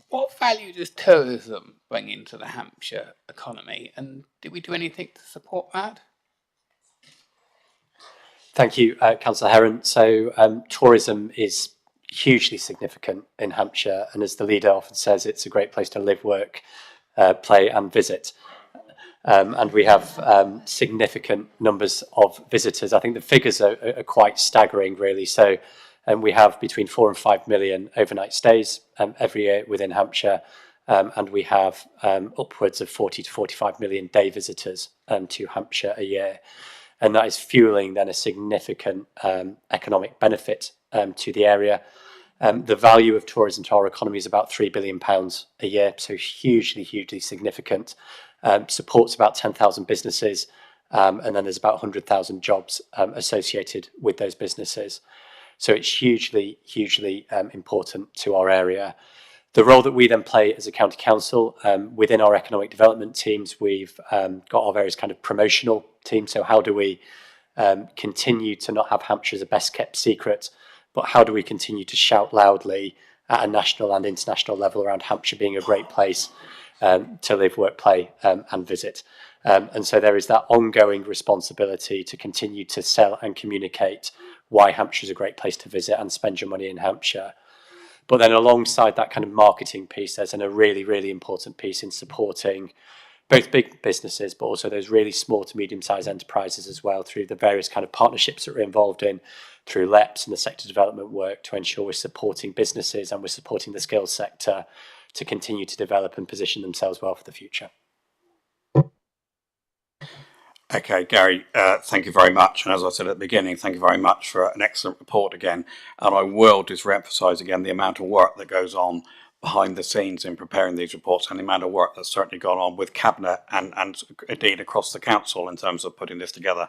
what value does tourism bring into the Hampshire economy, and did we do anything to support that? Thank you, Councillor Heron. So tourism is hugely significant in Hampshire, and as the leader often says, it's a great place to live, work, play and visit. And we have significant numbers of visitors. I think the figures are quite staggering, really. So we have between 4 and 5 million overnight stays every year within Hampshire, and we have upwards of 40 to 45 million day visitors to Hampshire a year. And that is fueling then a significant economic benefit to the area. The value of tourism to our economy is about £3 billion a year, so hugely significant. Supports about 10,000 businesses, and then there's about 100,000 jobs associated with those businesses. So it's hugely important to our area. The role that we then play as a county council, within our economic development teams, we've got our various kind of promotional teams. So how do we continue to not have Hampshire as a best kept secret, but how do we continue to shout loudly at a national and international level around Hampshire being a great place to live, work, play and visit. And so there is that ongoing responsibility to continue to sell and communicate why Hampshire is a great place to visit and spend your money in Hampshire. But then alongside that kind of marketing piece, there's a really important piece in supporting both big businesses, but also those really small to medium-sized enterprises as well, through the various kind of partnerships that we're involved in, through LEPs and the sector development work, to ensure we're supporting businesses and we're supporting the skills sector to continue to develop and position themselves well for the future. Okay, Gary, thank you very much. And as I said at the beginning, thank you very much for an excellent report again. And I will just re-emphasise again the amount of work that goes on behind the scenes in preparing these reports, and the amount of work that's certainly gone on with Cabinet and indeed across the council in terms of putting this together.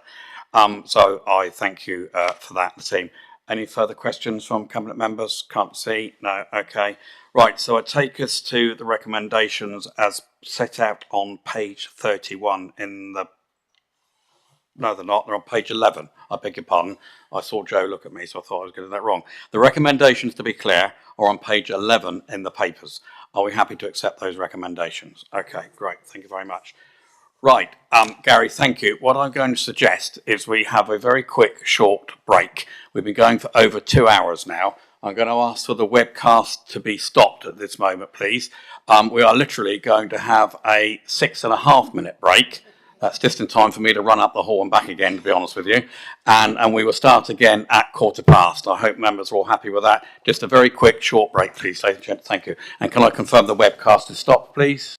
So I thank you for that, the team. Any further questions from Cabinet members? Can't see. No. Okay. Right. So I take us to the recommendations as set out on page 31 in the... No, they're not. They're on page 11. I beg your pardon. I saw Joe look at me, so I thought I was getting that wrong. The recommendations, to be clear, are on page 11 in the papers. Are we happy to accept those recommendations? Okay, great. Thank you very much. Right, Gary, thank you. What I'm going to suggest is we have a very quick, short break. We've been going for over 2 hours now. I'm going to ask for the webcast to be stopped at this moment, please. We are literally going to have a 6.5 minute break. That's just in time for me to run up the hall and back again, to be honest with you. And we will start again at 1:15. I hope members are all happy with that. Just a very quick, short break, please, ladies and gentlemen. Thank you. And can I confirm the webcast is stopped, please?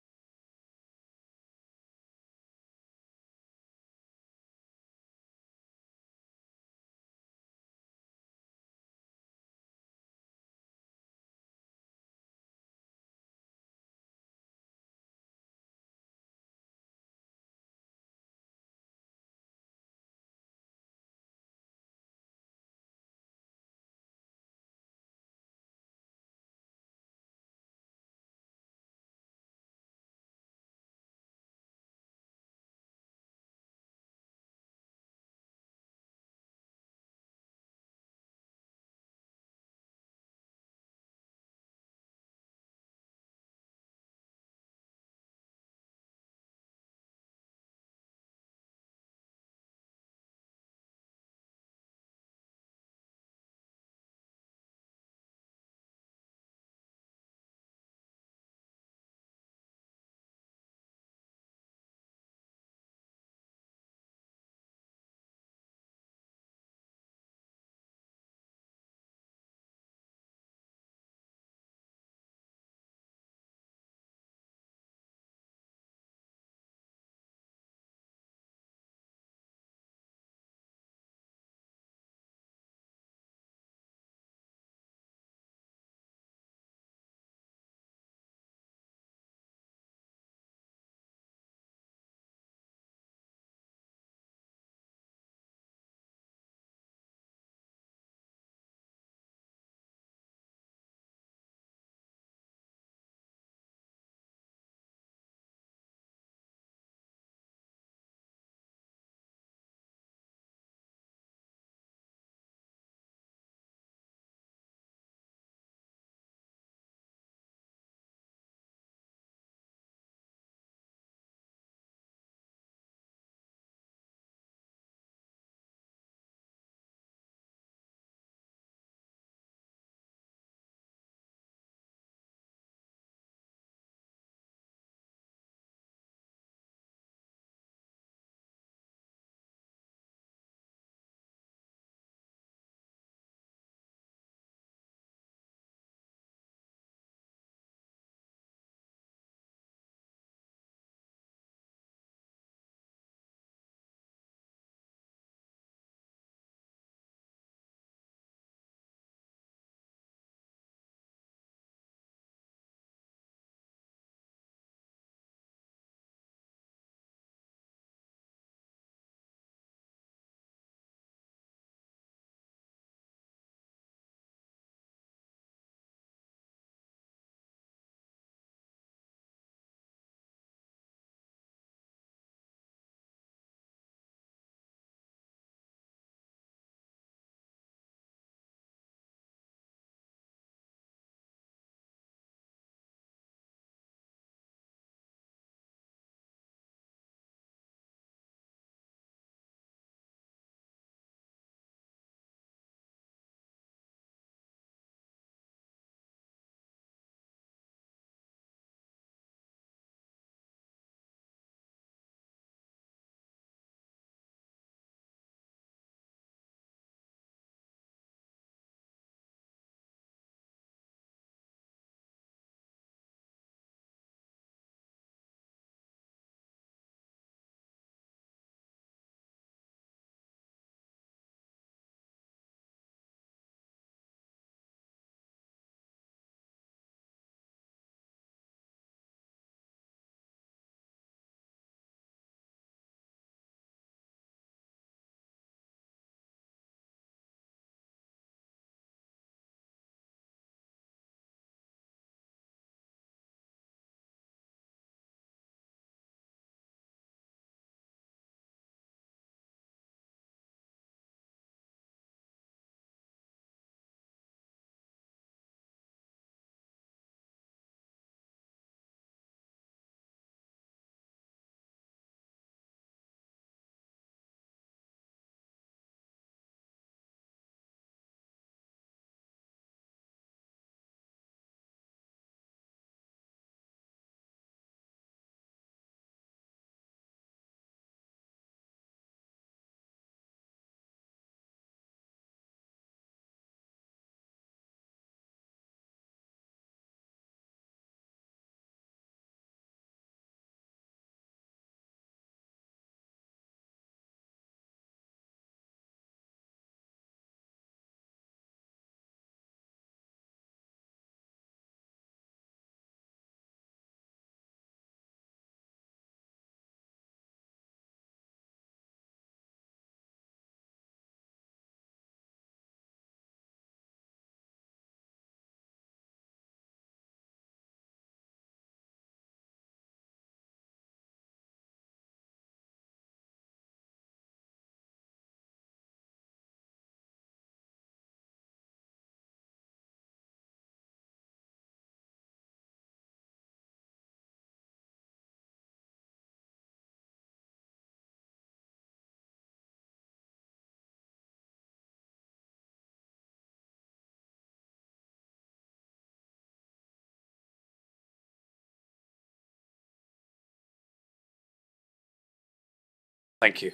Thank you.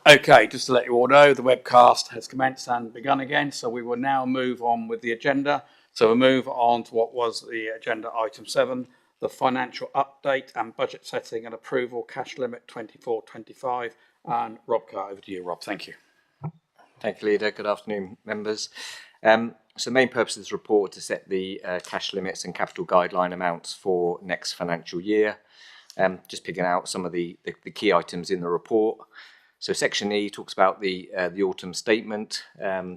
Okay, just to let you all know, the webcast has commenced and begun again, so we will now move on with the agenda. So we'll move on to what was the agenda item 7, the financial update and budget setting and approval, cash limit 24-25. And Rob Carr, over to you, Rob. Thank you. Thank you, Leader. Good afternoon, members. So the main purpose of this report is to set the cash limits and capital guideline amounts for next financial year. Just picking out some of the key items in the report. So Section E talks about the autumn statement.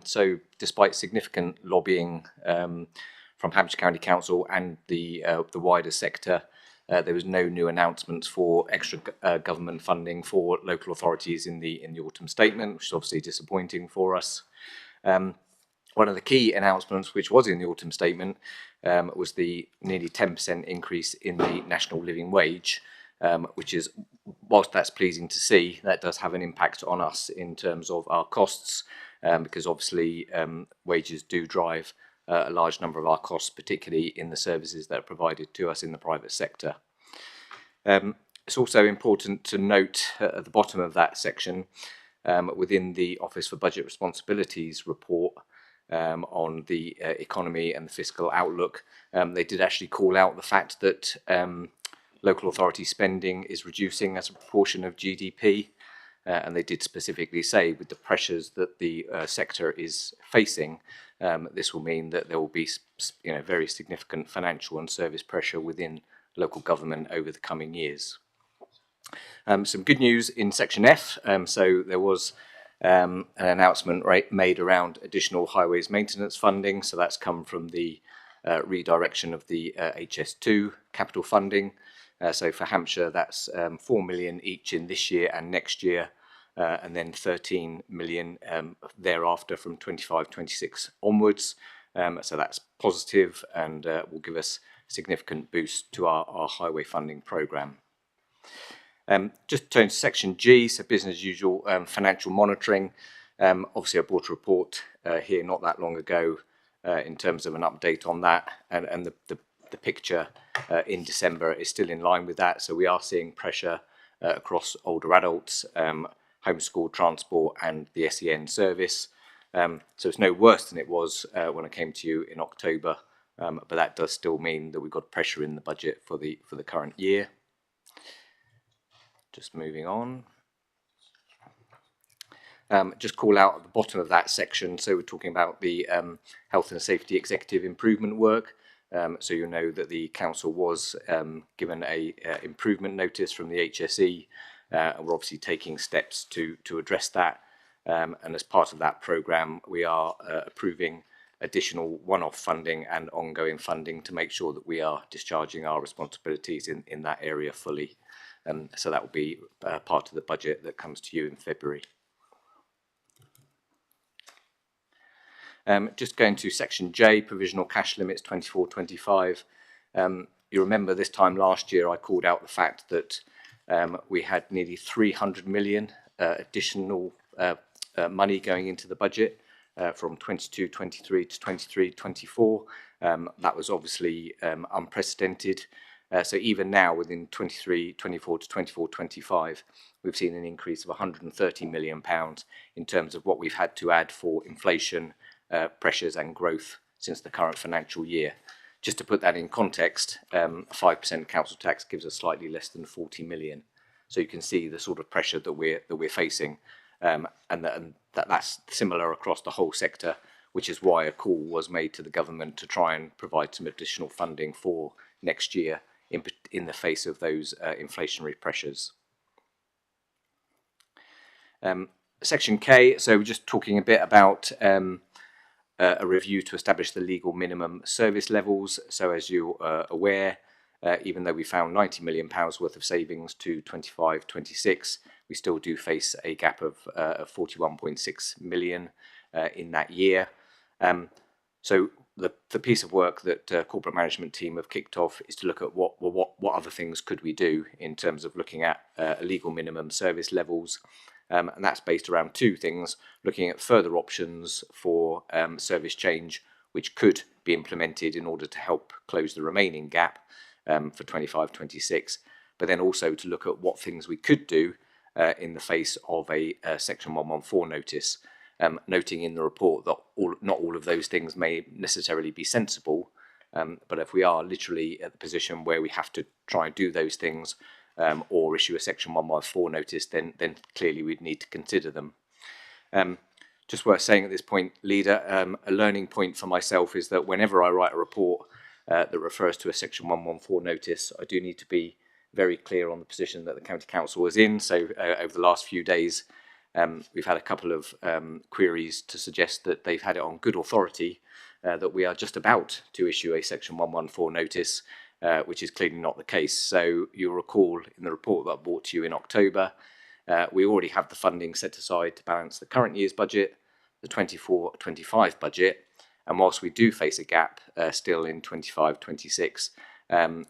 So despite significant lobbying from Hampshire County Council and the wider sector, there was no new announcements for extra government funding for local authorities in the autumn statement, which is obviously disappointing for us. One of the key announcements, which was in the autumn statement, was the nearly 10% increase in the national living wage, which is, whilst that's pleasing to see, that does have an impact on us in terms of our costs, because obviously wages do drive a large number of our costs, particularly in the services that are provided to us in the private sector. It's also important to note at the bottom of that section, within the Office for Budget Responsibilities report on the economy and the fiscal outlook, they did actually call out the fact that local authority spending is reducing as a proportion of GDP, and they did specifically say with the pressures that the sector is facing, this will mean that there will be very significant financial and service pressure within local government over the coming years. Some good news in Section F. So there was an announcement made around additional highways maintenance funding. So that's come from the redirection of the HS2 capital funding. So for Hampshire, that's 4 million each in this year and next year, and then 13 million thereafter from 25-26 onwards. So that's positive and will give us a significant boost to our highway funding programme. Just turn to Section G, so business as usual financial monitoring. Obviously, I brought a report here not that long ago in terms of an update on that, and the picture in December is still in line with that. So we are seeing pressure across older adults, homeschool transport and the SEN service. So it's no worse than it was when I came to you in October, but that does still mean that we've got pressure in the budget for the current year. Just moving on. Just call out at the bottom of that section. So we're talking about the health and safety executive improvement work. So you know that the council was given a improvement notice from the HSE, and we're obviously taking steps to address that. And as part of that programme, we are approving additional one-off funding and ongoing funding to make sure that we are discharging our responsibilities in that area fully. So that will be part of the budget that comes to you in February. Just going to Section J, provisional cash limits 24-25. You remember this time last year I called out the fact that we had nearly 300 million additional money going into the budget from 22-23 to 23-24. That was obviously unprecedented. So even now within 23-24 to 24-25, we've seen an increase of £130 million in terms of what we've had to add for inflation, pressures and growth since the current financial year. Just to put that in context, 5% council tax gives us slightly less than 40 million. So you can see the sort of pressure that we're facing, and that's similar across the whole sector, which is why a call was made to the government to try and provide some additional funding for next year in the face of those inflationary pressures. Section K, so we're just talking a bit about a review to establish the legal minimum service levels. So as you're aware, even though we found £90 million worth of savings to 25-26, we still do face a gap of 41.6 million in that year. So the piece of work that corporate management team have kicked off is to look at what other things could we do in terms of looking at legal minimum service levels. And that's based around two things: looking at further options for service change, which could be implemented in order to help close the remaining gap for 25-26, but then also to look at what things we could do in the face of a Section 114 notice, noting in the report that not all of those things may necessarily be sensible, but if we are literally at the position where we have to try and do those things or issue a Section 114 notice, then clearly we'd need to consider them. Just worth saying at this point, Leader, a learning point for myself is that whenever I write a report that refers to a Section 114 notice, I do need to be very clear on the position that the County Council was in. So over the last few days, we've had a couple of queries to suggest that they've had it on good authority that we are just about to issue a Section 114 notice, which is clearly not the case. So you'll recall in the report that I brought to you in October, we already have the funding set aside to balance the current year's budget, the 24-25 budget, and whilst we do face a gap still in 25-26,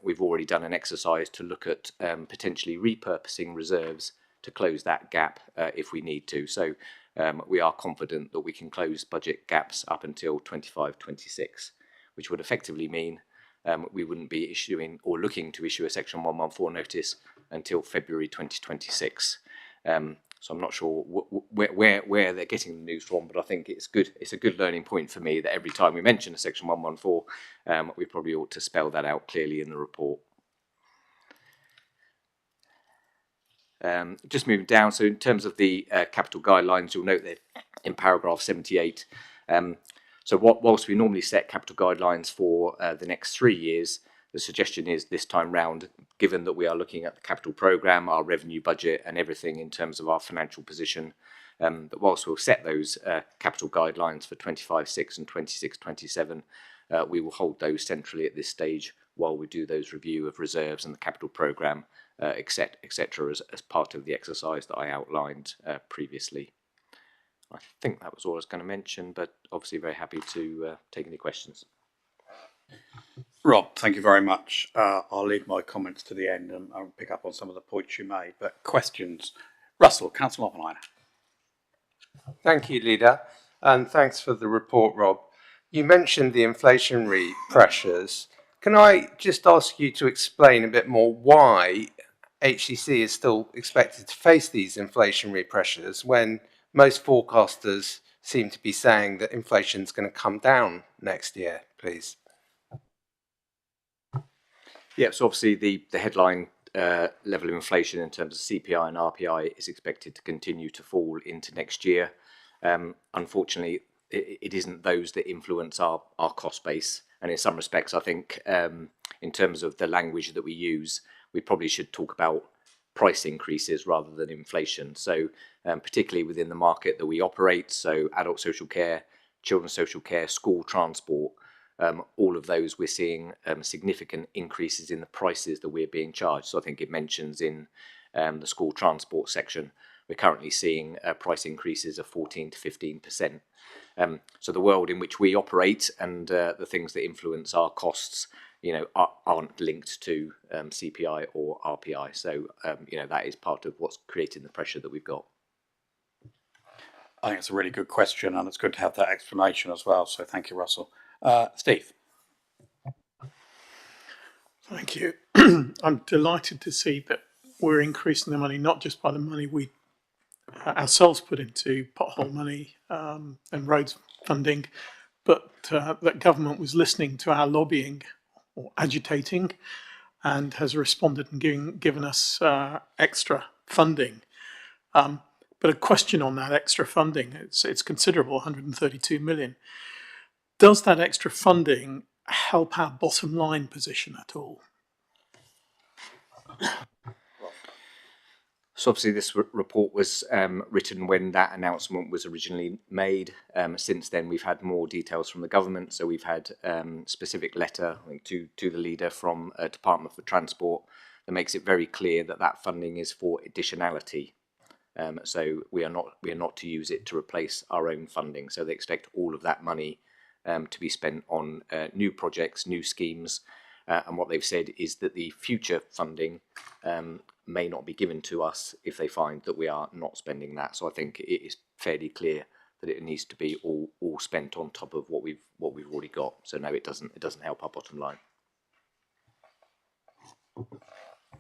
we've already done an exercise to look at potentially repurposing reserves to close that gap if we need to. So we are confident that we can close budget gaps up until 25-26, which would effectively mean we wouldn't be issuing or looking to issue a Section 114 notice until February 2026. So I'm not sure where they're getting the news from, but I think it's good. It's a good learning point for me that every time we mention a Section 114, we probably ought to spell that out clearly in the report. Just moving down, so in terms of the capital guidelines, you'll note that in paragraph 78, so whilst we normally set capital guidelines for the next 3 years, the suggestion is this time round, given that we are looking at the capital programme, our revenue budget and everything in terms of our financial position, that whilst we'll set those capital guidelines for 25-6 and 26-27, we will hold those centrally at this stage while we do those review of reserves and the capital programme, etc., as part of the exercise that I outlined previously. I think that was all I was going to mention, but obviously very happy to take any questions. Rob, thank you very much. I'll leave my comments to the end and I'll pick up on some of the points you made. But questions? Russell, Councillor Oppenheim. Thank you, Leader, and thanks for the report, Rob. You mentioned the inflationary pressures. Can I just ask you to explain a bit more why HCC is still expected to face these inflationary pressures when most forecasters seem to be saying that inflation is going to come down next year, please? Yeah, so obviously the headline level of inflation in terms of CPI and RPI is expected to continue to fall into next year. Unfortunately, it isn't those that influence our cost base. And in some respects, I think in terms of the language that we use, we probably should talk about price increases rather than inflation. So particularly within the market that we operate, so adult social care, children's social care, school transport, all of those we're seeing significant increases in the prices that we're being charged. So I think it mentions in the school transport section, we're currently seeing price increases of 14 to 15%. So the world in which we operate and the things that influence our costs, aren't linked to CPI or RPI. So, that is part of what's creating the pressure that we've got. I think it's a really good question and it's good to have that explanation as well. So thank you, Russell. Steve. Thank you. I'm delighted to see that we're increasing the money, not just by the money we ourselves put into pothole money and roads funding, but that government was listening to our lobbying or agitating and has responded and given us extra funding. But a question on that extra funding, it's considerable, 132 million. Does that extra funding help our bottom line position at all? So obviously this report was written when that announcement was originally made. Since then we've had more details from the government. So we've had specific letter to the leader from Department for Transport that makes it very clear that that funding is for additionality. So we are not to use it to replace our own funding. So they expect all of that money to be spent on new projects, new schemes. And what they've said is that the future funding may not be given to us if they find that we are not spending that. So I think it is fairly clear that it needs to be all spent on top of what we've already got. So no, it doesn't help our bottom line.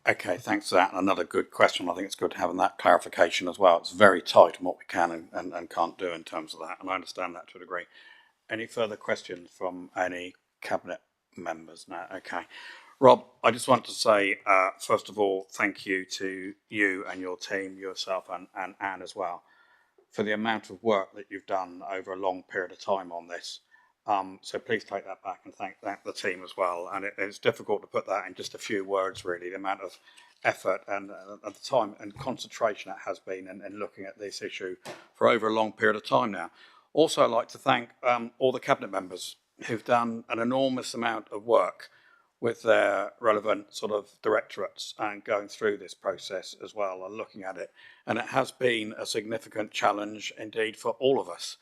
Okay, thanks for that. Another good question. I think it's good having that clarification as well. It's very tight on what we can and can't do in terms of that, and I understand that to a degree. Any further questions from any cabinet members now? Okay. Rob, I just want to say, first of all, thank you to you and your team, yourself and Anne as well, for the amount of work that you've done over a long period of time on this. So please take that back and thank the team as well. And it's difficult to put that in just a few words, really, the amount of effort and at the time and concentration it has been in looking at this issue for over a long period of time now. Also, I'd like to thank all the cabinet members who've done an enormous amount of work with their relevant sort of directorates and going through this process as well and looking at it. And it has been a significant challenge indeed for all of us.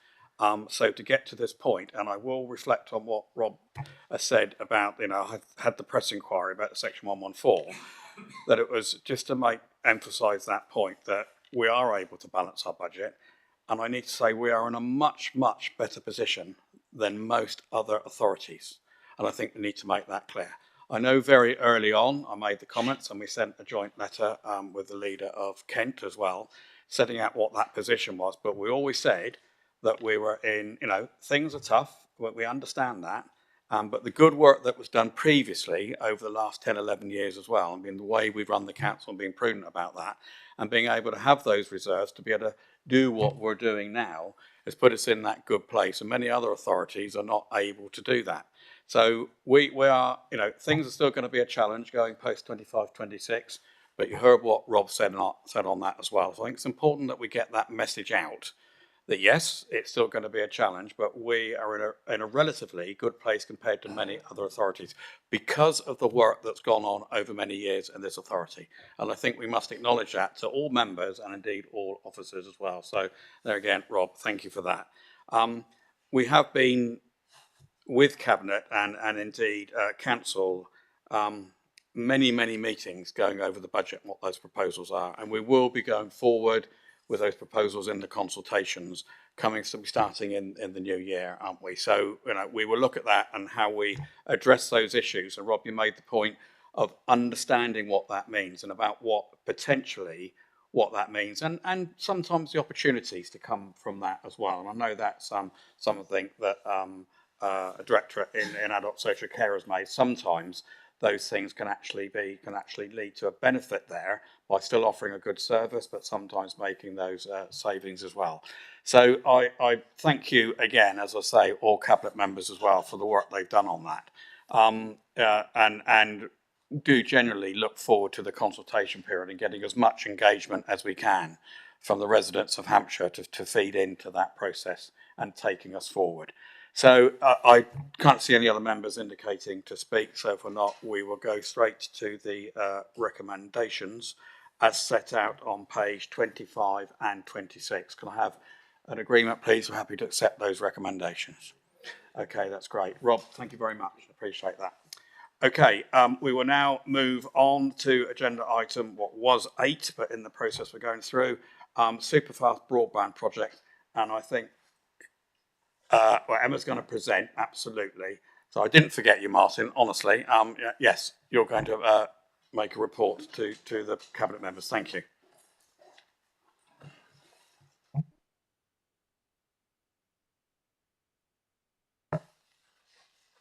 So to get to this point, and I will reflect on what Rob has said about, I've had the press inquiry about Section 114, that it was just to emphasise that point that we are able to balance our budget. And I need to say we are in a much, much better position than most other authorities. And I think we need to make that clear. I know very early on I made the comments and we sent a joint letter with the leader of Kent as well, setting out what that position was. But we always said that we were in, things are tough, we understand that. But the good work that was done previously over the last 10, 11 years as well, and the way we've run the council and being prudent about that, and being able to have those reserves to be able to do what we're doing now has put us in that good place. And many other authorities are not able to do that. So we are, things are still going to be a challenge going post 25, 26, but you heard what Rob said on that as well. So I think it's important that we get that message out that yes, it's still going to be a challenge, but we are in a relatively good place compared to many other authorities because of the work that's gone on over many years in this authority. And I think we must acknowledge that to all members and indeed all officers as well. So there again, Rob, thank you for that. We have been with Cabinet and indeed Council, many meetings going over the budget and what those proposals are. And we will be going forward with those proposals in the consultations starting in the new year, aren't we? So, we will look at that and how we address those issues. And Rob, you made the point of understanding what that means and about what that means and sometimes the opportunities to come from that as well. And I know that's something that a directorate in adult social care has made. Sometimes those things can actually lead to a benefit there by still offering a good service, but sometimes making those savings as well. So I thank you again, as I say, all cabinet members as well for the work they've done on that, and do generally look forward to the consultation period and getting as much engagement as we can from the residents of Hampshire to feed into that process and taking us forward. So I can't see any other members indicating to speak, so if we're not, we will go straight to the recommendations as set out on page 25 and 26. Can I have an agreement, please? We're happy to accept those recommendations. Okay, that's great. Rob, thank you very much. Appreciate that. Okay, we will now move on to agenda item, what was 8, but in the process we're going through, Superfast Broadband Project, and I think Emma's going to present, absolutely. So I didn't forget you, Martin, honestly. Yes, you're going to make a report to the cabinet members. Thank you.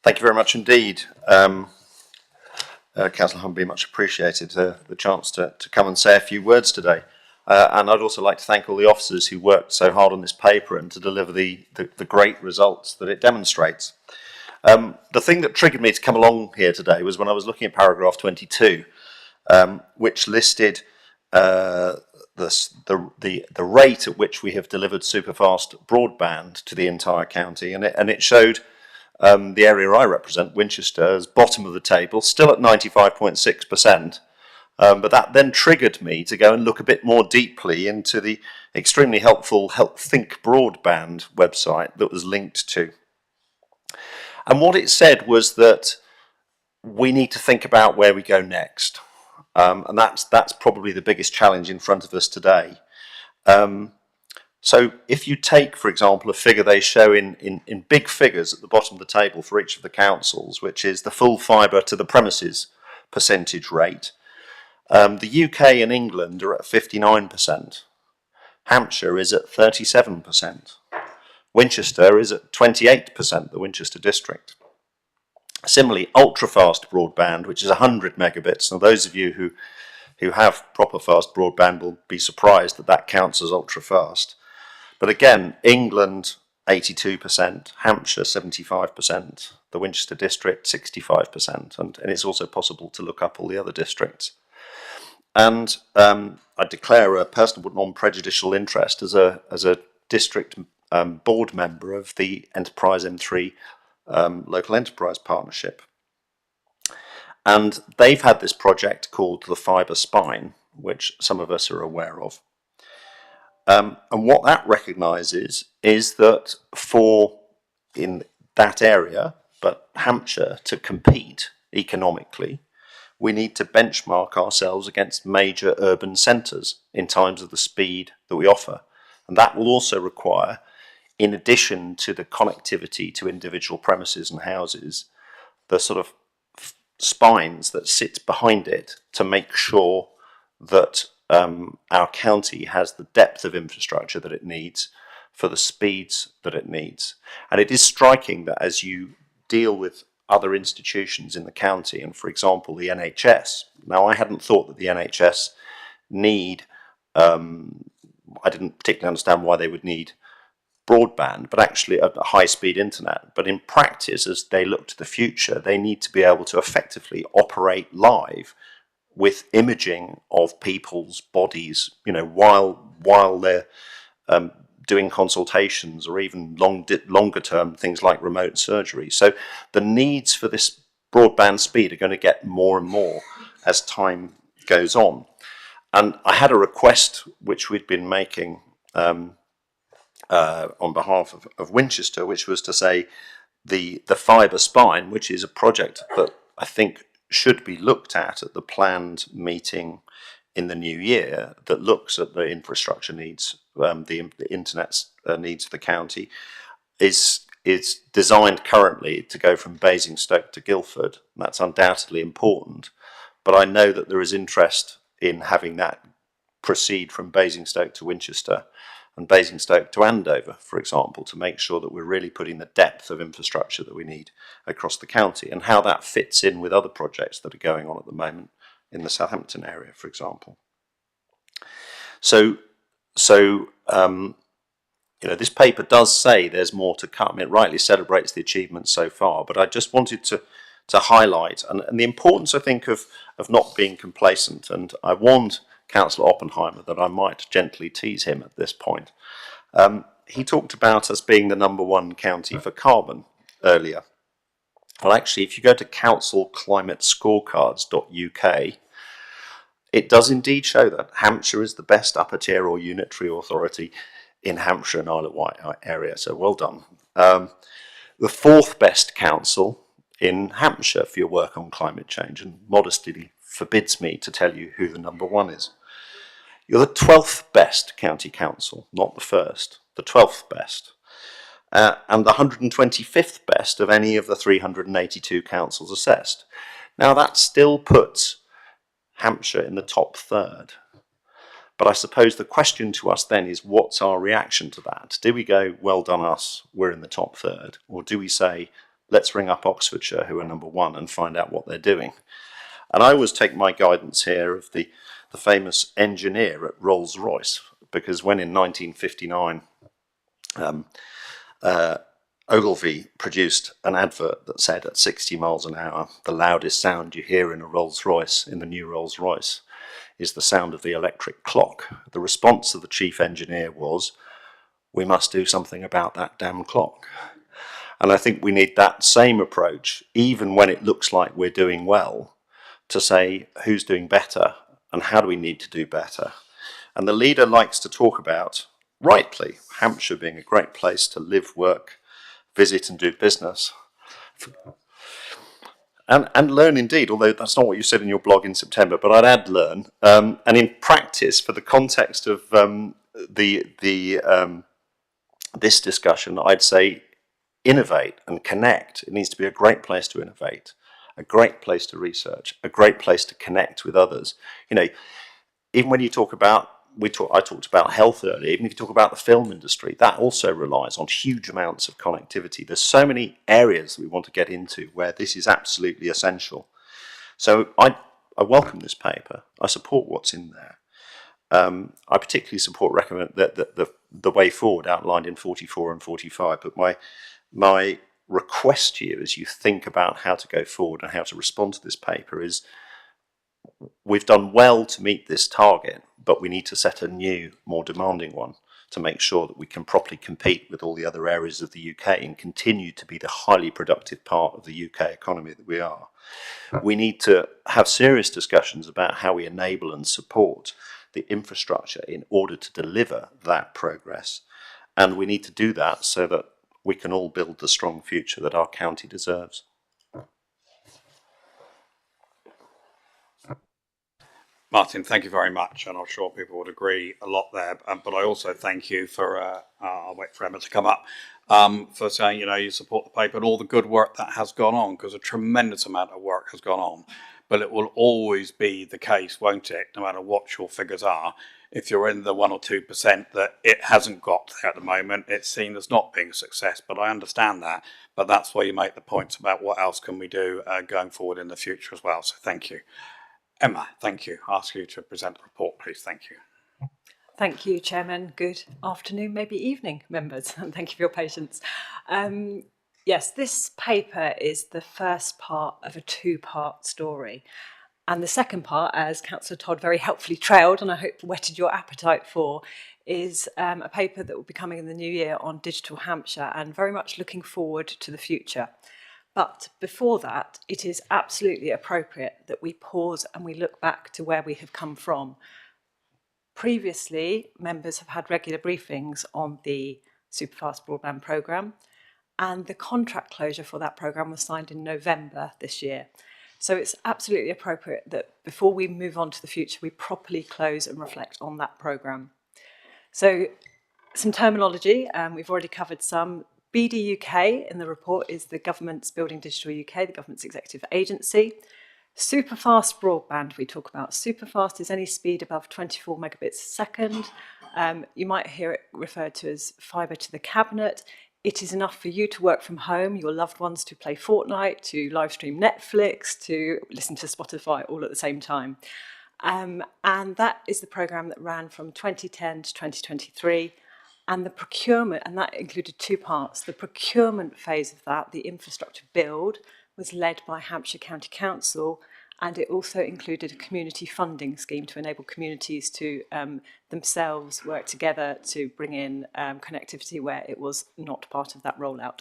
Thank you very much indeed. Councillor Humby, much appreciated the chance to come and say a few words today. And I'd also like to thank all the officers who worked so hard on this paper and to deliver the great results that it demonstrates. The thing that triggered me to come along here today was when I was looking at paragraph 22, which listed the rate at which we have delivered superfast broadband to the entire county, and it showed the area I represent, Winchester, as bottom of the table, still at 95.6%. But that then triggered me to go and look a bit more deeply into the extremely helpful Think Broadband website that was linked to. And what it said was that we need to think about where we go next. And that's probably the biggest challenge in front of us today. So if you take, for example, a figure they show in big figures at the bottom of the table for each of the councils, which is the full fibre to the premises percentage rate, the UK and England are at 59%. Hampshire is at 37%. Winchester is at 28%, the Winchester district. Similarly, ultra-fast broadband, which is 100 megabits. Now, those of you who have proper fast broadband will be surprised that that counts as ultra-fast. But again, England, 82%, Hampshire, 75%, the Winchester district, 65%. And it's also possible to look up all the other districts. And I declare a personal but non-prejudicial interest as a district board member of the Enterprise M3 Local Enterprise Partnership. And they've had this project called the Fibre Spine, which some of us are aware of. And what that recognises is that in that area, but Hampshire, to compete economically, we need to benchmark ourselves against major urban centres in terms of the speed that we offer. And that will also require, in addition to the connectivity to individual premises and houses, the sort of spines that sit behind it to make sure that our county has the depth of infrastructure that it needs for the speeds that it needs. And it is striking that as you deal with other institutions in the county, and for example the NHS, now I hadn't thought that the NHS I didn't particularly understand why they would need broadband, but actually a high-speed internet. But in practice, as they look to the future, they need to be able to effectively operate live with imaging of people's bodies, while they're doing consultations or even longer term things like remote surgery. So the needs for this broadband speed are going to get more and more as time goes on. And I had a request which we'd been making on behalf of Winchester, which was to say the Fibre Spine, which is a project that I think should be looked at the planned meeting in the new year, that looks at the infrastructure needs, the internet needs of the county, is designed currently to go from Basingstoke to Guildford. And that's undoubtedly important, but I know that there is interest in having that proceed from Basingstoke to Winchester and Basingstoke to Andover, for example, to make sure that we're really putting the depth of infrastructure that we need across the county, and how that fits in with other projects that are going on at the moment in the Southampton area, for example. So this paper does say there's more to come. It rightly celebrates the achievements so far, but I just wanted to highlight and the importance, I think, of not being complacent. And I warned Councillor Oppenheimer that I might gently tease him at this point. He talked about us being the #1 county for carbon earlier. Well, actually, if you go to councilclimatescorecards.uk, it does indeed show that Hampshire is the best upper tier or unitary authority in Hampshire and Isle of Wight area, so well done. The 4th best council in Hampshire for your work on climate change, and modesty forbids me to tell you who the #1 is. You're the 12th best county council, not the 1st, the 12th best. And the 125th best of any of the 382 councils assessed. Now that still puts Hampshire in the top 3rd. But I suppose the question to us then is, what's our reaction to that? Do we go, well done us, we're in the top 3rd? Or do we say, let's ring up Oxfordshire, who are #1, and find out what they're doing? And I always take my guidance here of the famous engineer at Rolls-Royce, because when in 1959 Ogilvy produced an advert that said at 60 miles an hour, the loudest sound you hear in a Rolls-Royce, in the new Rolls-Royce, is the sound of the electric clock. The response of the chief engineer was, we must do something about that damn clock. And I think we need that same approach, even when it looks like we're doing well, to say who's doing better and how do we need to do better. And the leader likes to talk about, rightly, Hampshire being a great place to live, work, visit and do business. And learn indeed, although that's not what you said in your blog in September, but I'd add learn. And in practice, for the context of this discussion, I'd say innovate and connect. It needs to be a great place to innovate, a great place to research, a great place to connect with others. You know, even when you talk about, I talked about health earlier, even if you talk about the film industry, that also relies on huge amounts of connectivity. There's so many areas that we want to get into where this is absolutely essential. So I welcome this paper. I support what's in there. I particularly support the way forward outlined in 44 and 45, but my request to you as you think about how to go forward and how to respond to this paper is, we've done well to meet this target, but we need to set a new, more demanding one to make sure that we can properly compete with all the other areas of the UK and continue to be the highly productive part of the UK economy that we are. We need to have serious discussions about how we enable and support the infrastructure in order to deliver that progress. And we need to do that so that we can all build the strong future that our county deserves. Martin, thank you very much, and I'm sure people would agree a lot there. But I also thank you for, I'll wait for Emma to come up, for saying, you know, you support the paper and all the good work that has gone on, because a tremendous amount of work has gone on. But it will always be the case, won't it, no matter what your figures are, if you're in the 1 or 2% that it hasn't got there at the moment, it's seen as not being a success. But I understand that. But that's why you make the points about what else can we do going forward in the future as well. So thank you. Emma, thank you. I'll ask you to present the report, please. Thank you. Thank you, Chairman. Good afternoon, maybe evening, members, and thank you for your patience. Yes, this paper is the first part of a two-part story. And the second part, as Councillor Todd very helpfully trailed, and I hope whetted your appetite for, is a paper that will be coming in the new year on Digital Hampshire, and very much looking forward to the future. But before that, it is absolutely appropriate that we pause and we look back to where we have come from. Previously, members have had regular briefings on the Superfast Broadband programme, and the contract closure for that programme was signed in November this year. So it's absolutely appropriate that before we move on to the future, we properly close and reflect on that programme. So some terminology, we've already covered some. BD UK in the report is the government's Building Digital UK, the government's executive agency. Superfast broadband we talk about. Superfast is any speed above 24 megabits a second. You might hear it referred to as fibre to the cabinet. It is enough for you to work from home, your loved ones to play Fortnite, to live stream Netflix, to listen to Spotify all at the same time. And that is the programme that ran from 2010 to 2023. And the procurement, and that included two parts. The procurement phase of that, the infrastructure build, was led by Hampshire County Council, and it also included a community funding scheme to enable communities to themselves work together to bring in connectivity where it was not part of that rollout.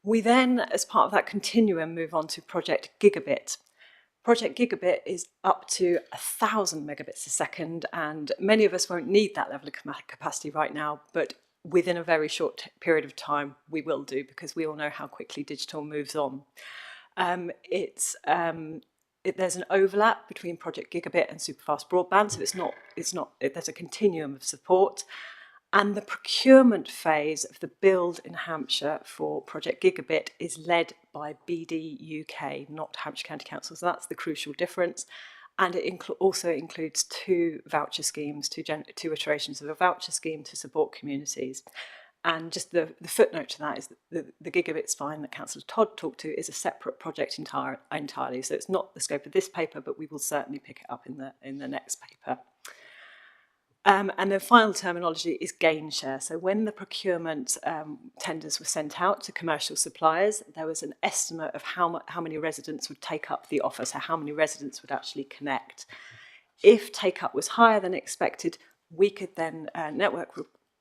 We then, as part of that continuum, move on to Project Gigabit. Project Gigabit is up to 1,000 megabits a second, and many of us won't need that level of capacity right now, but within a very short period of time we will do, because we all know how quickly digital moves on. There's an overlap between Project Gigabit and Superfast Broadband, so there's a continuum of support. And the procurement phase of the build in Hampshire for Project Gigabit is led by BD UK, not Hampshire County Council. So that's the crucial difference. And it also includes two voucher schemes, two iterations of a voucher scheme to support communities. And just the footnote to that is that the Gigabit Spine that Councillor Todd talked to is a separate project entirely. So it's not the scope of this paper, but we will certainly pick it up in the next paper. And the final terminology is gain share. So when the procurement tenders were sent out to commercial suppliers, there was an estimate of how many residents would take up the offer, so how many residents would actually connect. If take-up was higher than expected, we could then, network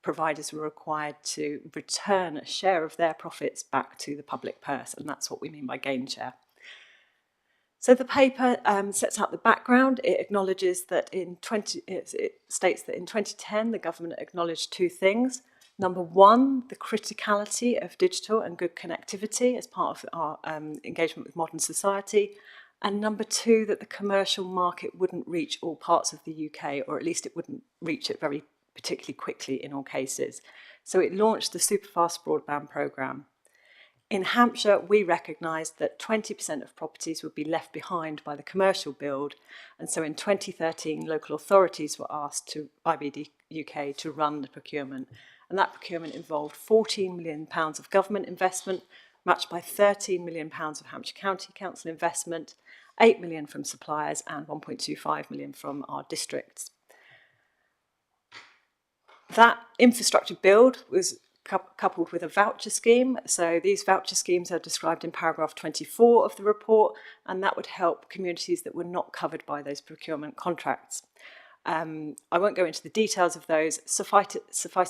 providers were required to return a share of their profits back to the public purse, and that's what we mean by gain share. So the paper sets out the background. It acknowledges that it states that in 2010 the government acknowledged two things. Number one, the criticality of digital and good connectivity as part of our engagement with modern society. And number two, that the commercial market wouldn't reach all parts of the UK, or at least it wouldn't reach it very particularly quickly in all cases. So it launched the Superfast Broadband Programme. In Hampshire, we recognised that 20% of properties would be left behind by the commercial build, and so in 2013, local authorities were asked by BD UK to run the procurement, and that procurement involved £14 million of government investment, matched by £13 million of Hampshire County Council investment, £8 million from suppliers, and £1.25 million from our districts. That infrastructure build was coupled with a voucher scheme. So these voucher schemes are described in paragraph 24 of the report, and that would help communities that were not covered by those procurement contracts. I won't go into the details of those. Suffice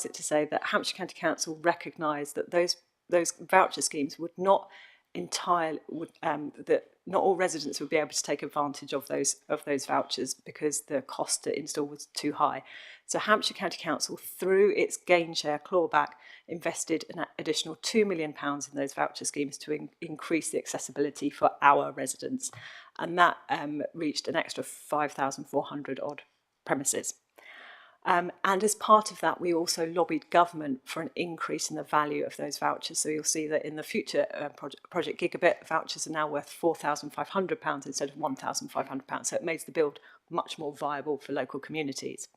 it to say that Hampshire County Council recognised that those voucher schemes would not that not all residents would be able to take advantage of those vouchers because the cost to install was too high. So Hampshire County Council, through its gain share clawback, invested an additional £2 million in those voucher schemes to increase the accessibility for our residents, and that reached an extra 5,400 odd premises. And as part of that, we also lobbied government for an increase in the value of those vouchers. So you'll see that in the future Project Gigabit, vouchers are now worth £4,500 instead of £1,500. So it makes the build much more viable for local communities.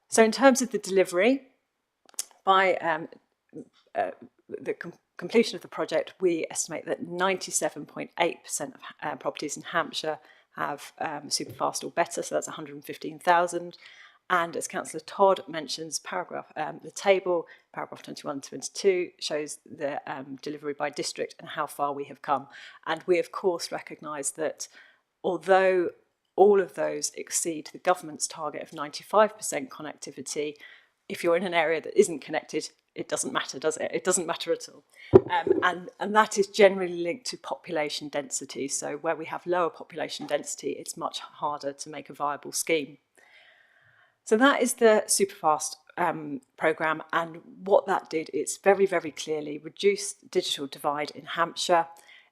So in terms of the delivery, by the completion of the project, we estimate that 97.8% of properties in Hampshire have superfast or better, so that's 115,000. And as Councillor Todd mentions, the table, paragraph 21 to 22, shows the delivery by district and how far we have come. And we, of course, recognise that although all of those exceed the government's target of 95% connectivity, if you're in an area that isn't connected, it doesn't matter, does it? It doesn't matter at all. And that is generally linked to population density. So where we have lower population density, it's much harder to make a viable scheme. So that is the Superfast programme, and what that did, it's very, very clearly reduced digital divide in Hampshire.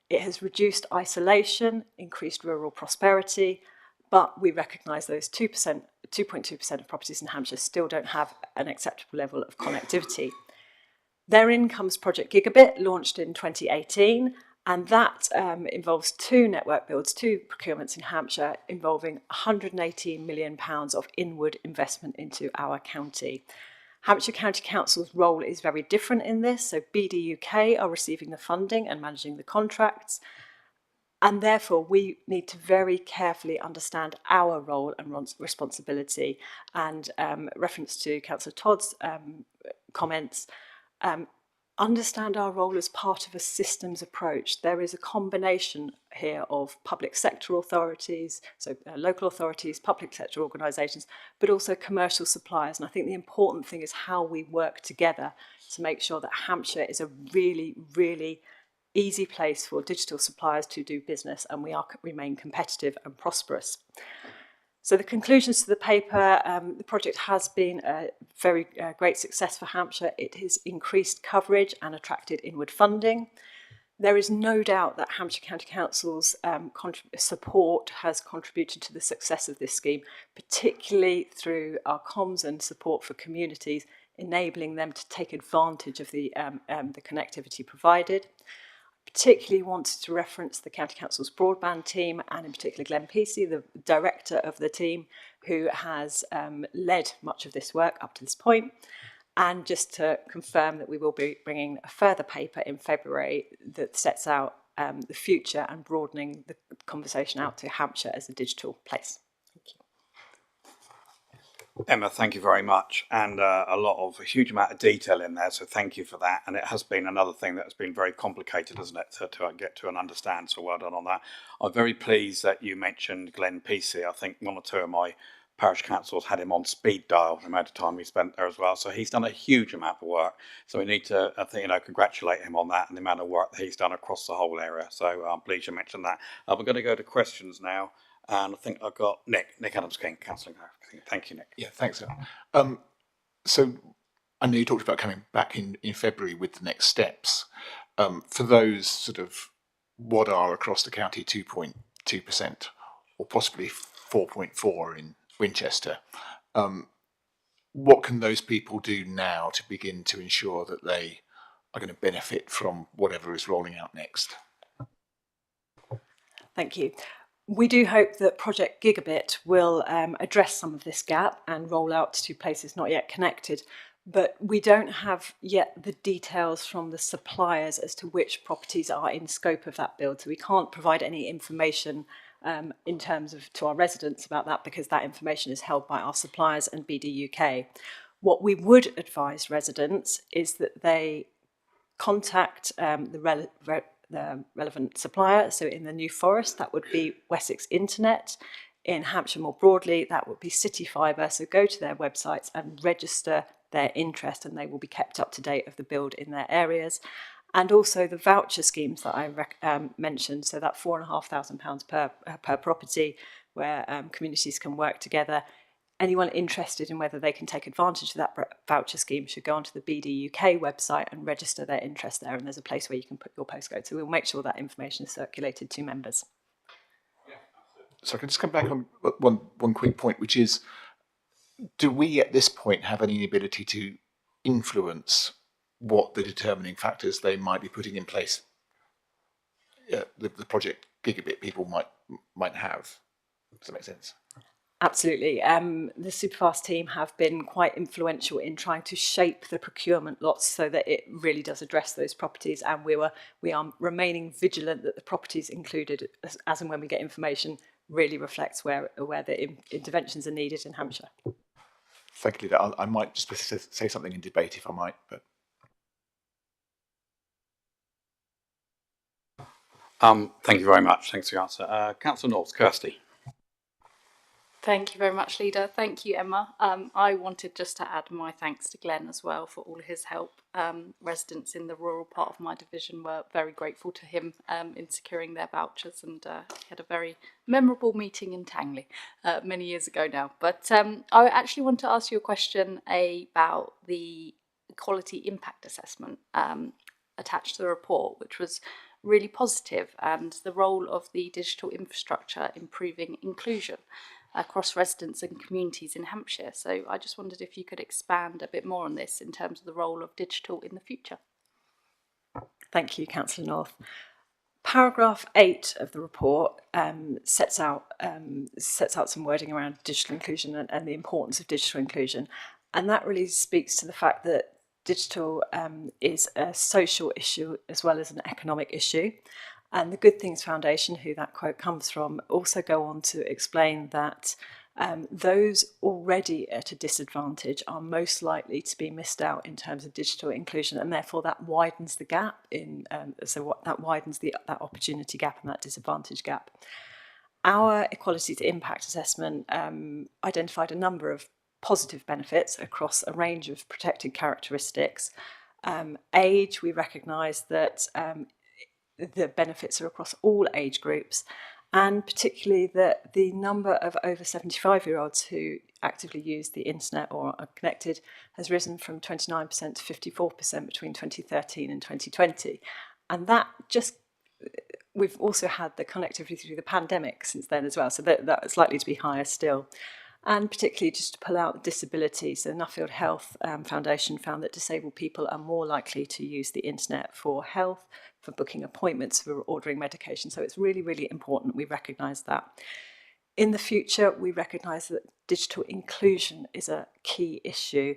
It has reduced isolation, increased rural prosperity, but we recognise those 2.2% of properties in Hampshire still don't have an acceptable level of connectivity. Therein comes Project Gigabit, launched in 2018, and that involves two network builds, two procurements in Hampshire, involving £118 million of inward investment into our county. Hampshire County Council's role is very different in this, so BD UK are receiving the funding and managing the contracts, and therefore we need to very carefully understand our role and responsibility. And reference to Councillor Todd's comments, understand our role as part of a systems approach. There is a combination here of public sector authorities, so local authorities, public sector organisations, but also commercial suppliers. And I think the important thing is how we work together to make sure that Hampshire is a really, really easy place for digital suppliers to do business, and we remain competitive and prosperous. So the conclusions to the paper, the project has been a very great success for Hampshire. It has increased coverage and attracted inward funding. There is no doubt that Hampshire County Council's support has contributed to the success of this scheme, particularly through our comms and support for communities, enabling them to take advantage of the connectivity provided. Particularly wanted to reference the County Council's broadband team, and in particular Glenn Peacey, the director of the team, who has led much of this work up to this point. And just to confirm that we will be bringing a further paper in February that sets out the future and broadening the conversation out to Hampshire as a digital place. Emma, thank you very much, and a huge amount of detail in there, so thank you for that. And it has been another thing that has been very complicated, isn't it, to get to and understand, so well done on that. I'm very pleased that you mentioned Glenn Peacey. I think one or two of my parish councils had him on speed dial, the amount of time he spent there as well, so he's done a huge amount of work. So we need to, I think, congratulate him on that and the amount of work that he's done across the whole area, so I'm pleased you mentioned that. We're going to go to questions now. And I think I've got Nick Adams-King, Councillor. Thank you, Nick. Yeah, thanks, sir. So I know you talked about coming back in February with the next steps. For those sort of what are across the county 2.2% or possibly 4.4% in Winchester, what can those people do now to begin to ensure that they are going to benefit from whatever is rolling out next? Thank you. We do hope that Project Gigabit will address some of this gap and roll out to places not yet connected, but we don't have yet the details from the suppliers as to which properties are in scope of that build, so we can't provide any information in terms of to our residents about that, because that information is held by our suppliers and BD UK. What we would advise residents is that they contact the relevant supplier. So in the New Forest, that would be Wessex Internet. In Hampshire more broadly, that would be City Fibre. So go to their websites and register their interest, and they will be kept up to date of the build in their areas. And also the voucher schemes that I mentioned, so that £4,500 per property, where communities can work together. Anyone interested in whether they can take advantage of that voucher scheme should go onto the BD UK website and register their interest there, and there's a place where you can put your postcode. So we'll make sure that information is circulated to members. So I can just come back on one quick point, which is, do we at this point have any ability to influence what the determining factors they might be putting in place? The Project Gigabit people might have. Does that make sense? Absolutely. The Superfast team have been quite influential in trying to shape the procurement lots so that it really does address those properties, and we are remaining vigilant that the properties included, as and when we get information, really reflects where the interventions are needed in Hampshire. Thank you, Lida. I might just say something in debate if I might, but thank you very much. Thanks for the answer. Councillor North, Kirsty. Thank you very much, Leader. Thank you, Emma. I wanted just to add my thanks to Glenn as well for all his help. Residents in the rural part of my division were very grateful to him in securing their vouchers, and he had a very memorable meeting in Tangley many years ago now. But I actually want to ask you a question about the quality impact assessment attached to the report, which was really positive, and the role of the digital infrastructure improving inclusion across residents and communities in Hampshire. So I just wondered if you could expand a bit more on this in terms of the role of digital in the future. Thank you, Councillor North. Paragraph 8 of the report sets out some wording around digital inclusion and the importance of digital inclusion, and that really speaks to the fact that digital is a social issue as well as an economic issue. And the Good Things Foundation, who that quote comes from, also go on to explain that those already at a disadvantage are most likely to be missed out in terms of digital inclusion, and therefore that widens the gap that widens that opportunity gap and that disadvantage gap. Our equality to impact assessment identified a number of positive benefits across a range of protected characteristics. Age, we recognise that the benefits are across all age groups, and particularly that the number of over 75-year-olds who actively use the internet or are connected has risen from 29% to 54% between 2013 and 2020. And that we've also had the connectivity through the pandemic since then as well, so that is likely to be higher still. And particularly just to pull out disability, so Nuffield Health Foundation found that disabled people are more likely to use the internet for health, for booking appointments, for ordering medication. So it's really, really important we recognise that. In the future, we recognise that digital inclusion is a key issue,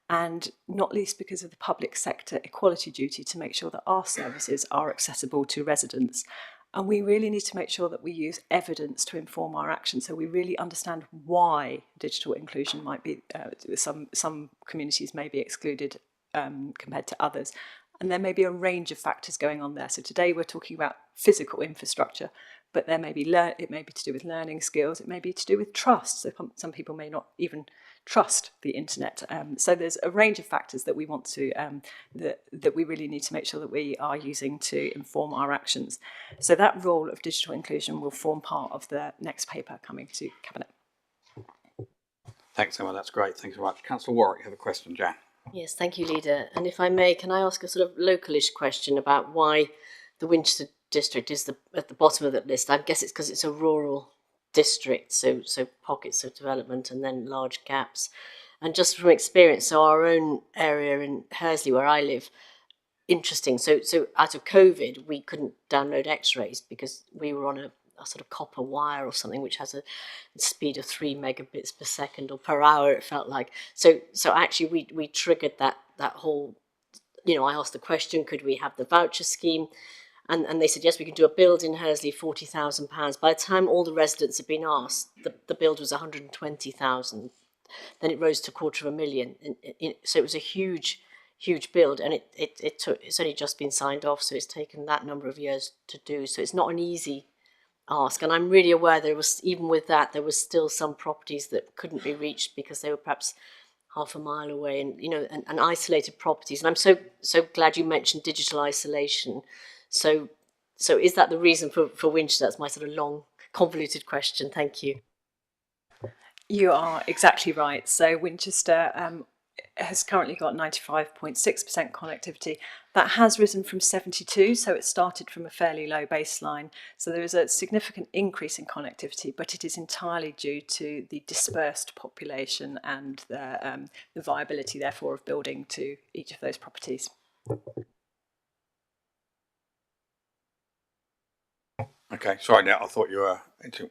and not least because of the public sector equality duty to make sure that our services are accessible to residents. And we really need to make sure that we use evidence to inform our action, so we really understand why digital inclusion might be, some communities may be excluded compared to others. And there may be a range of factors going on there. So today we're talking about physical infrastructure, but there may be it may be to do with learning skills, it may be to do with trust. So some people may not even trust the internet. So there's a range of factors that we want to that we really need to make sure that we are using to inform our actions. So that role of digital inclusion will form part of the next paper coming to Cabinet. Thanks, Emma. That's great. Thanks very much. Councillor Warwick, you have a question, Jan. Yes, thank you, Leader. And if I may, can I ask a sort of localish question about why the Winchester district is at the bottom of that list? I guess it's because it's a rural district, so pockets of development and then large gaps. And just from experience, so our own area in Hursley, where I live, interesting. So out of COVID, we couldn't download X-rays because we were on a sort of copper wire or something, which has a speed of 3 megabits per second or per hour, it felt like. So actually we triggered that whole, I asked the question, could we have the voucher scheme? And they said, yes, we can do a build in Hursley, £40,000. By the time all the residents had been asked, the build was 120,000. Then it rose to $250,000. So it was a huge build, and it's only just been signed off, so it's taken that number of years to do. So it's not an easy ask, and I'm really aware there was, even with that, there was still some properties that couldn't be reached because they were perhaps half a mile away, and isolated properties. And I'm so glad you mentioned digital isolation. So is that the reason for Winchester? That's my sort of long, convoluted question. Thank you. You are exactly right. So Winchester has currently got 95.6% connectivity. That has risen from 72, so it started from a fairly low baseline. So there is a significant increase in connectivity, but it is entirely due to the dispersed population and the viability, therefore, of building to each of those properties. Okay, sorry, now I thought you were into.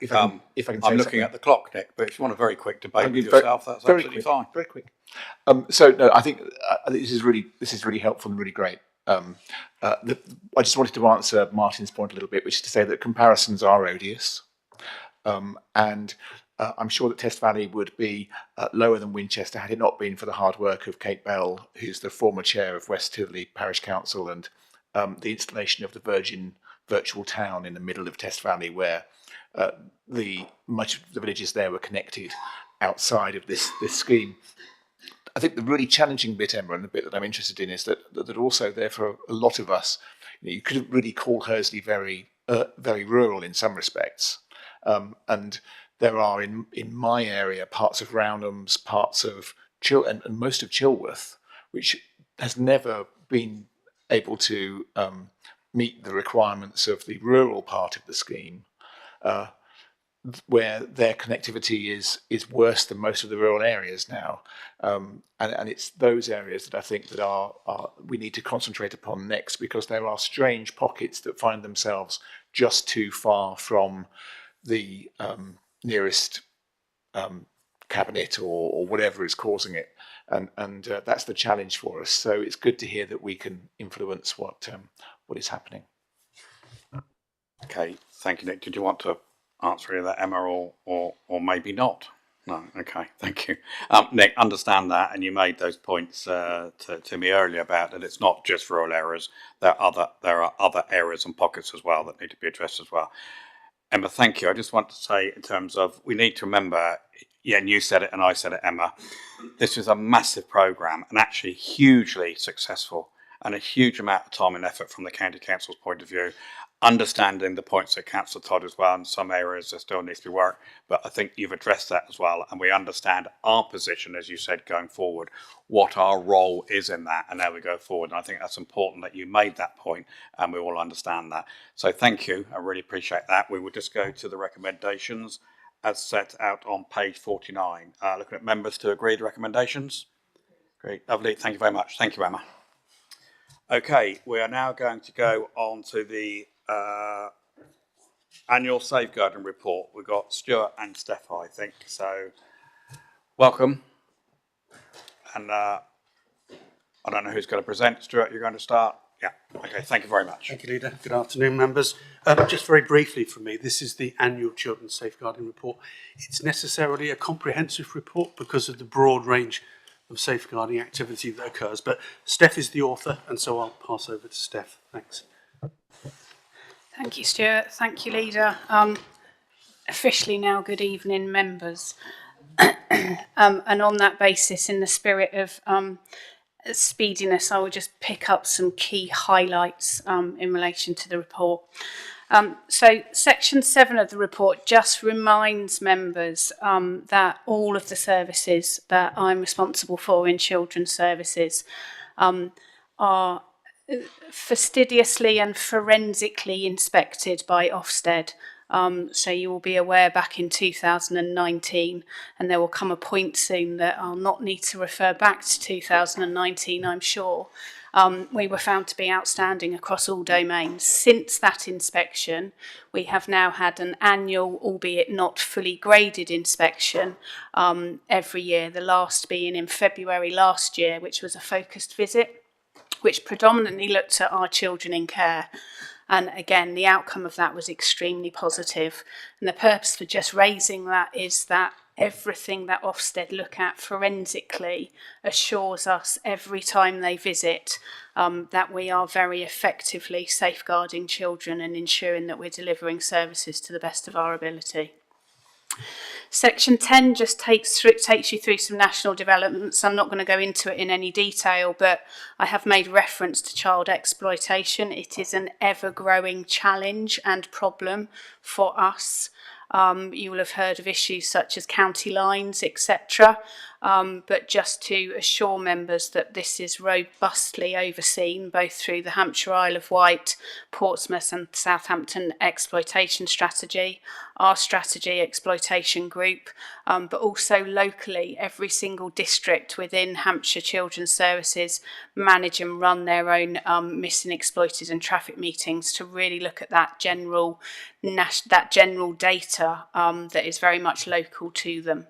If I can say I'm looking at the clock, Nick. But if you want a very quick debate with yourself, that's absolutely fine. Very quick. So no, I think this is really helpful and really great. I just wanted to answer Martin's point a little bit, which is to say that comparisons are odious, and I'm sure that Test Valley would be lower than Winchester had it not been for the hard work of Kate Bell, who's the former chair of West Tiverley Parish Council, and the installation of the Virgin Virtual Town in the middle of Test Valley, where much of the villages there were connected outside of this scheme. I think the really challenging bit, Emma, and the bit that I'm interested in, is that also there for a lot of us, you couldn't really call Hursley very rural in some respects, and there are in my area parts of Rownhams, parts of and most of Chilworth, which has never been able to meet the requirements of the rural part of the scheme, where their connectivity is worse than most of the rural areas now, and it's those areas that I think that we need to concentrate upon next, because there are strange pockets that find themselves just too far from the nearest cabinet or whatever is causing it, and that's the challenge for us. So it's good to hear that we can influence what is happening. Okay, thank you, Nick. Did you want to answer any of that, Emma, or maybe not? No, okay, thank you. Nick, understand that, and you made those points to me earlier about that it's not just rural areas. There are other areas and pockets as well that need to be addressed as well. Emma, thank you. I just want to say, in terms of, we need to remember, and you said it and I said it, Emma, this is a massive programme and actually hugely successful, and a huge amount of time and effort from the County Council's point of view. Understanding the points that Councillor Todd as well, in some areas there still needs to be work, but I think you've addressed that as well, and we understand our position, as you said, going forward, what our role is in that, and how we go forward. And I think that's important that you made that point, and we all understand that. So thank you, I really appreciate that. We will just go to the recommendations as set out on page 49. Looking at members to agree the recommendations. Great, lovely, thank you very much. Thank you, Emma. Okay, we are now going to go on to the annual safeguarding report. We've got Stuart and Steph, I think. So, welcome. And I don't know who's going to present. Stuart, you're going to start? Yeah. Okay, thank you very much. Thank you, Leader. Good afternoon, members. Just very briefly from me, this is the annual Children's Safeguarding Report. It's necessarily a comprehensive report because of the broad range of safeguarding activity that occurs. But Steph is the author, and so I'll pass over to Steph. Thanks. Thank you, Stuart. Thank you, Leader. Officially now, good evening, members. And on that basis, in the spirit of speediness, I will just pick up some key highlights in relation to the report. So section 7 of the report just reminds members that all of the services that I'm responsible for in children's services are fastidiously and forensically inspected by Ofsted So you will be aware back in 2019, and there will come a point soon that I'll not need to refer back to 2019, I'm sure. We were found to be outstanding across all domains. Since that inspection, we have now had an annual, albeit not fully graded inspection every year, the last being in February last year, which was a focused visit, which predominantly looked at our children in care. And again, the outcome of that was extremely positive. And the purpose for just raising that is that everything that Ofsted look at forensically assures us every time they visit that we are very effectively safeguarding children and ensuring that we're delivering services to the best of our ability. Section 10 just takes you through some national developments. I'm not going to go into it in any detail, but I have made reference to child exploitation. It is an ever-growing challenge and problem for us. You will have heard of issues such as county lines, etc. But just to assure members that this is robustly overseen both through the Hampshire Isle of Wight, Portsmouth and Southampton exploitation strategy, our strategy exploitation group, but also locally every single district within Hampshire Children's Services manage and run their own missing, exploited and traffic meetings to really look at that general data that is very much local to them.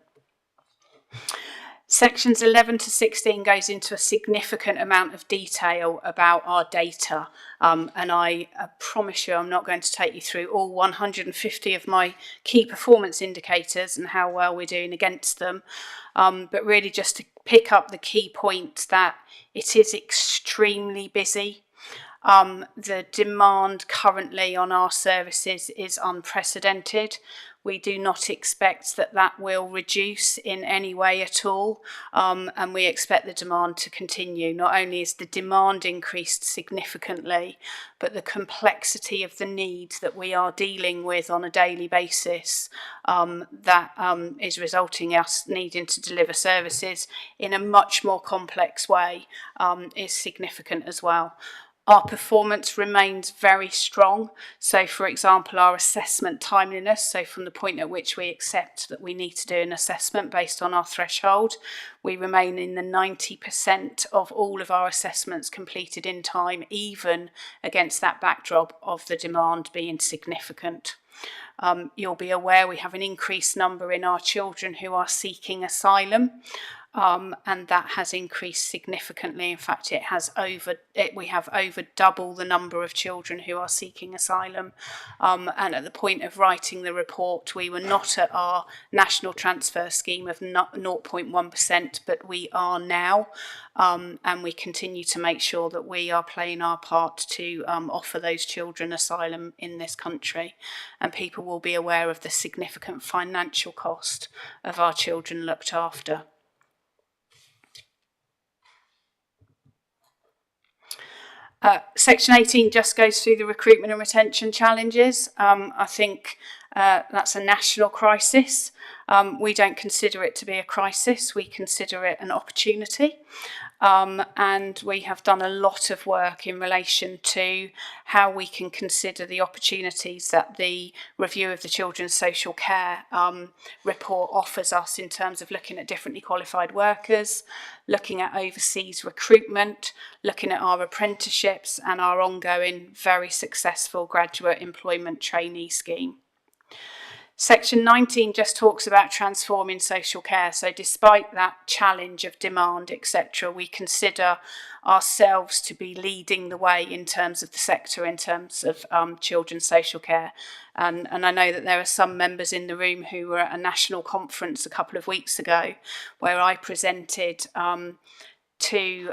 Sections 11 to 16 goes into a significant amount of detail about our data, and I promise you I'm not going to take you through all 150 of my key performance indicators and how well we're doing against them, but really just to pick up the key points that it is extremely busy. The demand currently on our services is unprecedented. We do not expect that that will reduce in any way at all, and we expect the demand to continue. Not only is the demand increased significantly, but the complexity of the needs that we are dealing with on a daily basis is resulting in us needing to deliver services in a much more complex way is significant as well. Our performance remains very strong. So, for example, our assessment timeliness, so from the point at which we accept that we need to do an assessment based on our threshold, we remain in the 90% of all of our assessments completed in time, even against that backdrop of the demand being significant. You'll be aware we have an increased number in our children who are seeking asylum. And that has increased significantly. In fact, we have over double the number of children who are seeking asylum. And at the point of writing the report, we were not at our national transfer scheme of 0.1%, but we are now. And we continue to make sure that we are playing our part to offer those children asylum in this country. And people will be aware of the significant financial cost of our children looked after. Section 18 just goes through the recruitment and retention challenges. I think that's a national crisis. We don't consider it to be a crisis, we consider it an opportunity. And we have done a lot of work in relation to how we can consider the opportunities that the review of the Children's Social Care report offers us in terms of looking at differently qualified workers, looking at overseas recruitment, looking at our apprenticeships and our ongoing very successful graduate employment trainee scheme. Section 19 just talks about transforming social care. So despite that challenge of demand, etc., we consider ourselves to be leading the way in terms of the sector, in terms of children's social care. And I know that there are some members in the room who were at a national conference a couple of weeks ago where I presented to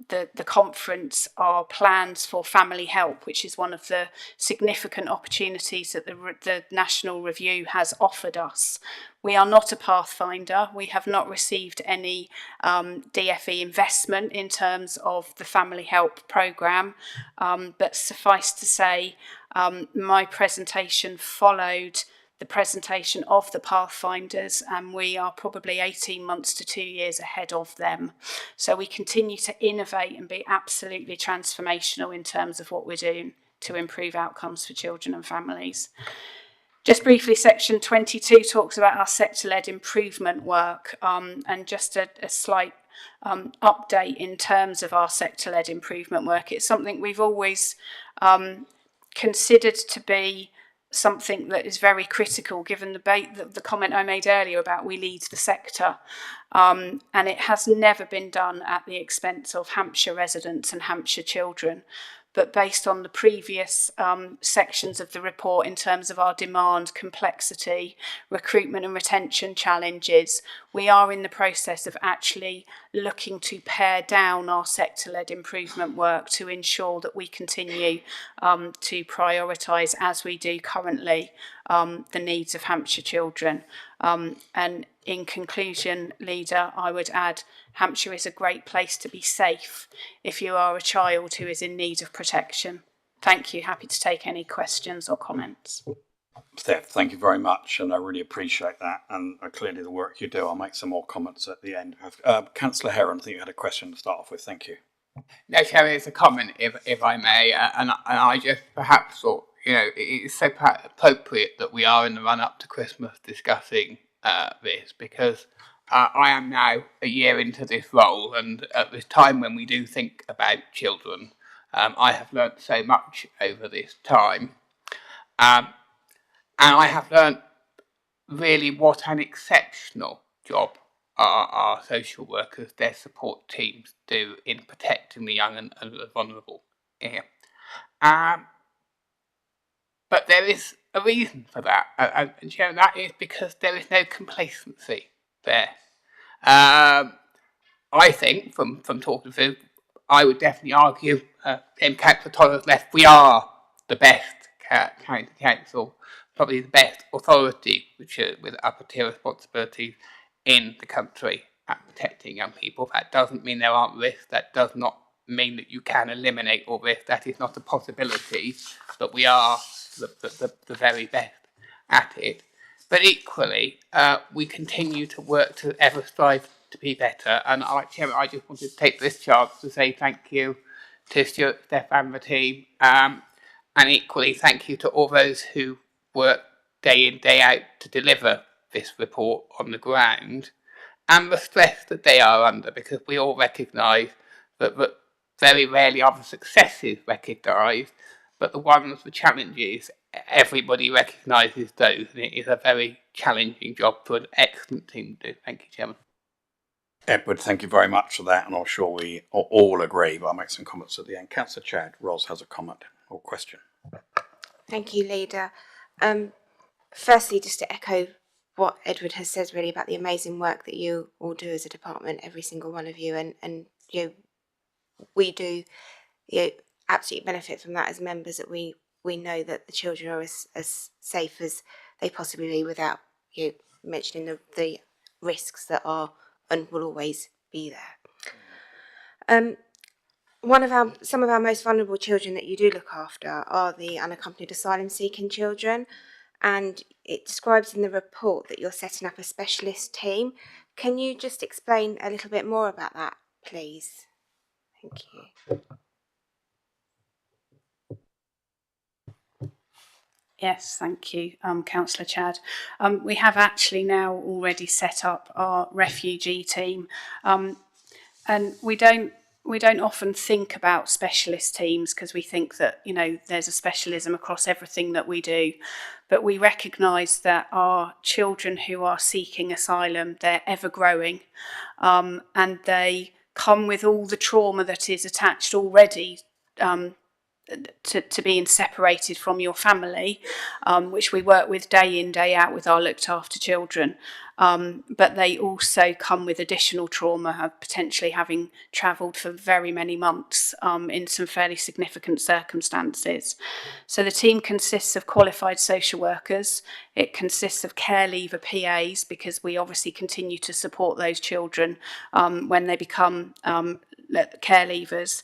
the conference our plans for family help, which is one of the significant opportunities that the National Review has offered us. We are not a pathfinder. We have not received any DFE investment in terms of the family help programme, but suffice to say, my presentation followed the presentation of the Pathfinders, and we are probably 18 months to 2 years ahead of them. So we continue to innovate and be absolutely transformational in terms of what we're doing to improve outcomes for children and families. Just briefly, section 22 talks about our sector-led improvement work, and just a slight update in terms of our sector-led improvement work. It's something we've always considered to be something that is very critical, given the comment I made earlier about we lead the sector, and it has never been done at the expense of Hampshire residents and Hampshire children. But based on the previous sections of the report in terms of our demand, complexity, recruitment and retention challenges, we are in the process of actually looking to pare down our sector-led improvement work to ensure that we continue to prioritise, as we do currently, the needs of Hampshire children. And in conclusion, Leader, I would add Hampshire is a great place to be safe if you are a child who is in need of protection. Thank you. Happy to take any questions or comments. Steph, thank you very much, and I really appreciate that, and clearly the work you do. I'll make some more comments at the end. Councillor Heron, I think you had a question to start off with. Thank you. No, Chair, it's a comment, if I may, and I just perhaps thought, it's so appropriate that we are in the run-up to Christmas discussing this, because I am now a year into this role, and at this time when we do think about children, I have learnt so much over this time. And I have learnt really what an exceptional job our social workers, their support teams do in protecting the young and the vulnerable here. But there is a reason for that, and that is because there is no complacency there. I think, from talking to, I would definitely argue, in Councillor Toller's left, we are the best county council, probably the best authority with upper tier responsibilities in the country at protecting young people. That doesn't mean there aren't risks. That does not mean that you can eliminate all risk. That is not a possibility, but we are the very best at it. But equally, we continue to work to ever strive to be better. And Chairman, I just wanted to take this chance to say thank you to Stuart, Steph and the team. And equally, thank you to all those who work day in, day out to deliver this report on the ground, and the stress that they are under, because we all recognise that very rarely are the successes recognised, but the challenges, everybody recognises those, and it is a very challenging job for an excellent team to do. Thank you, Chairman. Edward, thank you very much for that, and I'm sure we all agree, but I'll make some comments at the end. Councillor Chad, Ros has a comment or question. Thank you, Leader. Firstly, just to echo what Edward has said really about the amazing work that you all do as a department, every single one of you, and we do absolutely benefit from that as members, that we know that the children are as safe as they possibly be without mentioning the risks that are and will always be there. Some of our most vulnerable children that you do look after are the unaccompanied asylum seeking children, and it describes in the report that you're setting up a specialist team. Can you just explain a little bit more about that, please? Thank you. Yes, thank you, Councillor Chad. We have actually now already set up our refugee team, and we don't often think about specialist teams because we think that there's a specialism across everything that we do, but we recognise that our children who are seeking asylum, they're ever growing, and they come with all the trauma that is attached already to being separated from your family, which we work with day in, day out with our looked after children. But they also come with additional trauma, potentially having travelled for very many months in some fairly significant circumstances. So the team consists of qualified social workers. It consists of care leaver PAs, because we obviously continue to support those children when they become care leavers.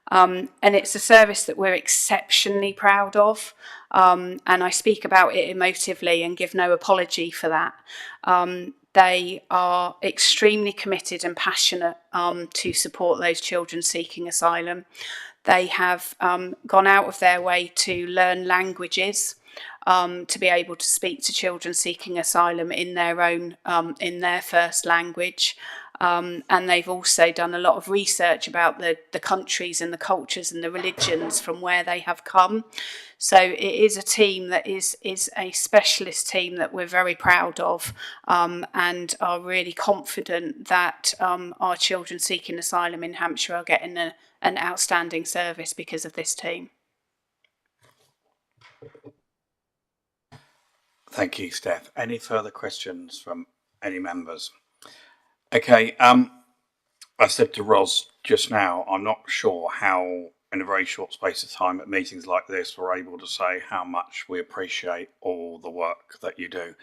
And it's a service that we're exceptionally proud of, and I speak about it emotively and give no apology for that. They are extremely committed and passionate to support those children seeking asylum. They have gone out of their way to learn languages to be able to speak to children seeking asylum in their first language. And they've also done a lot of research about the countries and the cultures and the religions from where they have come. So it is a team that is a specialist team that we're very proud of, and are really confident that our children seeking asylum in Hampshire are getting an outstanding service because of this team. Thank you, Steph. Any further questions from any members? Okay, I said to Ros just now, I'm not sure how in a very short space of time at meetings like this we're able to say how much we appreciate all the work that you do.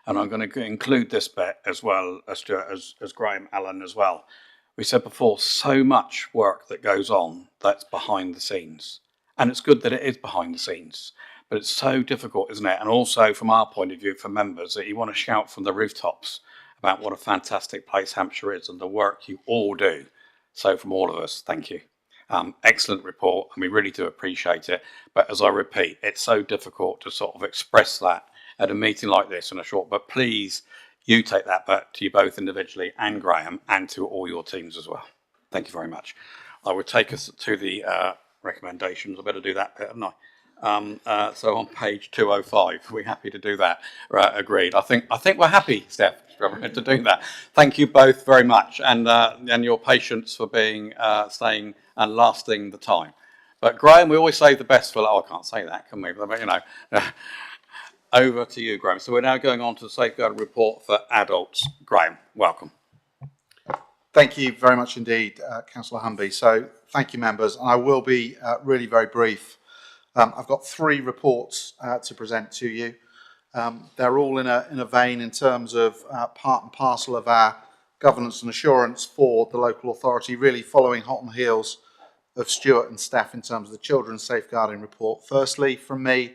And I'm going to include this bit as well as Graham Allen as well. We said before, so much work that goes on that's behind the scenes. And it's good that it is behind the scenes, but it's so difficult, isn't it? And also from our point of view, for members, that you want to shout from the rooftops about what a fantastic place Hampshire is and the work you all do. So from all of us, thank you. Excellent report, and we really do appreciate it. But as I repeat, it's so difficult to sort of express that at a meeting like this in a short, but please, you take that back to you both individually and Graham and to all your teams as well. Thank you very much. I would take us to the recommendations. I better do that bit, haven't I? So on page 205, we're happy to do that. Right, agreed. I think we're happy, Steph, to do that. Thank you both very much, and your patience for being staying and lasting the time. But Graham, we always say the best for. Oh, I can't say that, can we? But, you know, over to you, Graham. So we're now going on to the safeguarding report for adults. Graham, welcome. Thank you very much indeed, Councillor Humby. So thank you, members. I will be really very brief. I've got 3 reports to present to you. They're all in a vein in terms of part and parcel of our governance and assurance for the local authority, really following hot on the heels of Stuart and Steph in terms of the children's safeguarding report. Firstly, from me,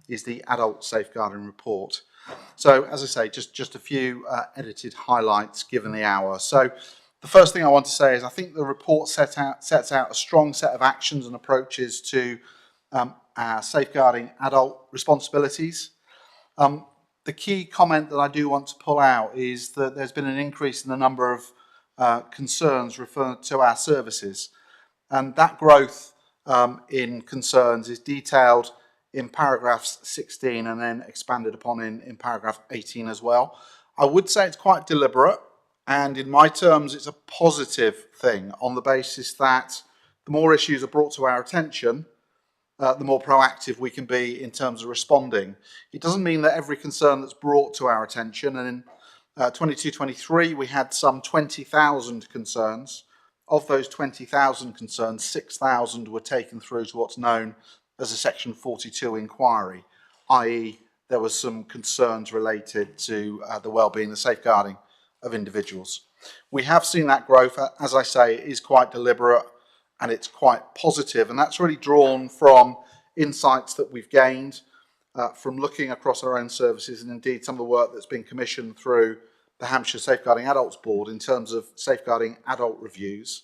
is the adult safeguarding report. So, as I say, just a few edited highlights given the hour. So, the first thing I want to say is I think the report sets out a strong set of actions and approaches to our safeguarding adult responsibilities. The key comment that I do want to pull out is that there's been an increase in the number of concerns referred to our services. And that growth in concerns is detailed in paragraphs 16 and then expanded upon in paragraph 18 as well. I would say it's quite deliberate, and in my terms it's a positive thing on the basis that the more issues are brought to our attention, the more proactive we can be in terms of responding. It doesn't mean that every concern that's brought to our attention, and in 22-23 we had some 20,000 concerns. Of those 20,000 concerns, 6,000 were taken through to what's known as a Section 42 inquiry, i.e. there was some concerns related to the wellbeing, the safeguarding of individuals. We have seen that growth. As I say, it is quite deliberate and it's quite positive, and that's really drawn from insights that we've gained from looking across our own services, and indeed some of the work that's been commissioned through the Hampshire Safeguarding Adults Board in terms of safeguarding adult reviews.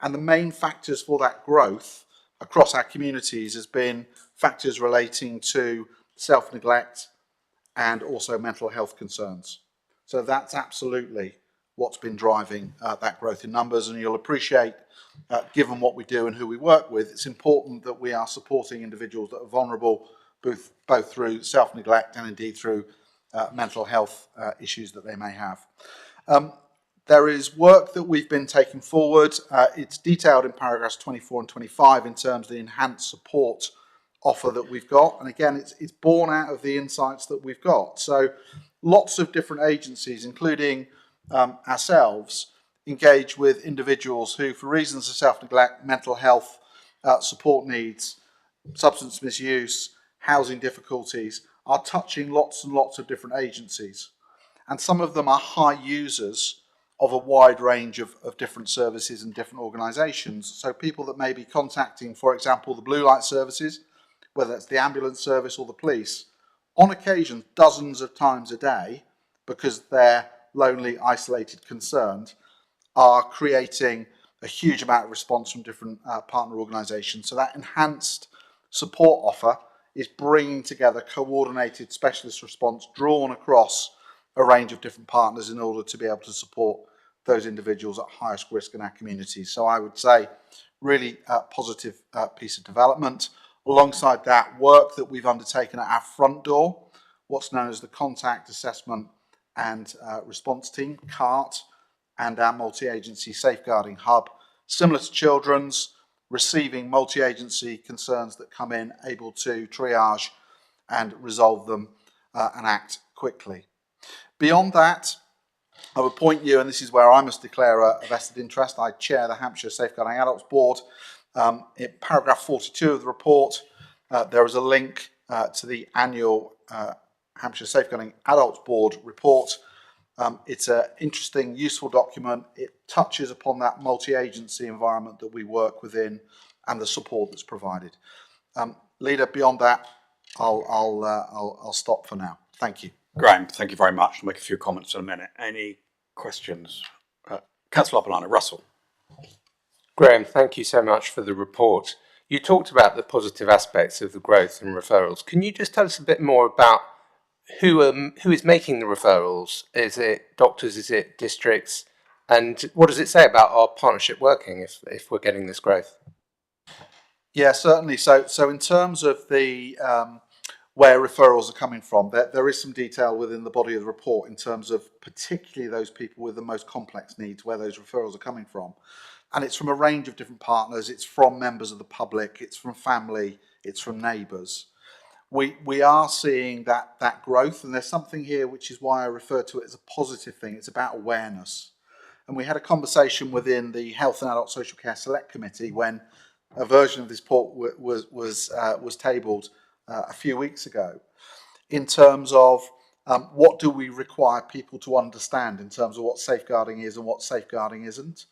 And the main factors for that growth across our communities has been factors relating to self-neglect and also mental health concerns. So that's absolutely what's been driving that growth in numbers, and you'll appreciate, given what we do and who we work with, it's important that we are supporting individuals that are vulnerable both through self-neglect and indeed through mental health issues that they may have. There is work that we've been taking forward. It's detailed in paragraphs 24 and 25 in terms of the enhanced support offer that we've got. And again, it's born out of the insights that we've got. So lots of different agencies, including ourselves, engage with individuals who, for reasons of self-neglect, mental health support needs, substance misuse, housing difficulties, are touching lots and lots of different agencies. And some of them are high users of a wide range of different services and different organisations. So people that may be contacting, for example, the blue light services, whether it's the ambulance service or the police, on occasion dozens of times a day, because they're lonely, isolated, concerned, are creating a huge amount of response from different partner organisations. So that enhanced support offer is bringing together coordinated specialist response drawn across a range of different partners in order to be able to support those individuals at highest risk in our communities. So I would say really positive piece of development. Alongside that, work that we've undertaken at our front door, what's known as the Contact Assessment and Response Team, CART, and our multi-agency safeguarding hub, similar to children's, receiving multi-agency concerns that come in, able to triage and resolve them and act quickly. Beyond that, I would point you, and this is where I must declare a vested interest. I chair the Hampshire Safeguarding Adults Board. In paragraph 42 of the report, there is a link to the annual Hampshire Safeguarding Adults Board report. It's an interesting, useful document. It touches upon that multi-agency environment that we work within and the support that's provided. Leader, beyond that, I'll stop for now. Thank you. Graham, thank you very much. I'll make a few comments in a minute. Any questions? Councillor Oppenheim, Russell. Graham, thank you so much for the report. You talked about the positive aspects of the growth and referrals. Can you just tell us a bit more about who is making the referrals? Is it doctors? Is it districts? And what does it say about our partnership working if we're getting this growth? Yeah, certainly. So in terms of the where referrals are coming from, there is some detail within the body of the report in terms of particularly those people with the most complex needs, where those referrals are coming from. And it's from a range of different partners. It's from members of the public. It's from family. It's from neighbours. We are seeing that growth, and there's something here which is why I refer to it as a positive thing. It's about awareness. And we had a conversation within the Health and Adult Social Care Select Committee when a version of this report was tabled a few weeks ago, in terms of what do we require people to understand in terms of what safeguarding is and what safeguarding isn't.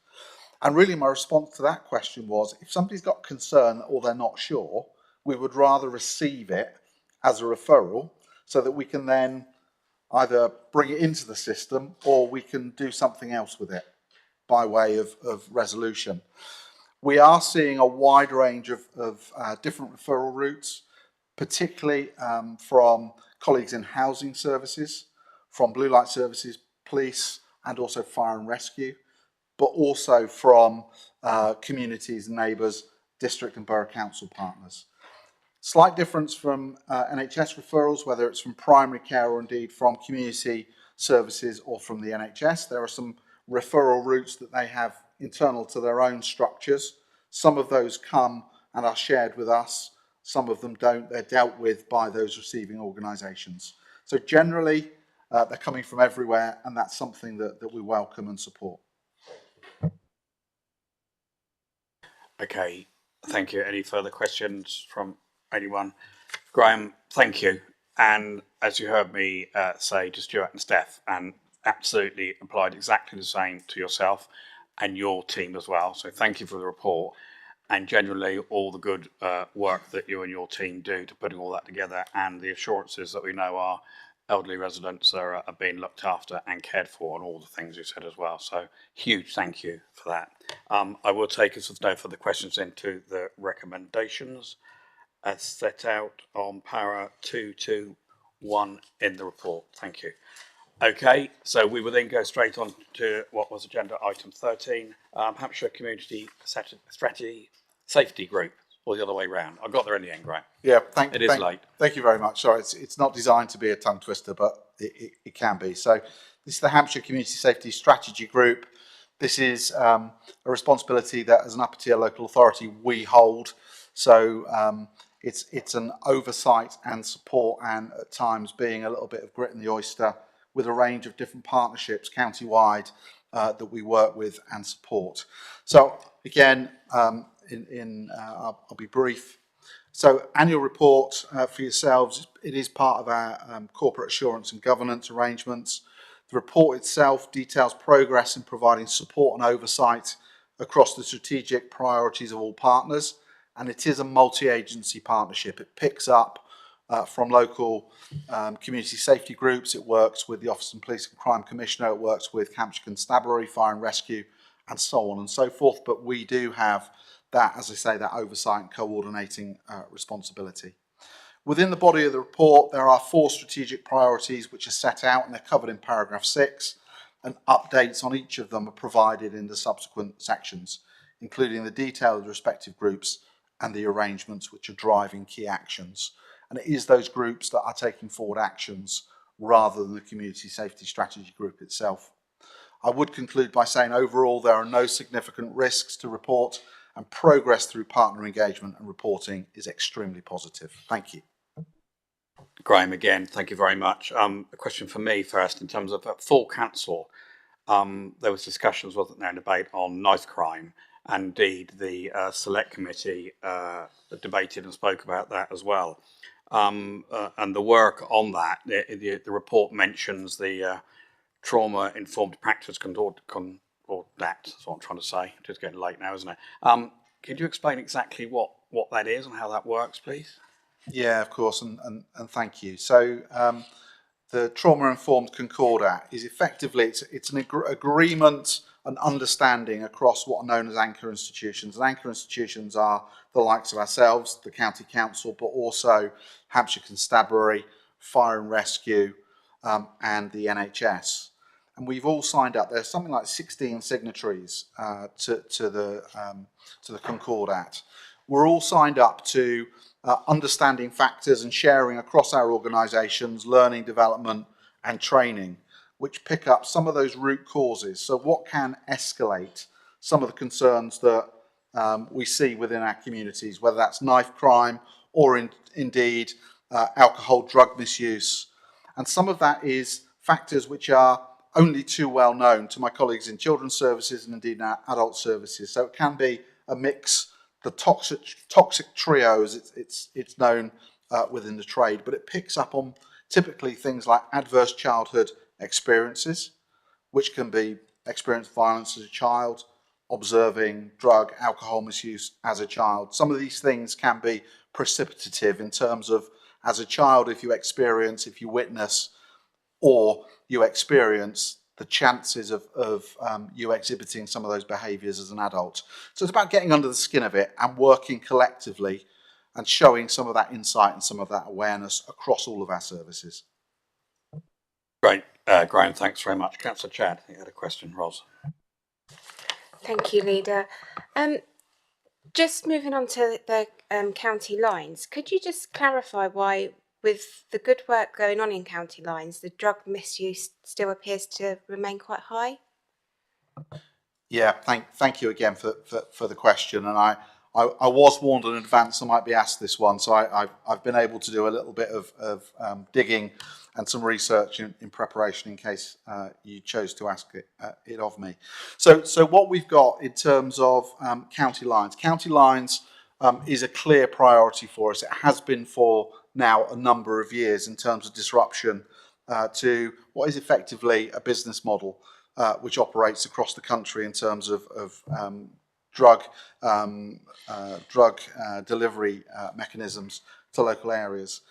And really my response to that question was, if somebody's got concern or they're not sure, we would rather receive it as a referral so that we can then either bring it into the system or we can do something else with it by way of resolution. We are seeing a wide range of different referral routes, particularly from colleagues in housing services, from blue light services, police, and also fire and rescue, but also from communities, neighbours, district and borough council partners. Slight difference from NHS referrals, whether it's from primary care or indeed from community services or from the NHS. There are some referral routes that they have internal to their own structures. Some of those come and are shared with us. Some of them don't. They're dealt with by those receiving organisations. So generally, they're coming from everywhere, and that's something that we welcome and support. Okay, thank you. Any further questions from anyone? Graham, thank you. And as you heard me say to Stuart and Steph, and absolutely applied exactly the same to yourself and your team as well. So thank you for the report and generally all the good work that you and your team do to putting all that together, and the assurances that we know our elderly residents are being looked after and cared for, and all the things you said as well. So huge thank you for that. I will take us with no further questions into the recommendations as set out on para 221 in the report. Thank you. Okay, so we will then go straight on to what was agenda item 13, Hampshire Community Strategy Safety Group, or the other way round. I got there in the end, Graham. Yeah, it is late. Thank you very much. Sorry, it's not designed to be a tongue twister, but it can be. So this is the Hampshire Community Safety Strategy Group. This is a responsibility that as an upper tier local authority we hold. So it's an oversight and support, and at times being a little bit of grit in the oyster with a range of different partnerships county-wide that we work with and support. So again, I'll be brief. So annual report for yourselves, it is part of our corporate assurance and governance arrangements. The report itself details progress in providing support and oversight across the strategic priorities of all partners, and it is a multi-agency partnership. It picks up from local community safety groups. It works with the Office of Police and Crime Commissioner. It works with Hampshire Constabulary, Fire and Rescue, and so on and so forth. But we do have that, as I say, that oversight and coordinating responsibility. Within the body of the report, there are 4 strategic priorities which are set out, and they're covered in paragraph 6, and updates on each of them are provided in the subsequent sections, including the detail of the respective groups and the arrangements which are driving key actions. And it is those groups that are taking forward actions rather than the Community Safety Strategy Group itself. I would conclude by saying overall there are no significant risks to report, and progress through partner engagement and reporting is extremely positive. Thank you. Graham, again, thank you very much. A question for me first, in terms of full council. There was discussions, wasn't there, debate on knife crime, and indeed the select committee debated and spoke about that as well. And the work on that, the report mentions the trauma-informed practice or that's what I'm trying to say. It's just getting late now, isn't it? Could you explain exactly what that is and how that works, please? Yeah, of course, and thank you. So the Trauma-Informed Concordat is effectively, it's an agreement and understanding across what are known as anchor institutions. And anchor institutions are the likes of ourselves, the County Council, but also Hampshire Constabulary, Fire and Rescue, and the NHS. And we've all signed up. There's something like 16 signatories to the Concordat. We're all signed up to understanding factors and sharing across our organisations, learning, development and training, which pick up some of those root causes. So what can escalate some of the concerns that we see within our communities, whether that's knife crime or indeed alcohol, drug misuse. And some of that is factors which are only too well known to my colleagues in children's services and indeed in our adult services. So it can be a mix, the toxic trio as it's known within the trade, but it picks up on typically things like adverse childhood experiences, which can be experienced violence as a child, observing drug, alcohol misuse as a child. Some of these things can be precipitative in terms of, as a child, if you witness, or you experience the chances of you exhibiting some of those behaviours as an adult. So it's about getting under the skin of it and working collectively and showing some of that insight and some of that awareness across all of our services. Great, Graham, thanks very much. Councillor Chad, you had a question, Ros. Thank you, Leader. Just moving on to the county lines, could you just clarify why, with the good work going on in county lines, the drug misuse still appears to remain quite high? Yeah, thank you again for the question. And I was warned in advance I might be asked this one, so I've been able to do a little bit of digging and some research in preparation in case you chose to ask it of me. So what we've got in terms of county lines is a clear priority for us. It has been for now a number of years in terms of disruption to what is effectively a business model which operates across the country in terms of drug delivery mechanisms to local areas.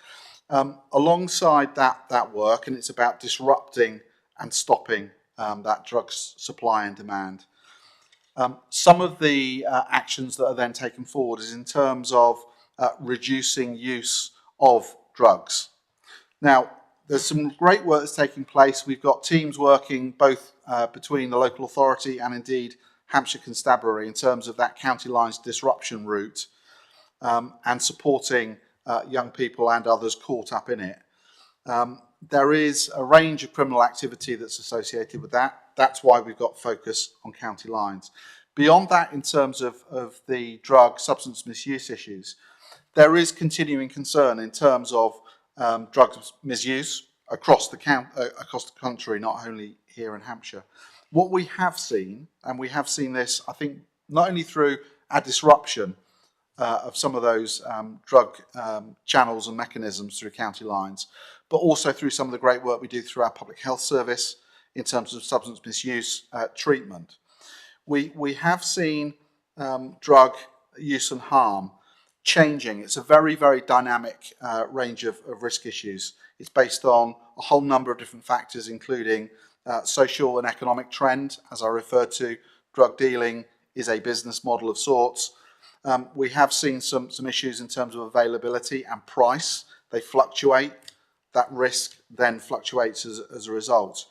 Alongside that work, and it's about disrupting and stopping that drug supply and demand. Some of the actions that are then taken forward is in terms of reducing use of drugs. Now, there's some great work that's taking place. We've got teams working both between the local authority and indeed Hampshire Constabulary in terms of that county lines disruption route and supporting young people and others caught up in it. There is a range of criminal activity that's associated with that. That's why we've got focus on county lines. Beyond that, in terms of the drug substance misuse issues, there is continuing concern in terms of drug misuse across the country, not only here in Hampshire. What we have seen, and we have seen this, I think, not only through our disruption of some of those drug channels and mechanisms through county lines, but also through some of the great work we do through our public health service in terms of substance misuse treatment. We have seen drug use and harm changing. It's a very, very dynamic range of risk issues. It's based on a whole number of different factors, including social and economic trend. As I referred to, drug dealing is a business model of sorts. We have seen some issues in terms of availability and price. they fluctuate. That risk then fluctuates as a result.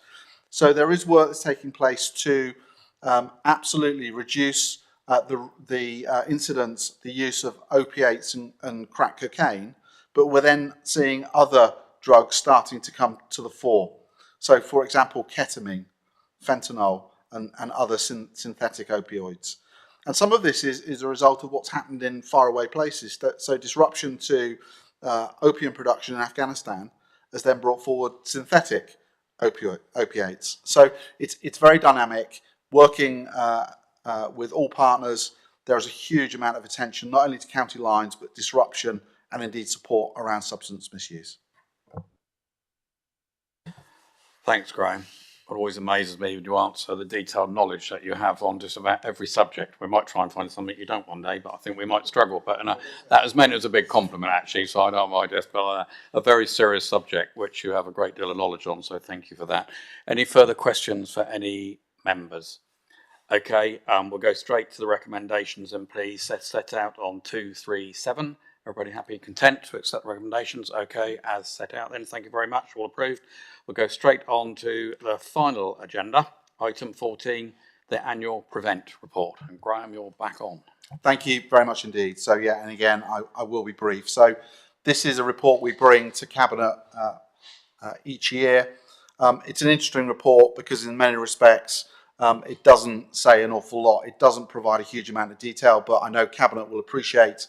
So there is work that's taking place to absolutely reduce the incidence, the use of opiates and crack cocaine, but we're then seeing other drugs starting to come to the fore. So, for example, ketamine, fentanyl, and other synthetic opioids. And some of this is a result of what's happened in faraway places. So disruption to opium production in Afghanistan has then brought forward synthetic opiates. So it's very dynamic. Working with all partners, there is a huge amount of attention, not only to county lines, but disruption and indeed support around substance misuse. Thanks, Graham. It always amazes me when you answer the detailed knowledge that you have on just about every subject. We might try and find something you don't one day, but I think we might struggle. But that is meant as a big compliment, actually, so I don't mind this. But a very serious subject, which you have a great deal of knowledge on, so thank you for that. Any further questions for any members? Okay, we'll go straight to the recommendations, and please set out on 2, 3, 7. Everybody happy and content to accept the recommendations? Okay, as set out then, thank you very much, all approved. We'll go straight on to the final agenda, item 14, the annual Prevent report. And Graham, you're back on. Thank you very much indeed. So yeah, and again, I will be brief. So this is a report we bring to Cabinet each year. It's an interesting report because in many respects, it doesn't say an awful lot. It doesn't provide a huge amount of detail, but I know Cabinet will appreciate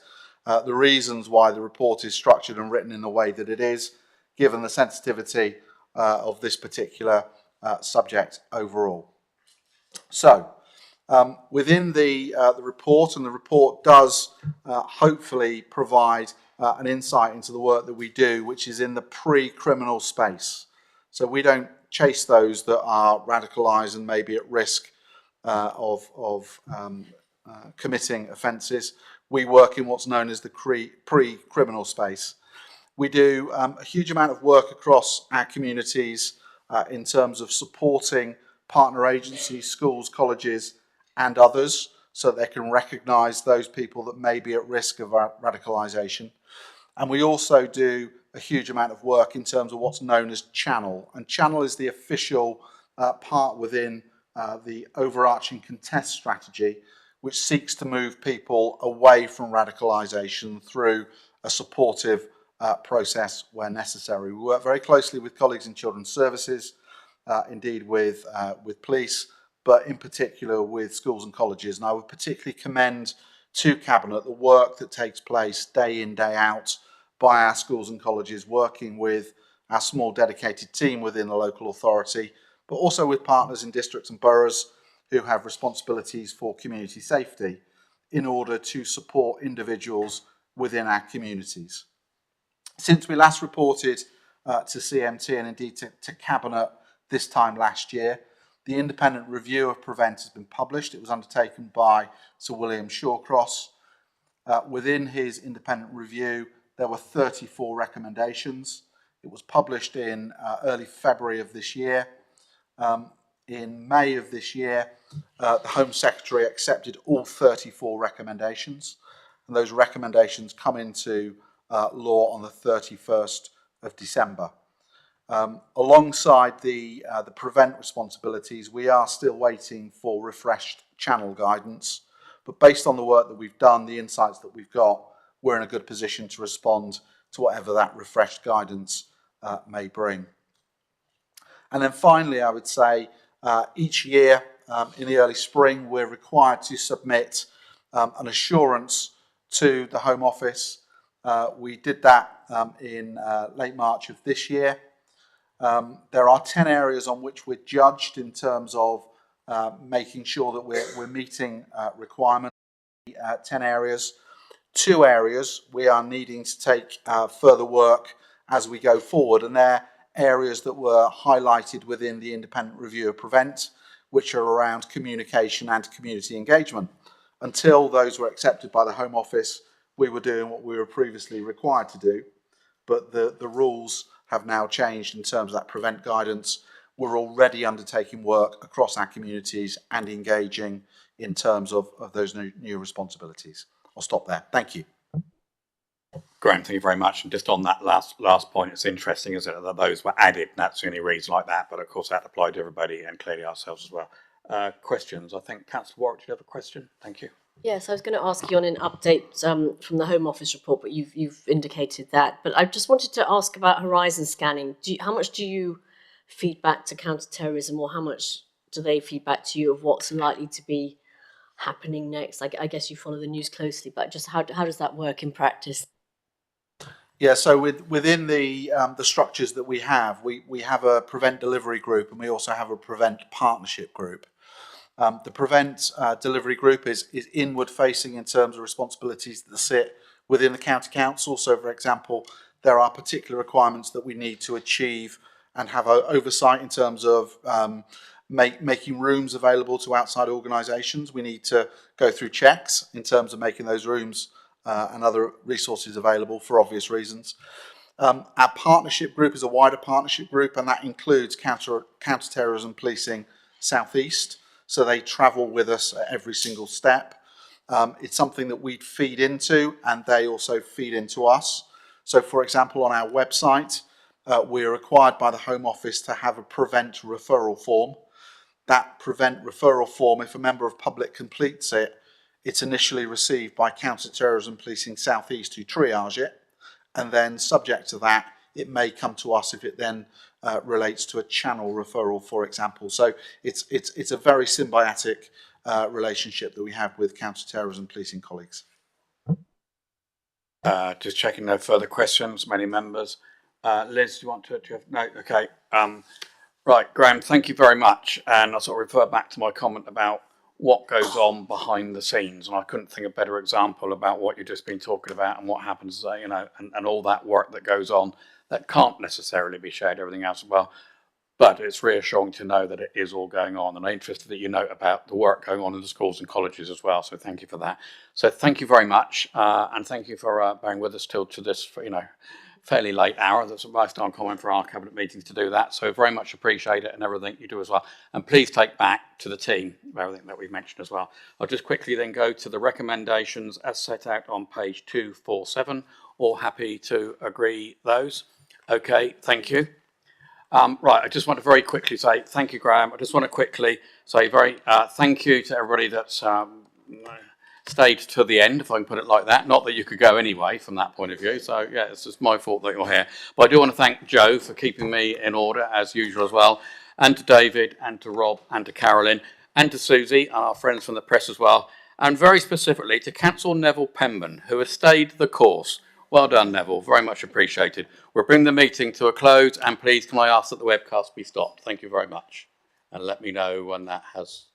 the reasons why the report is structured and written in the way that it is, given the sensitivity of this particular subject overall. So, within the report, and the report does hopefully provide an insight into the work that we do, which is in the pre-criminal space. So we don't chase those that are radicalised and maybe at risk of committing offences. We work in what's known as the pre-criminal space. We do a huge amount of work across our communities in terms of supporting partner agencies, schools, colleges, and others, so they can recognise those people that may be at risk of radicalisation. And we also do a huge amount of work in terms of what's known as Channel. And Channel is the official part within the overarching contest strategy, which seeks to move people away from radicalisation through a supportive process where necessary. We work very closely with colleagues in children's services, indeed with police, but in particular with schools and colleges. And I would particularly commend to Cabinet the work that takes place day in, day out by our schools and colleges, working with our small dedicated team within the local authority, but also with partners in districts and boroughs who have responsibilities for community safety in order to support individuals within our communities. Since we last reported to CMT and indeed to Cabinet this time last year, the independent review of Prevent has been published. It was undertaken by Sir William Shawcross. Within his independent review, there were 34 recommendations. It was published in early February of this year. In May of this year, the Home Secretary accepted all 34 recommendations, and those recommendations come into law on the 31st of December. Alongside the Prevent responsibilities, we are still waiting for refreshed Channel guidance, but based on the work that we've done, the insights that we've got, we're in a good position to respond to whatever that refreshed guidance may bring. And then finally, I would say each year in the early spring, we're required to submit an assurance to the Home Office. We did that in late March of this year. There are 10 areas on which we're judged in terms of making sure that we're meeting requirements. 10 areas. 2 areas we are needing to take further work as we go forward, and they're areas that were highlighted within the independent review of Prevent, which are around communication and community engagement. Until those were accepted by the Home Office, we were doing what we were previously required to do, but the rules have now changed in terms of that Prevent guidance. We're already undertaking work across our communities and engaging in terms of those new responsibilities. I'll stop there. Thank you. Graham, thank you very much. And just on that last point, it's interesting, isn't it, that those were added, and that's the only reason like that. But of course, that applied to everybody and clearly ourselves as well. Questions? I think Councillor Warwick, did you have a question? Thank you. Yes, I was going to ask you on an update from the Home Office report, but you've indicated that. But I just wanted to ask about horizon scanning. How much do you feed back to counter-terrorism, or how much do they feed back to you of what's likely to be happening next? I guess you follow the news closely, but just how does that work in practice? Yeah, so within the structures that we have a prevent delivery group, and we also have a prevent partnership group. The prevent delivery group is inward facing in terms of responsibilities that sit within the county council. So, for example, there are particular requirements that we need to achieve and have oversight in terms of making rooms available to outside organisations. We need to go through checks in terms of making those rooms and other resources available for obvious reasons. Our partnership group is a wider partnership group, and that includes counter-terrorism policing South East. So they travel with us at every single step. It's something that we feed into, and they also feed into us. So, for example, on our website, we're required by the Home Office to have a prevent referral form. That prevent referral form, if a member of public completes it, it's initially received by Counter-Terrorism Policing South East, who triage it, and then subject to that, it may come to us if it then relates to a channel referral, for example. So it's a very symbiotic relationship that we have with Counter-Terrorism Policing colleagues. Just checking, no further questions, many members. Liz, do you want to? Do you have, no? Okay. Right, Graham, thank you very much. And I'll sort of refer back to my comment about what goes on behind the scenes, and I couldn't think of a better example about what you've just been talking about and what happens, you know, and all that work that goes on that can't necessarily be shared, everything else as well. But it's reassuring to know that it is all going on, and I'm interested that you note about the work going on in the schools and colleges as well. So thank you for that. So thank you very much, and thank you for bearing with us till to this, you know, fairly late hour. That's a nice time common for our cabinet meetings to do that. So very much appreciate it and everything you do as well. And please take back to the team everything that we've mentioned as well. I'll just quickly then go to the recommendations as set out on page 247. All happy to agree those? Okay, thank you. Right, I just want to very quickly say thank you, Graham. I just want to quickly say thank you to everybody that's stayed to the end, if I can put it like that. Not that you could go anyway from that point of view. So yeah, it's just my fault that you're here. But I do want to thank Joe for keeping me in order as usual as well, and to David, and to Rob, and to Carolyn, and to Susie, and our friends from the press as well, and very specifically to Councillor Neville Penman, who has stayed the course. Well done, Neville. Very much appreciated. We'll bring the meeting to a close, and please can I ask that the webcast be stopped. Thank you very much. And let me know when that has